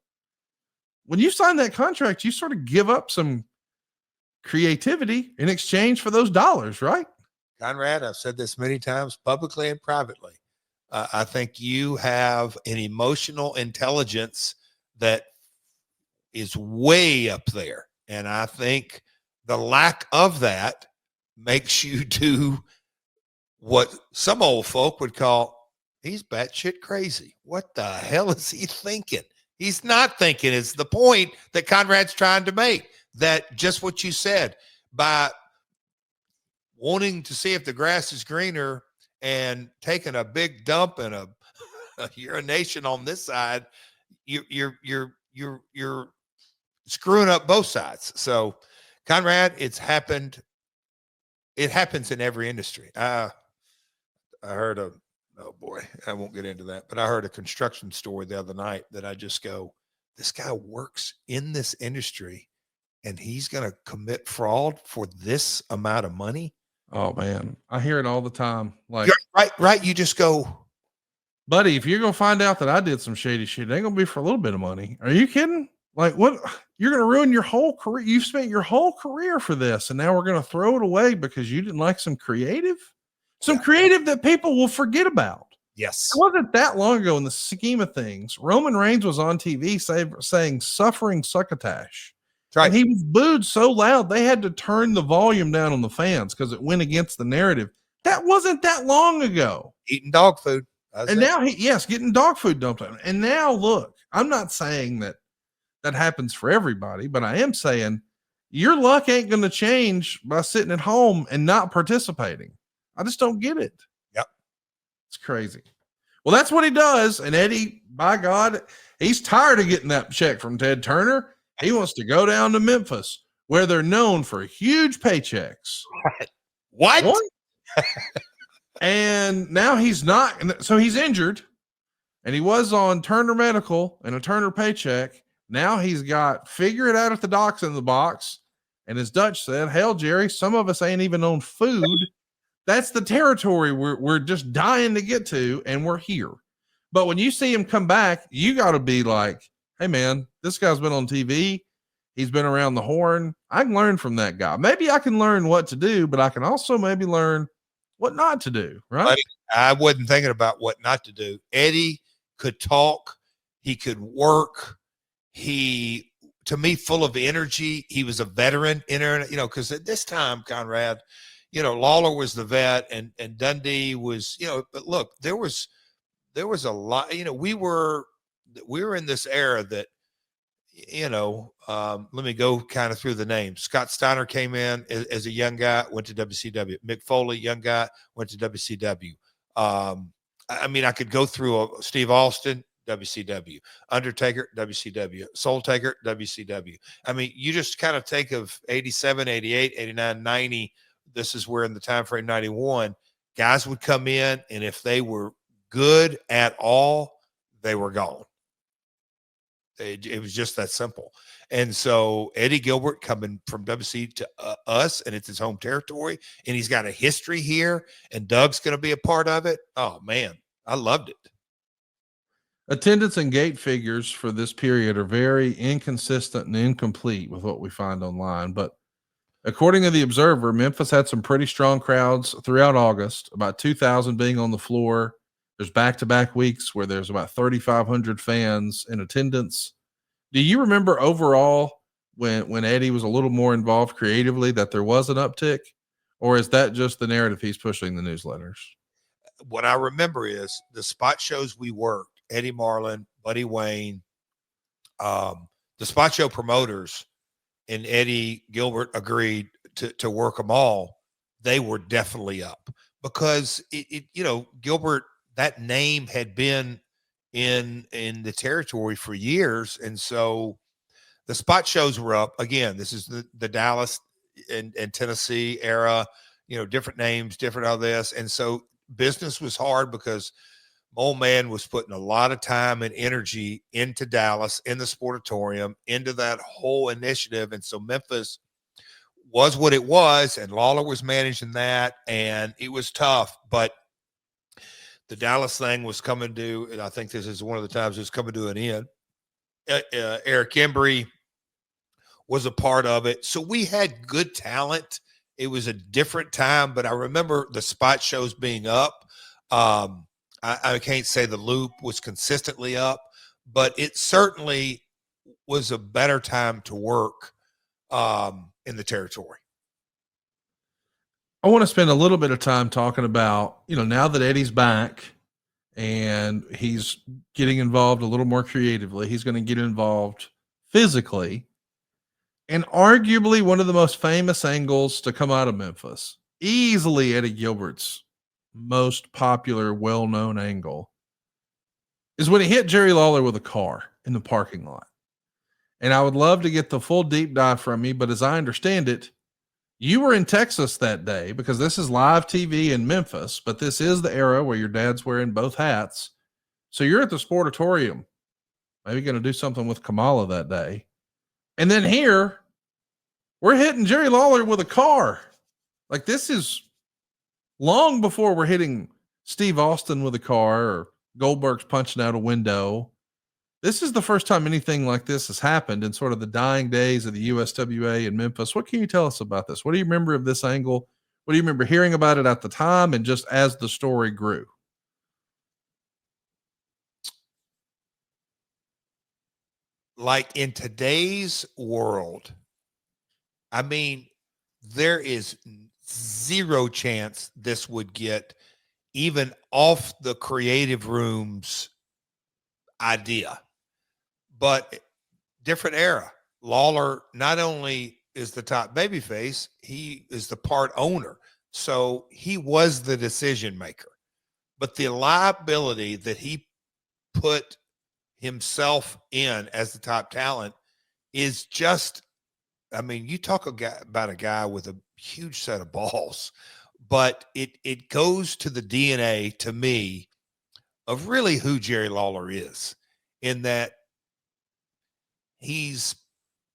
when you sign that contract, you sort of give up some creativity in exchange for those dollars, right? Conrad, I've said this many times publicly and privately. I think you have an emotional intelligence that is way up there. And I think the lack of that makes you do what some old folk would call, he's batshit crazy. What the hell is he thinking? He's not thinking. It's the point that Conrad's trying to make, that just what you said, by wanting to see if the grass is greener and taking a big dump and a urination on this side, you're screwing up both sides. So, Conrad, it's happened. It happens in every industry. I heard oh boy, I won't get into that, but I heard a construction story the other night that I just go, this guy works in this industry and he's going to commit fraud for this amount of money. Oh man, I hear it all the time. Like, right. You just go, buddy, if you're going to find out that I did some shady shit, it ain't going to be for a little bit of money. Are you kidding? Like, what? You're going to ruin your whole career. You've spent your whole career for this, and now we're going to throw it away because you didn't like some creative that people will forget about. Yes. It wasn't that long ago in the scheme of things. Roman Reigns was on TV saying suffering succotash. Right. And he was booed so loud they had to turn the volume down on the fans because it went against the narrative. That wasn't that long ago. Eating dog food. And now getting dog food dumped on him. And now look, I'm not saying that happens for everybody, but I am saying your luck ain't going to change by sitting at home and not participating. I just don't get it. Yep. It's crazy. Well, that's what he does. And Eddie, by God, he's tired of getting that check from Ted Turner. He wants to go down to Memphis, where they're known for huge paychecks. What? And now he's not. So he's injured, and he was on Turner Medical and a Turner paycheck. Now he's got figure it out at the docks in the box. And as Dutch said, hell, Jerry, some of us ain't even on food. That's the territory we're just dying to get to, and we're here. But when you see him come back, you got to be like, hey, man, this guy's been on TV. He's been around the horn. I can learn from that guy. Maybe I can learn what to do, but I can also maybe learn what not to do, right? Buddy, I wasn't thinking about what not to do. Eddie could talk. He could work. He, to me, full of energy. He was a veteran because at this time, Conrad, Lawler was the vet and Dundee was, but look, there was a lot, we were in this era that, let me go kind of through the names. Scott Steiner came in as a young guy, went to WCW. Mick Foley, young guy, went to WCW. I could go through Steve Austin, WCW, Undertaker, WCW, Soul Taker, WCW. You just kind of take of 87, 88, 89, 90. This is where in the time frame 91, guys would come in, and if they were good at all, they were gone. It was just that simple. And so Eddie Gilbert coming from WC to us, and it's his home territory, and he's got a history here, and Doug's going to be a part of it. Oh, man, I loved it. Attendance and gate figures for this period are very inconsistent and incomplete with what we find online. But according to the Observer, Memphis had some pretty strong crowds throughout August, about 2,000 being on the floor. There's back-to-back weeks where there's about 3,500 fans in attendance. Do you remember overall when Eddie was a little more involved creatively that there was an uptick? Or is that just the narrative he's pushing the newsletters? What I remember is the spot shows we worked, Eddie Marlin, Buddy Wayne, the spot show promoters, and Eddie Gilbert agreed to work them all. They were definitely up because Gilbert, that name had been in the territory for years. And so the spot shows were up. Again, this is the Dallas and Tennessee era, different names, different all this. And so business was hard because old man was putting a lot of time and energy into Dallas, in the Sportatorium, into that whole initiative. And so Memphis was what it was, and Lawler was managing that, and it was tough. But the Dallas thing was coming to, and I think this is one of the times it's coming to an end. Eric Embry was a part of it. So we had good talent. It was a different time, but I remember the spot shows being up. I can't say the Loop was consistently up, but it certainly was a better time to work in the territory. I want to spend a little bit of time talking about, now that Eddie's back and he's getting involved a little more creatively, he's going to get involved physically. And arguably one of the most famous angles to come out of Memphis, easily Eddie Gilbert's most popular, well-known angle, is when he hit Jerry Lawler with a car in the parking lot. And I would love to get the full deep dive from you, but as I understand it, you were in Texas that day, because this is live TV in Memphis, but this is the era where your dad's wearing both hats. So you're at the Sportatorium, maybe going to do something with Kamala that day. And then here, we're hitting Jerry Lawler with a car. Like, this is long before we're hitting Steve Austin with a car or Goldberg's punching out a window. This is the first time anything like this has happened in sort of the dying days of the USWA in Memphis. What can you tell us about this? What do you remember of this angle? What do you remember hearing about it at the time and just as the story grew? Like, in today's world, I mean, there is zero chance this would get even off the creative room's idea. But different era. Lawler not only is the top babyface, he is the part owner. So he was the decision maker. But the liability that he put himself in as the top talent is just, I mean, you talk about a guy with a huge set of balls, but it goes to the DNA, to me, of really who Jerry Lawler is, in that he's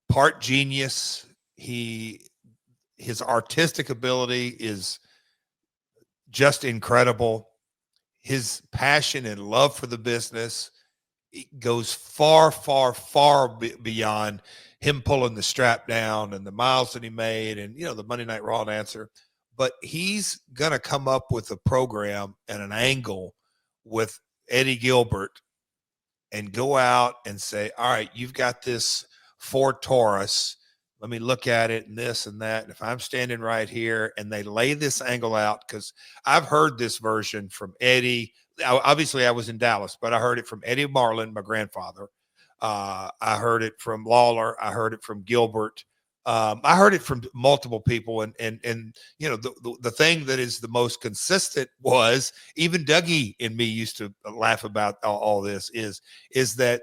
part genius. His artistic ability is just incredible. His passion and love for the business, it goes far, far, far beyond him pulling the strap down and the miles that he made and, the Monday Night Raw announcer. But he's going to come up with a program and an angle with Eddie Gilbert and go out and say, all right, you've got this Ford Taurus. Let me look at it and this and that. And if I'm standing right here, and they lay this angle out, because I've heard this version from Eddie. Obviously, I was in Dallas, but I heard it from Eddie Marlin, my grandfather. I heard it from Lawler. I heard it from Gilbert. I heard it from multiple people. And the thing that is the most consistent was, even Dougie and me used to laugh about all this, is that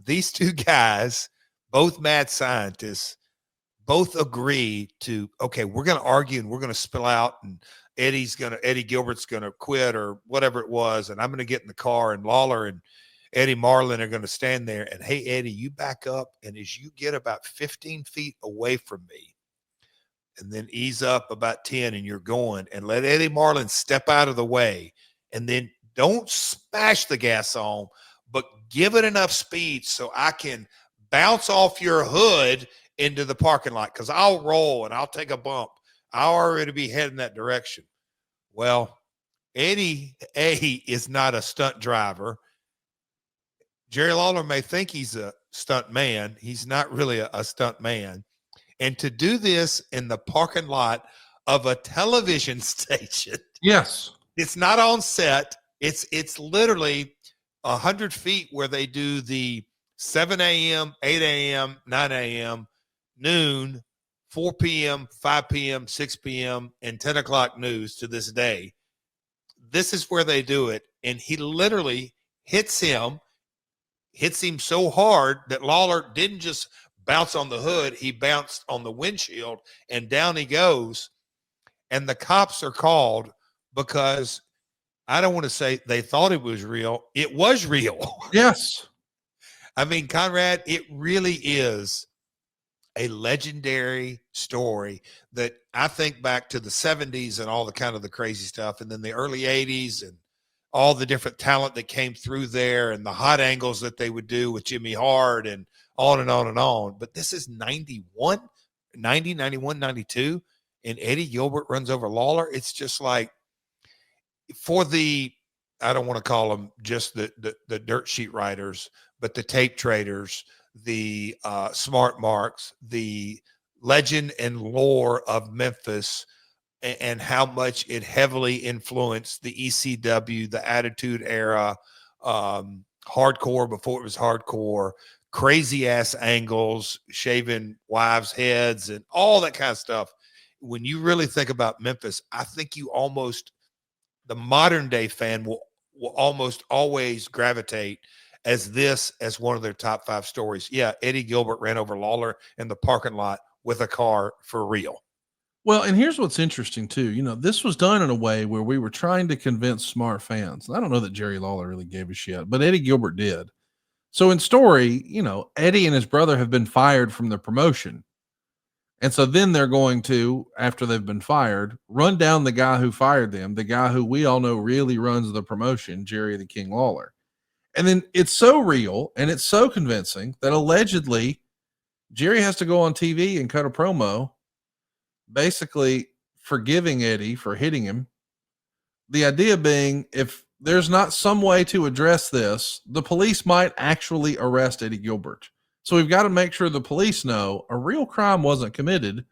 these two guys, both mad scientists, both agree to, okay, we're going to argue and we're going to spill out, and Eddie Gilbert's going to quit or whatever it was. And I'm going to get in the car, and Lawler and Eddie Marlin are going to stand there and, hey, Eddie, you back up. And as you get about 15 feet away from me, and then ease up about 10, and you're going, and let Eddie Marlin step out of the way. And then don't smash the gas on, but give it enough speed so I can bounce off your hood into the parking lot, because I'll roll and I'll take a bump. I'll already be heading that direction. Well, Eddie is not a stunt driver. Jerry Lawler may think he's a stunt man. He's not really a stunt man. And to do this in the parking lot of a television station. Yes. It's not on set. It's literally 100 feet where they do the 7 a.m., 8 a.m., 9 a.m., noon, 4 p.m., 5 p.m., 6 p.m., and 10 o'clock news to this day. This is where they do it. And he literally hits him so hard that Lawler didn't just bounce on the hood. He bounced on the windshield, and down he goes. And the cops are called because I don't want to say they thought it was real. It was real. Yes. I mean, Conrad, it really is a legendary story that I think back to the 70s and all the kind of the crazy stuff, and then the early 80s and all the different talent that came through there and the hot angles that they would do with Jimmy Hart and on and on and on. But this is 91, 90, 91, 92, and Eddie Gilbert runs over Lawler. It's just like, for the, I don't want to call them just the dirt sheet writers, but the tape traders, the smart marks, the legend and lore of Memphis, and how much it heavily influenced the ECW, the Attitude Era, hardcore before it was hardcore, crazy ass angles, shaving wives' heads, and all that kind of stuff. When you really think about Memphis, I think the modern day fan will almost always gravitate as one of their top 5 stories. Yeah, Eddie Gilbert ran over Lawler in the parking lot with a car for real. Well, and here's what's interesting too. This was done in a way where we were trying to convince smart fans. And I don't know that Jerry Lawler really gave a shit, but Eddie Gilbert did. So in story, Eddie and his brother have been fired from the promotion. And so then they're going to, after they've been fired, run down the guy who fired them, the guy who we all know really runs the promotion, Jerry the King Lawler. And then it's so real and it's so convincing that allegedly Jerry has to go on TV and cut a promo, basically forgiving Eddie for hitting him. The idea being, if there's not some way to address this, the police might actually arrest Eddie Gilbert. So we've got to make sure the police know a real crime wasn't committed,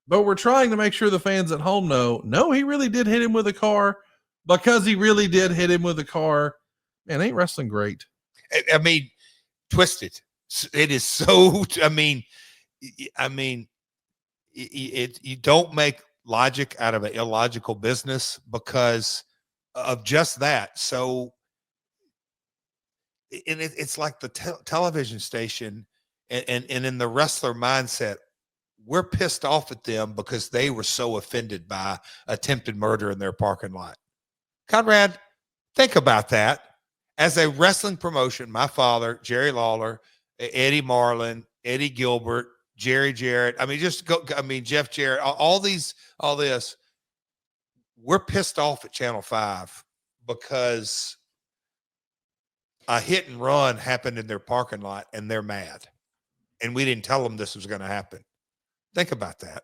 but we're trying to make sure the fans at home know, no, he really did hit him with a car, because he really did hit him with a car. Man, ain't wrestling great? I mean, twisted. It is so, I mean, you don't make logic out of an illogical business because of just that. So, and it's like the television station and in the wrestler mindset, we're pissed off at them because they were so offended by attempted murder in their parking lot. Conrad, think about that. As a wrestling promotion, my father, Jerry Lawler, Eddie Marlin, Eddie Gilbert, Jerry Jarrett, Jeff Jarrett, all this, we're pissed off at Channel 5 because a hit and run happened in their parking lot and they're mad. And we didn't tell them this was going to happen. Think about that.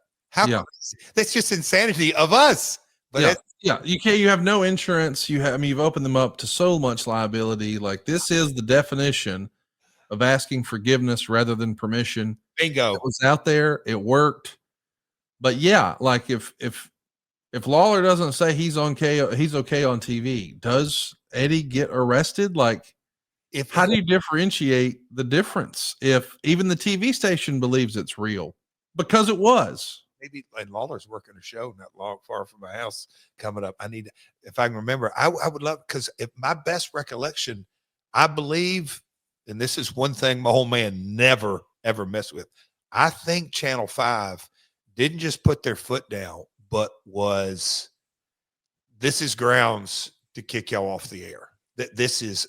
That's just insanity of us. But you have no insurance. You've opened them up to so much liability. Like, this is the definition of asking forgiveness rather than permission. Bingo. It was out there. It worked. But yeah, like if Lawler doesn't say he's okay on TV, does Eddie get arrested? Like, how do you differentiate the difference if even the TV station believes it's real? Because it was. Maybe, and Lawler's working a show not far from my house coming up. If I can remember, I would love, because if my best recollection, I believe, and this is one thing my old man never, ever messed with. I think Channel 5 didn't just put their foot down, but this is grounds to kick y'all off the air. This is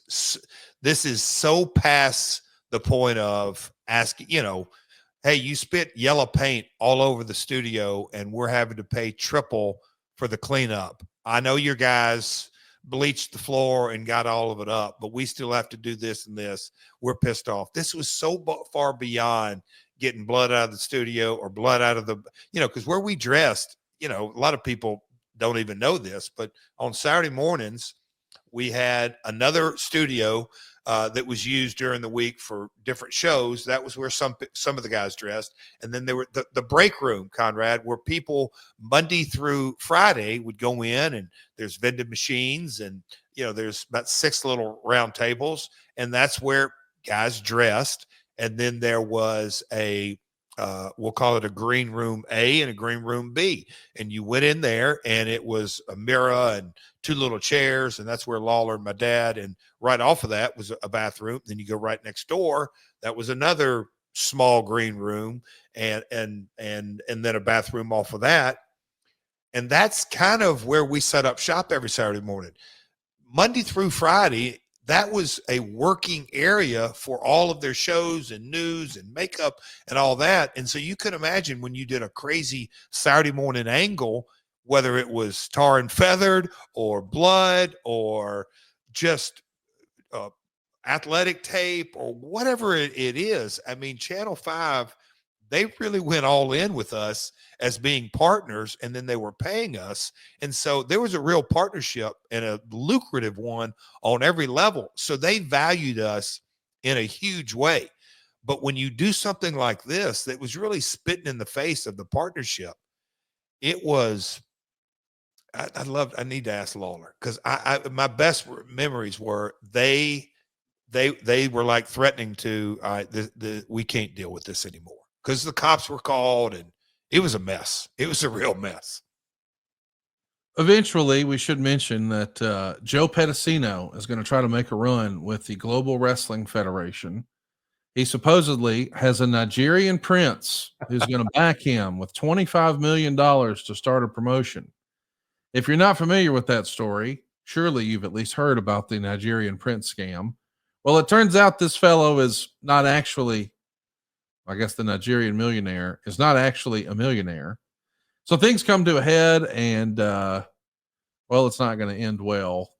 so past the point of asking, hey, you spit yellow paint all over the studio and we're having to pay triple for the cleanup. I know your guys bleached the floor and got all of it up, but we still have to do this and this. We're pissed off. This was so far beyond getting blood out of the studio or blood out of the, because where we dressed, a lot of people don't even know this, but on Saturday mornings, we had another studio that was used during the week for different shows. That was where some of the guys dressed. And then there were the break room, Conrad, where people Monday through Friday would go in, and there's vending machines, and there's about 6 little round tables, and that's where guys dressed. And then there was we'll call it a green room A and a green room B. And you went in there and it was a mirror and 2 little chairs. And that's where Lawler and my dad, and right off of that was a bathroom. Then you go right next door. That was another small green room and then a bathroom off of that. And that's kind of where we set up shop every Saturday morning. Monday through Friday, that was a working area for all of their shows and news and makeup and all that. And so you could imagine when you did a crazy Saturday morning angle, whether it was tar and feathered or blood or just athletic tape or whatever it is. I mean, Channel 5, they really went all in with us as being partners, and then they were paying us. And so there was a real partnership and a lucrative one on every level. So they valued us in a huge way. But when you do something like this, that was really spitting in the face of the partnership, it was, I need to ask Lawler, because my best memories were they were like threatening to, we can't deal with this anymore, because the cops were called and it was a mess. It was a real mess. Eventually, we should mention that Joe Pedicino is going to try to make a run with the Global Wrestling Federation. He supposedly has a Nigerian prince who's going to back him with $25 million to start a promotion. If you're not familiar with that story, surely you've at least heard about the Nigerian prince scam. Well, it turns out this fellow is not actually, I guess the Nigerian millionaire is not actually a millionaire. So things come to a head, and, well, it's not going to end well.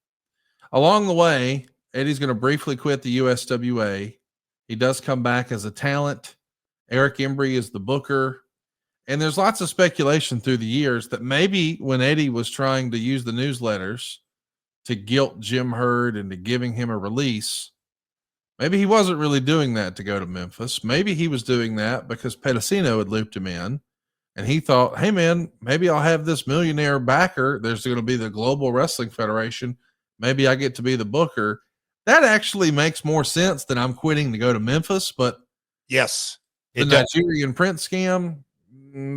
Along the way, Eddie's going to briefly quit the USWA. He does come back as a talent. Eric Embry is the booker. And there's lots of speculation through the years that maybe when Eddie was trying to use the newsletters to guilt Jim Herd into giving him a release, maybe he wasn't really doing that to go to Memphis. Maybe he was doing that because Pedicino had looped him in, and he thought, hey, man, maybe I'll have this millionaire backer. There's going to be the Global Wrestling Federation. Maybe I get to be the booker. That actually makes more sense than I'm quitting to go to Memphis. But yes, the Nigerian prince scam,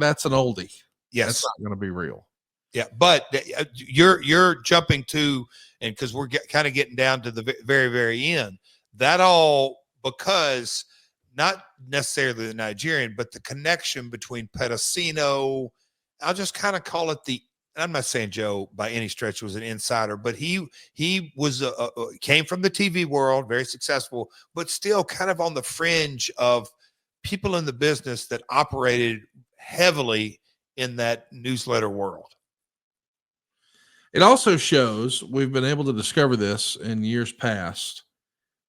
that's an oldie. Yes, that's not going to be real. Yeah, but you're jumping to, and because we're kind of getting down to the very, very end, that all because not necessarily the Nigerian, but the connection between Pedicino, I'll just kind of call it I'm not saying Joe by any stretch was an insider, but he was came from the TV world, very successful, but still kind of on the fringe of people in the business that operated heavily in that newsletter world. It also shows, we've been able to discover this in years past,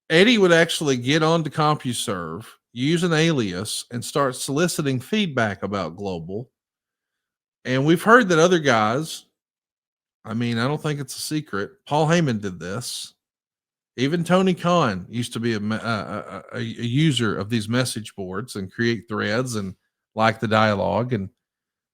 Eddie would actually get onto CompuServe, use an alias, and start soliciting feedback about Global. And we've heard that other guys, I mean, I don't think it's a secret, Paul Heyman did this. Even Tony Khan used to be a user of these message boards and create threads and like the dialogue. And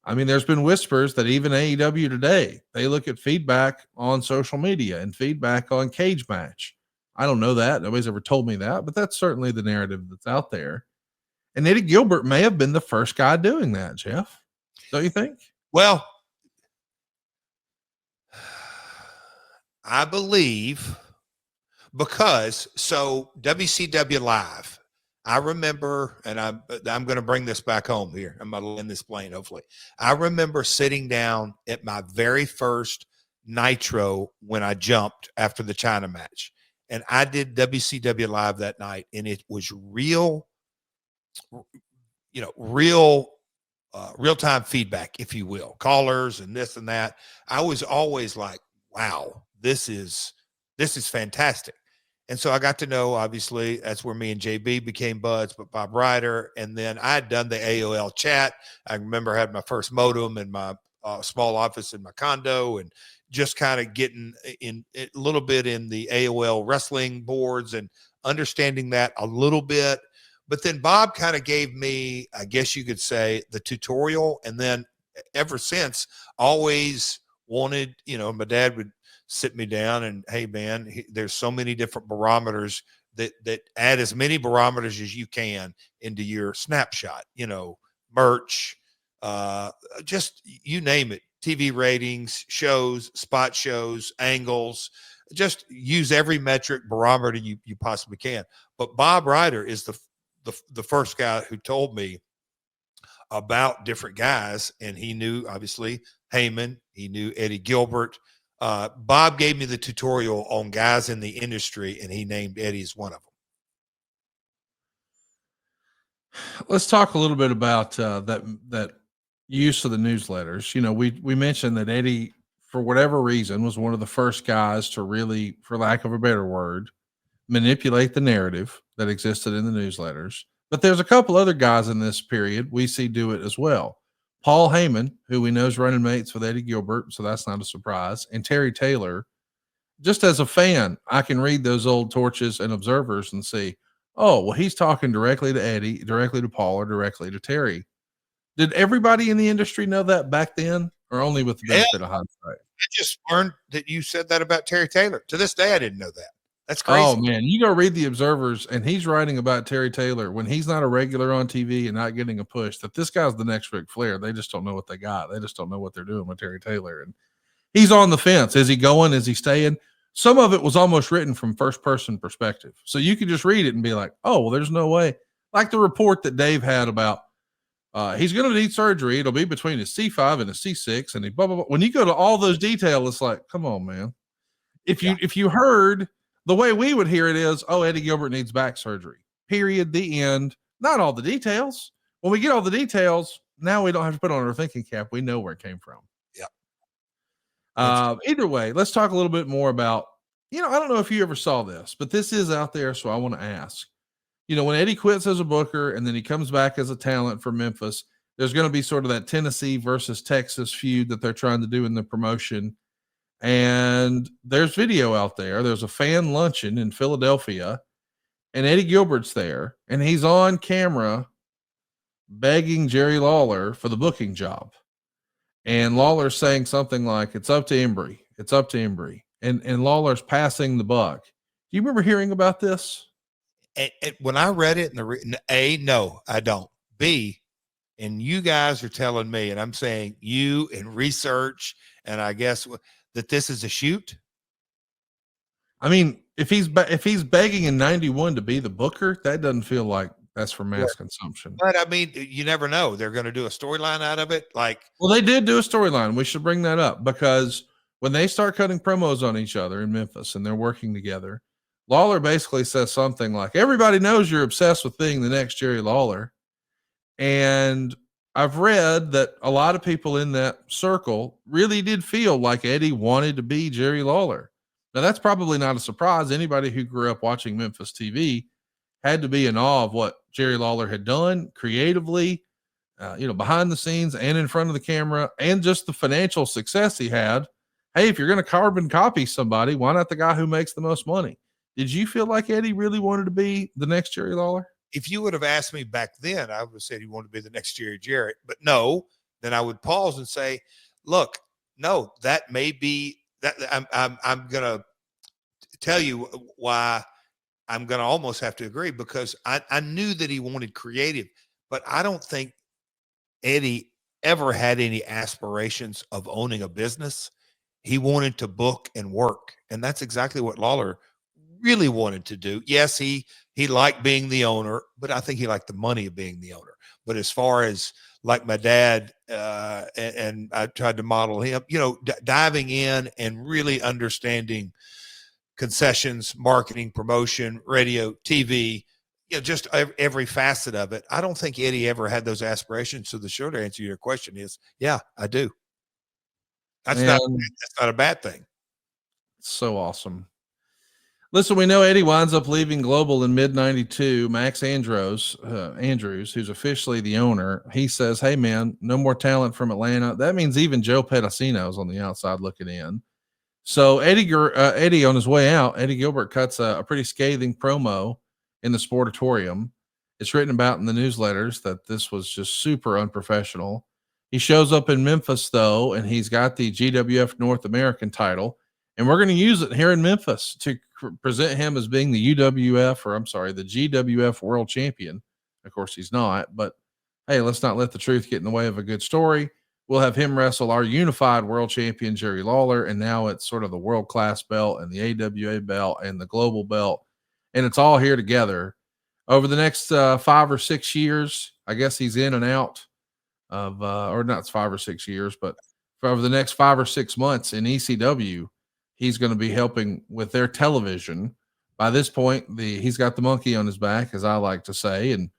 I mean, there's been whispers that even AEW today, they look at feedback on social media and feedback on Cage Match. I don't know that. Nobody's ever told me that, but that's certainly the narrative that's out there. And Eddie Gilbert may have been the first guy doing that, Jeff. Don't you think? Well, I believe because WCW Live, I remember, and I'm going to bring this back home here. I'm going to land this plane, hopefully. I remember sitting down at my very first Nitro when I jumped after the China match. And I did WCW Live that night, and it was real real-time feedback, if you will, callers and this and that. I was always like, wow, this is fantastic. And so I got to know, obviously, that's where me and JB became buds, but Bob Ryder. And then I had done the AOL chat. I remember having my first modem in my small office in my condo and just kind of getting in a little bit in the AOL wrestling boards and understanding that a little bit. But then Bob kind of gave me, I guess you could say, the tutorial. And then ever since, always wanted, my dad would sit me down and, hey, man, there's so many different barometers that add as many barometers as you can into your snapshot, merch, just you name it, TV ratings, shows, spot shows, angles, just use every metric barometer you possibly can. But Bob Ryder is the first guy who told me about different guys, and he knew obviously Heyman, he knew Eddie Gilbert, Bob gave me the tutorial on guys in the industry, and he named Eddie as one of them. Let's talk a little bit about that use of the newsletters. You know, we mentioned that Eddie, for whatever reason, was one of the first guys to really, for lack of a better word, manipulate the narrative that existed in the newsletters. But there's a couple other guys in this period we see do it as well. Paul Heyman, who we know is running mates with Eddie Gilbert, so that's not a surprise, and Terry Taylor. Just as a fan, I can read those old torches and observers and see, oh, well, he's talking directly to Eddie, directly to Paul, or directly to Terry. Did everybody in the industry know that back then, or only with the benefit of hindsight? I just learned that you said that about Terry Taylor. To this day, I didn't know that. That's crazy. Oh, man. You go read the observers, and he's writing about Terry Taylor when he's not a regular on TV and not getting a push, that this guy's the next Ric Flair. They just don't know what they got. They just don't know what they're doing with Terry Taylor. And he's on the fence. Is he going? Is he staying? Some of it was almost written from first person perspective. So you could just read it and be like, oh, well, there's no way. Like the report that Dave had about he's going to need surgery. It'll be between his C5 and his C6. And he blah, blah, blah. When you go to all those details, it's like, come on, man. If you heard the way we would hear it is, oh, Eddie Gilbert needs back surgery. Period. The end. Not all the details. When we get all the details, now we don't have to put on our thinking cap. We know where it came from. Yeah. Either way, let's talk a little bit more about, I don't know if you ever saw this, but this is out there. So I want to ask, when Eddie quits as a booker and then he comes back as a talent for Memphis, there's going to be sort of that Tennessee versus Texas feud that they're trying to do in the promotion. And there's video out there. There's a fan luncheon in Philadelphia, and Eddie Gilbert's there, and he's on camera begging Jerry Lawler for the booking job. And Lawler's saying something like, it's up to Embry. It's up to Embry. And Lawler's passing the buck. Do you remember hearing about this? And when I read it, no, I don't. B, and you guys are telling me, and I'm saying you and research, and I guess that this is a shoot. I mean, if he's begging in 91 to be the booker, that doesn't feel like that's for mass consumption. But I mean, you never know. They're going to do a storyline out of it. Well, they did do a storyline. We should bring that up because when they start cutting promos on each other in Memphis and they're working together, Lawler basically says something like, everybody knows you're obsessed with being the next Jerry Lawler. And I've read that a lot of people in that circle really did feel like Eddie wanted to be Jerry Lawler. Now, that's probably not a surprise. Anybody who grew up watching Memphis TV had to be in awe of what Jerry Lawler had done creatively, behind the scenes and in front of the camera, and just the financial success he had. Hey, if you're going to carbon copy somebody, why not the guy who makes the most money? Did you feel like Eddie really wanted to be the next Jerry Lawler? If you would have asked me back then, I would have said he wanted to be the next Jerry Jarrett. But no, then I would pause and say, look, no, that may be that. I'm going to tell you why I'm going to almost have to agree, because I knew that he wanted creative, but I don't think Eddie ever had any aspirations of owning a business. He wanted to book and work. And that's exactly what Lawler really wanted to do. Yes, he liked being the owner, but I think he liked the money of being the owner. But as far as like my dad, and I tried to model him, diving in and really understanding concessions, marketing, promotion, radio, TV, just every facet of it. I don't think Eddie ever had those aspirations. So the short answer to your question is, yeah, I do. That's not a bad thing. So awesome. Listen, we know Eddie winds up leaving Global in mid-92. Max Andrews, who's officially the owner, he says, hey, man, no more talent from Atlanta. That means even Joe Pedicino is on the outside looking in. So Eddie on his way out, Eddie Gilbert cuts a pretty scathing promo in the Sportatorium. It's written about in the newsletters that this was just super unprofessional. He shows up in Memphis, though, and he's got the GWF North American title. And we're going to use it here in Memphis to present him as being the GWF world champion. Of course, he's not, but hey, let's not let the truth get in the way of a good story. We'll have him wrestle our unified world champion, Jerry Lawler. And now it's sort of the world-class belt and the AWA belt and the global belt. And it's all here together over the next 5 or 6 years. I guess he's in and out of, or not 5 or 6 years, but for over the next 5 or 6 months in ECW. He's going to be helping with their television. By this point, he's got the monkey on his back, as I like to say, and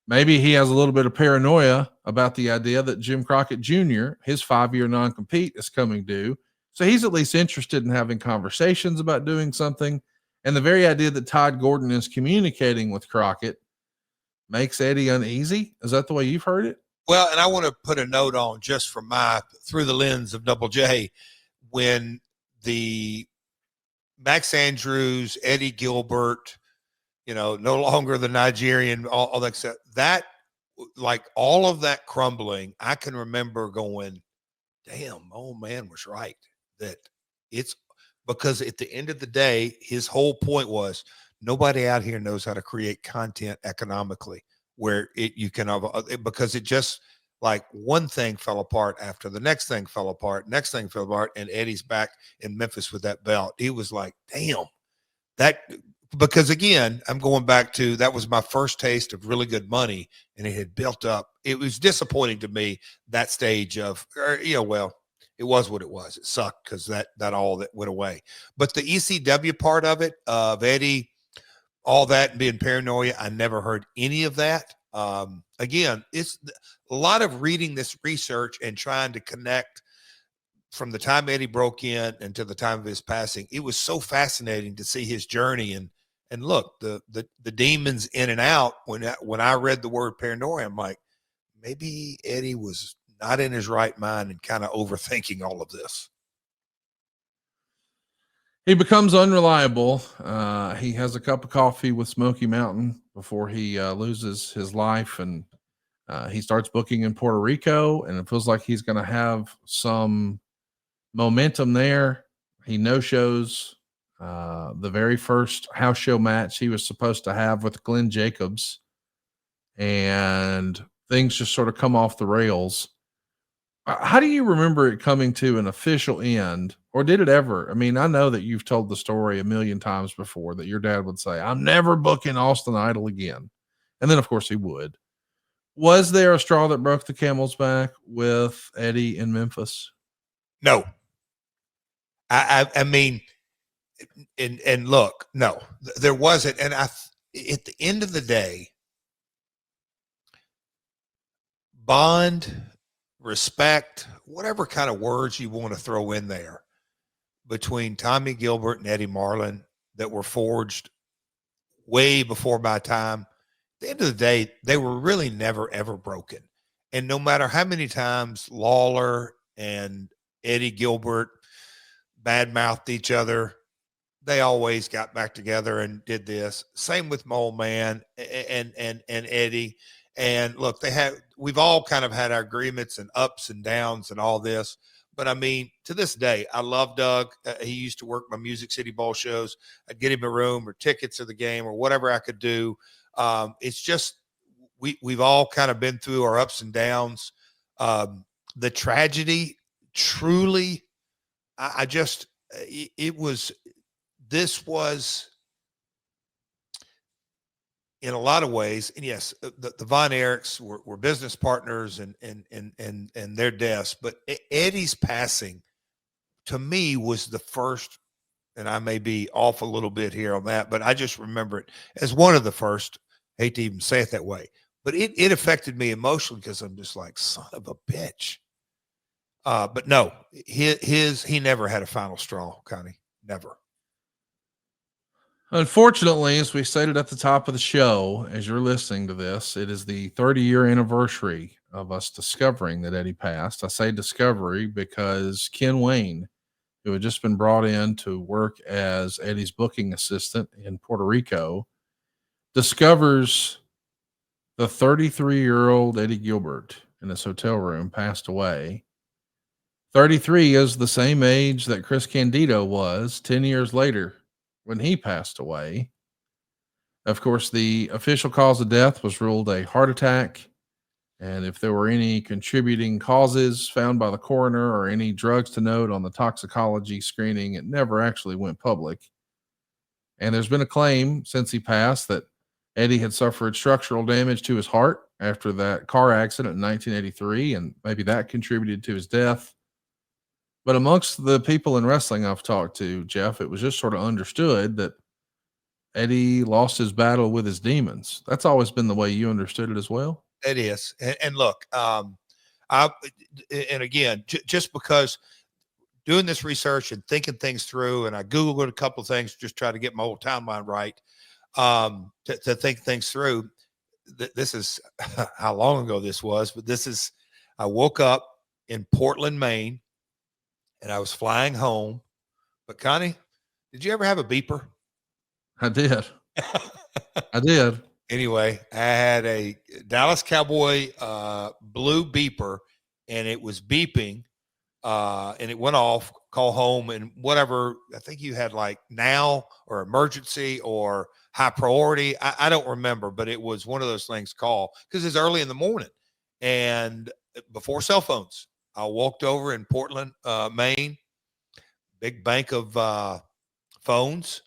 maybe he has a little bit of paranoia about the idea that Jim Crockett Jr., his 5-year non-compete is coming due. So he's at least interested in having conversations about doing something. And the very idea that Todd Gordon is communicating with Crockett makes Eddie uneasy. Is that the way you've heard it? Well, and I want to put a note on just from through the lens of Double J, when the Max Andrews, Eddie Gilbert, no longer the Nigerian, all that stuff, that, like, all of that crumbling, I can remember going, damn, old man was right. That it's because at the end of the day, his whole point was nobody out here knows how to create content economically where you can have, because it just, like, one thing fell apart after the next thing fell apart, and Eddie's back in Memphis with that belt. He was like, damn, that, because again, I'm going back to, that was my first taste of really good money, and it had built up. It was disappointing to me, that stage of, well, it was what it was. It sucked because that all that went away. But the ECW part of it, of Eddie, all that, and being paranoia, I never heard any of that. Again, it's a lot of reading this research and trying to connect from the time Eddie broke in until the time of his passing. It was so fascinating to see his journey, and look, the demons in and out. When I read the word paranoia, I'm like, maybe Eddie was not in his right mind and kind of overthinking all of this. He becomes unreliable. He has a cup of coffee with Smoky Mountain before he loses his life, and he starts booking in Puerto Rico, and it feels like he's going to have some momentum there. He no-shows the very first house show match he was supposed to have with Glenn Jacobs, and things just sort of come off the rails. How do you remember it coming to an official end, or did it ever? I mean, I know that you've told the story a million times before that your dad would say, I'm never booking Austin Idol again. And then, of course, he would. Was there a straw that broke the camel's back with Eddie in Memphis? No. I mean, and look, no, there wasn't. And at the end of the day, bond, respect, whatever kind of words you want to throw in there, between Tommy Gilbert and Eddie Marlin that were forged way before my time, at the end of the day, they were really never, ever broken. And no matter how many times Lawler and Eddie Gilbert badmouthed each other, they always got back together and did this. Same with my old man and Eddie. And look, we've all kind of had our agreements and ups and downs and all this. But I mean, to this day, I love Doug. He used to work my Music City Bowl shows. I'd get him a room or tickets to the game or whatever I could do. It's just, we've all kind of been through our ups and downs. The tragedy, truly, this was, in a lot of ways, and yes, the Von Erichs were business partners and their deaths, but Eddie's passing to me was the first, and I may be off a little bit here on that, but I just remember it as one of the first. I hate to even say it that way, but it affected me emotionally because I'm just like, son of a bitch. But no, he never had a final straw, Connie, never. Unfortunately, as we stated at the top of the show, as you're listening to this, it is the 30-year anniversary of us discovering that Eddie passed. I say discovery because Ken Wayne, who had just been brought in to work as Eddie's booking assistant in Puerto Rico, discovers the 33-year-old Eddie Gilbert in his hotel room passed away. 33 is the same age that Chris Candido was 10 years later when he passed away. Of course, the official cause of death was ruled a heart attack. And if there were any contributing causes found by the coroner or any drugs to note on the toxicology screening, it never actually went public. And there's been a claim since he passed that Eddie had suffered structural damage to his heart after that car accident in 1983, and maybe that contributed to his death. But amongst the people in wrestling I've talked to, Jeff, it was just sort of understood that Eddie lost his battle with his demons. That's always been the way you understood it as well. It is. And look, and again, just because doing this research and thinking things through, and I Googled a couple of things, just try to get my whole timeline right, to think things through. This is how long ago this was, but I woke up in Portland, Maine, and I was flying home. But Connie, did you ever have a beeper? I did. I did. Anyway, I had a Dallas Cowboy blue beeper, and it was beeping, and it went off, call home, and whatever. I think you had like now or emergency or high priority. I don't remember, but it was one of those things call because it's early in the morning and before cell phones. I walked over in Portland, Maine, big bank of phones,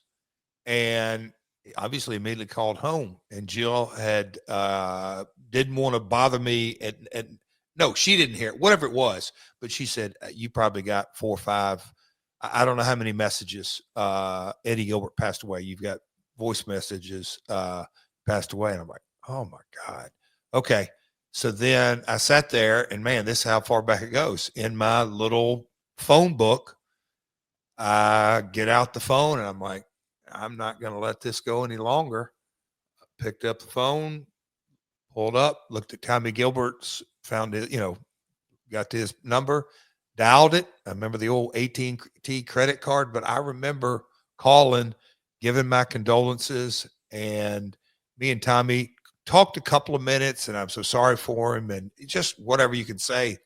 and obviously immediately called home. And Jill had didn't want to bother me, and no, she didn't hear it, whatever it was, but she said, you probably got 4 or 5, I don't know how many messages. Eddie Gilbert passed away. You've got voice messages passed away. And I'm like, oh my God. Okay. So then I sat there, and man, this is how far back it goes. In my little phone book, I get out the phone, and I'm like, I'm not going to let this go any longer. I picked up the phone, pulled up, looked at Tommy Gilbert's, found it, got his number, dialed it. I remember the old AT&T credit card, but I remember calling, giving my condolences, and me and Tommy talked a couple of minutes, and I'm so sorry for him, and just whatever you can say.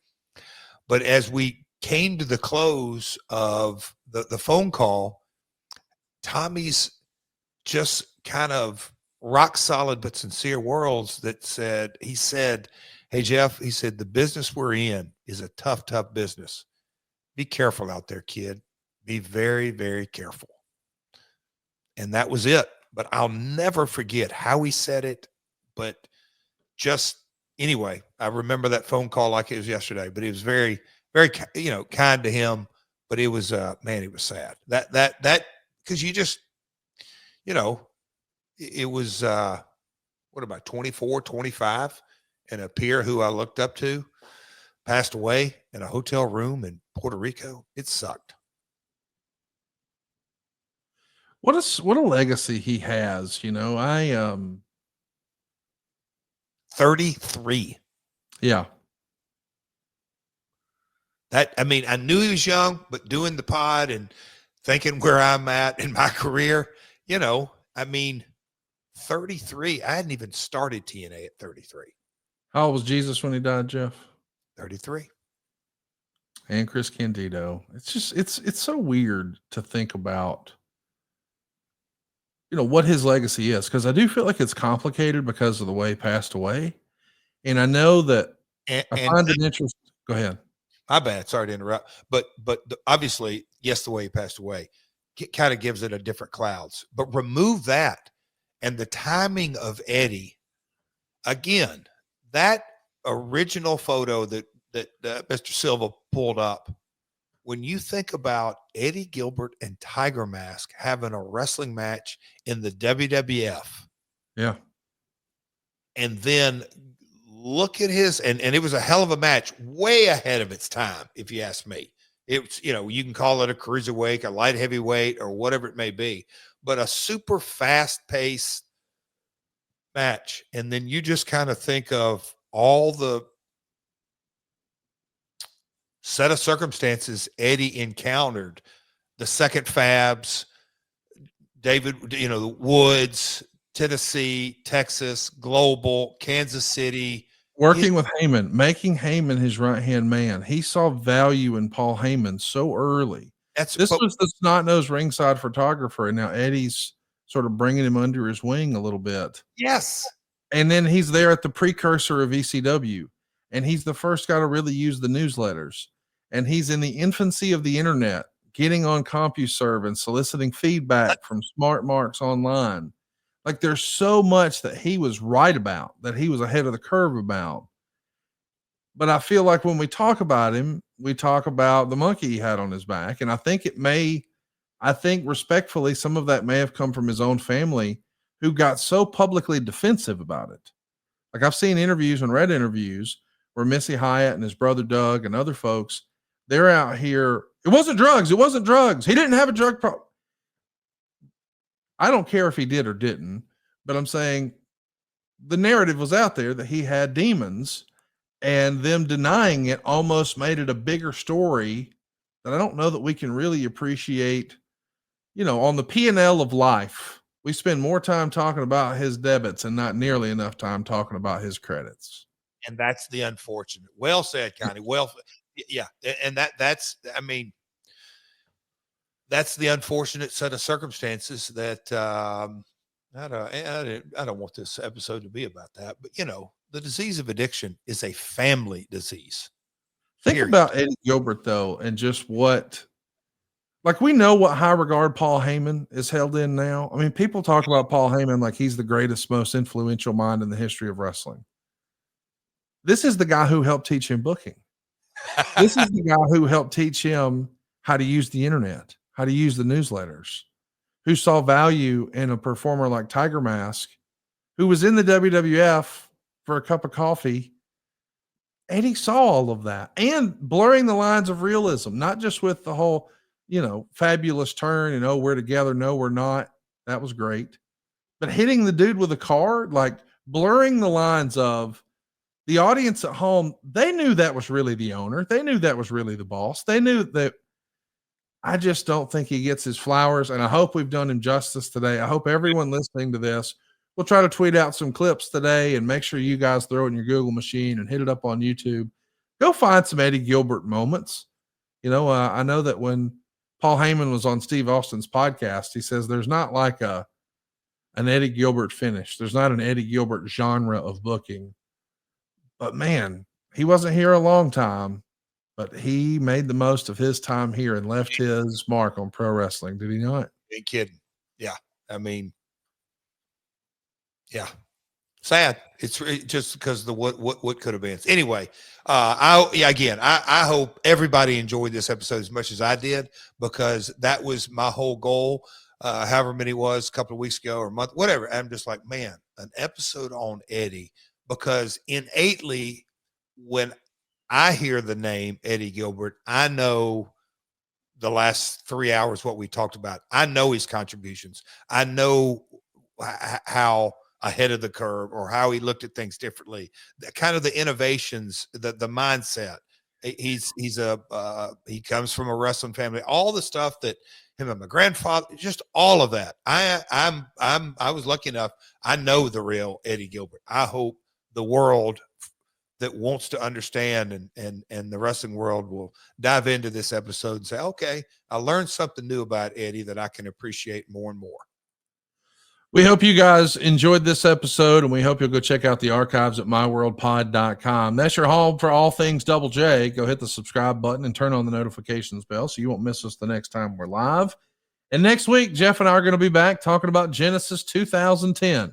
But as we came to the close of the phone call, Tommy's just kind of rock solid but sincere words he said, hey, Jeff, he said, the business we're in is a tough, tough business. Be careful out there, kid. Be very, very careful. And that was it. But I'll never forget how he said it. But just anyway, I remember that phone call like it was yesterday, but it was very, very, kind to him. But it was, man, it was sad. That, because you just, it was, what about 24, 25? And a peer who I looked up to passed away in a hotel room in Puerto Rico. It sucked. What a legacy he has. 33. Yeah. I knew he was young, but doing the pod and thinking where I'm at in my career, 33. I hadn't even started TNA at 33. How old was Jesus when he died, Jeff? 33. And Chris Candido. It's just, it's so weird to think about, what his legacy is. Cause I do feel like it's complicated because of the way he passed away. And I know that I find an interest. Go ahead. My bad. Sorry to interrupt. But obviously, yes, the way he passed away kind of gives it a different clouds. But remove that and the timing of Eddie. Again, that original photo that Mr. Silva pulled up, when you think about Eddie Gilbert and Tiger Mask having a wrestling match in the WWF. Yeah. And then look at his, and it was a hell of a match, way ahead of its time, if you ask me. It's, you can call it a cruiserweight, a light heavyweight, or whatever it may be, but a super fast-paced match. And then you just kind of think of all the set of circumstances Eddie encountered, the second Fabs, David, the Woods, Tennessee, Texas, Global, Kansas City. Working with Heyman, making Heyman his right-hand man. He saw value in Paul Heyman so early. This was the snot-nosed ringside photographer, and now Eddie's sort of bringing him under his wing a little bit. Yes. And then he's there at the precursor of ECW, and he's the first guy to really use the newsletters. And he's in the infancy of the internet, getting on CompuServe and soliciting feedback from smart marks online. Like, there's so much that he was right about, that he was ahead of the curve about. But I feel like when we talk about him, we talk about the monkey he had on his back. And I think respectfully, some of that may have come from his own family who got so publicly defensive about it. Like I've seen interviews and read interviews where Missy Hyatt and his brother Doug and other folks, they're out here. It wasn't drugs. It wasn't drugs. He didn't have a drug problem. I don't care if he did or didn't, but I'm saying the narrative was out there that he had demons, and them denying it almost made it a bigger story that I don't know that we can really appreciate. On the P&L of life, we spend more time talking about his debits and not nearly enough time talking about his credits. And that's the unfortunate. Well said, Connie. Well, yeah. And that's the unfortunate set of circumstances that, I don't want this episode to be about that, but the disease of addiction is a family disease. Think about Eddie Gilbert though, and just we know what high regard Paul Heyman is held in now. I mean, people talk about Paul Heyman like he's the greatest, most influential mind in the history of wrestling. This is the guy who helped teach him booking. This is the guy who helped teach him how to use the internet, how to use the newsletters, who saw value in a performer like Tiger Mask, who was in the WWF for a cup of coffee. Eddie saw all of that and blurring the lines of realism, not just with the whole, fabulous turn and, oh, we're together. No, we're not. That was great. But hitting the dude with a car, like blurring the lines of the audience at home, they knew that was really the owner. They knew that was really the boss. They knew that. I just don't think he gets his flowers, and I hope we've done him justice today. I hope everyone listening to this will try to tweet out some clips today, and make sure you guys throw it in your Google machine and hit it up on YouTube. Go find some Eddie Gilbert moments. I know that when Paul Heyman was on Steve Austin's podcast, he says there's not like an Eddie Gilbert finish. There's not an Eddie Gilbert genre of booking. But, man, he wasn't here a long time. But he made the most of his time here and left his mark on pro wrestling. Did he not? Ain't kidding. Yeah. Yeah. Sad. It's just because of what could have been. Anyway, I hope everybody enjoyed this episode as much as I did, because that was my whole goal. However many it was a couple of weeks ago or a month, whatever. I'm just like, man, an episode on Eddie, because innately when I hear the name Eddie Gilbert, I know the last 3 hours, what we talked about. I know his contributions. I know how ahead of the curve, or how he looked at things differently, kind of the innovations, the mindset. He comes from a wrestling family, all the stuff that him and my grandfather, just all of that. I was lucky enough. I know the real Eddie Gilbert. I hope the world that wants to understand and the wrestling world will dive into this episode and say, okay, I learned something new about Eddie that I can appreciate more and more. We hope you guys enjoyed this episode, and we hope you'll go check out the archives at myworldpod.com. That's your home for all things Double J. Go hit the subscribe button and turn on the notifications bell so you won't miss us the next time we're live. And next week, Jeff and I are going to be back talking about Genesis 2010.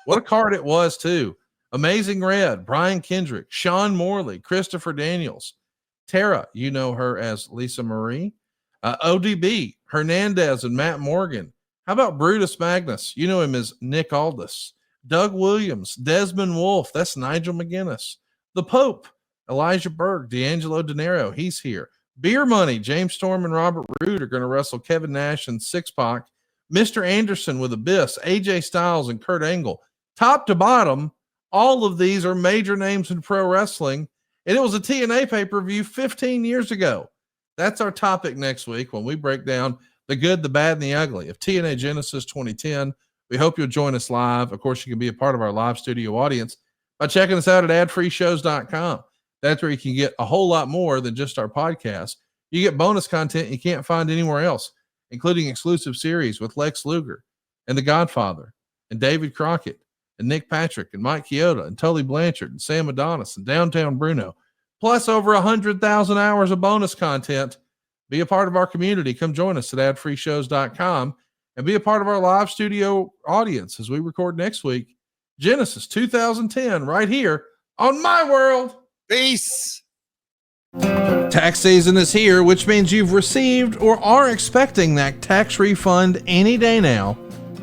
What a card it was, too. Amazing Red, Brian Kendrick, Sean Morley, Christopher Daniels, Tara, you know her as Lisa Marie, ODB, Hernandez, and Matt Morgan. How about Brutus Magnus? You know him as Nick Aldis. Doug Williams, Desmond Wolfe, that's Nigel McGuinness. The Pope, Elijah Berg, D'Angelo De Niro, he's here. Beer Money, James Storm and Robert Roode are going to wrestle Kevin Nash and Six Pac. Mr. Anderson with Abyss, AJ Styles, and Kurt Angle. Top to bottom, all of these are major names in pro wrestling, and it was a TNA pay-per-view 15 years ago. That's our topic next week when we break down the good, the bad, and the ugly of TNA Genesis 2010. We hope you'll join us live. Of course, you can be a part of our live studio audience by checking us out at adfreeshows.com. That's where you can get a whole lot more than just our podcast. You get bonus content you can't find anywhere else, including exclusive series with Lex Luger and The Godfather and David Crockett and Nick Patrick and Mike Chioda and Tully Blanchard and Sam Adonis and Downtown Bruno, plus over 100,000 hours of bonus content. Be a part of our community. Come join us at adfreeshows.com and be a part of our live studio audience as we record next week. Genesis 2010 right here on My World. Peace. Tax season is here, which means you've received or are expecting that tax refund any day now,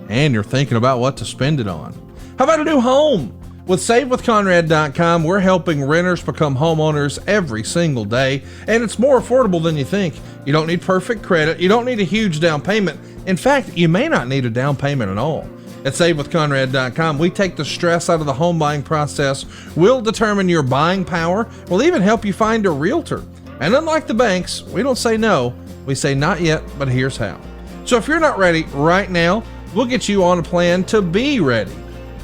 and you're thinking about what to spend it on. How about a new home? With SaveWithConrad.com, we're helping renters become homeowners every single day, and it's more affordable than you think. You don't need perfect credit. You don't need a huge down payment. In fact, you may not need a down payment at all. At SaveWithConrad.com, we take the stress out of the home buying process. We'll determine your buying power. We'll even help you find a realtor. And unlike the banks, we don't say no. We say not yet, but here's how. So if you're not ready right now, we'll get you on a plan to be ready.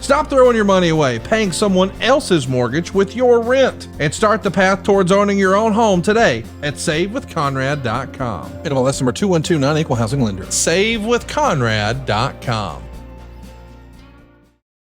Stop throwing your money away, paying someone else's mortgage with your rent, and start the path towards owning your own home today at SaveWithConrad.com. NMLS number 2129, equal housing lender. SaveWithConrad.com.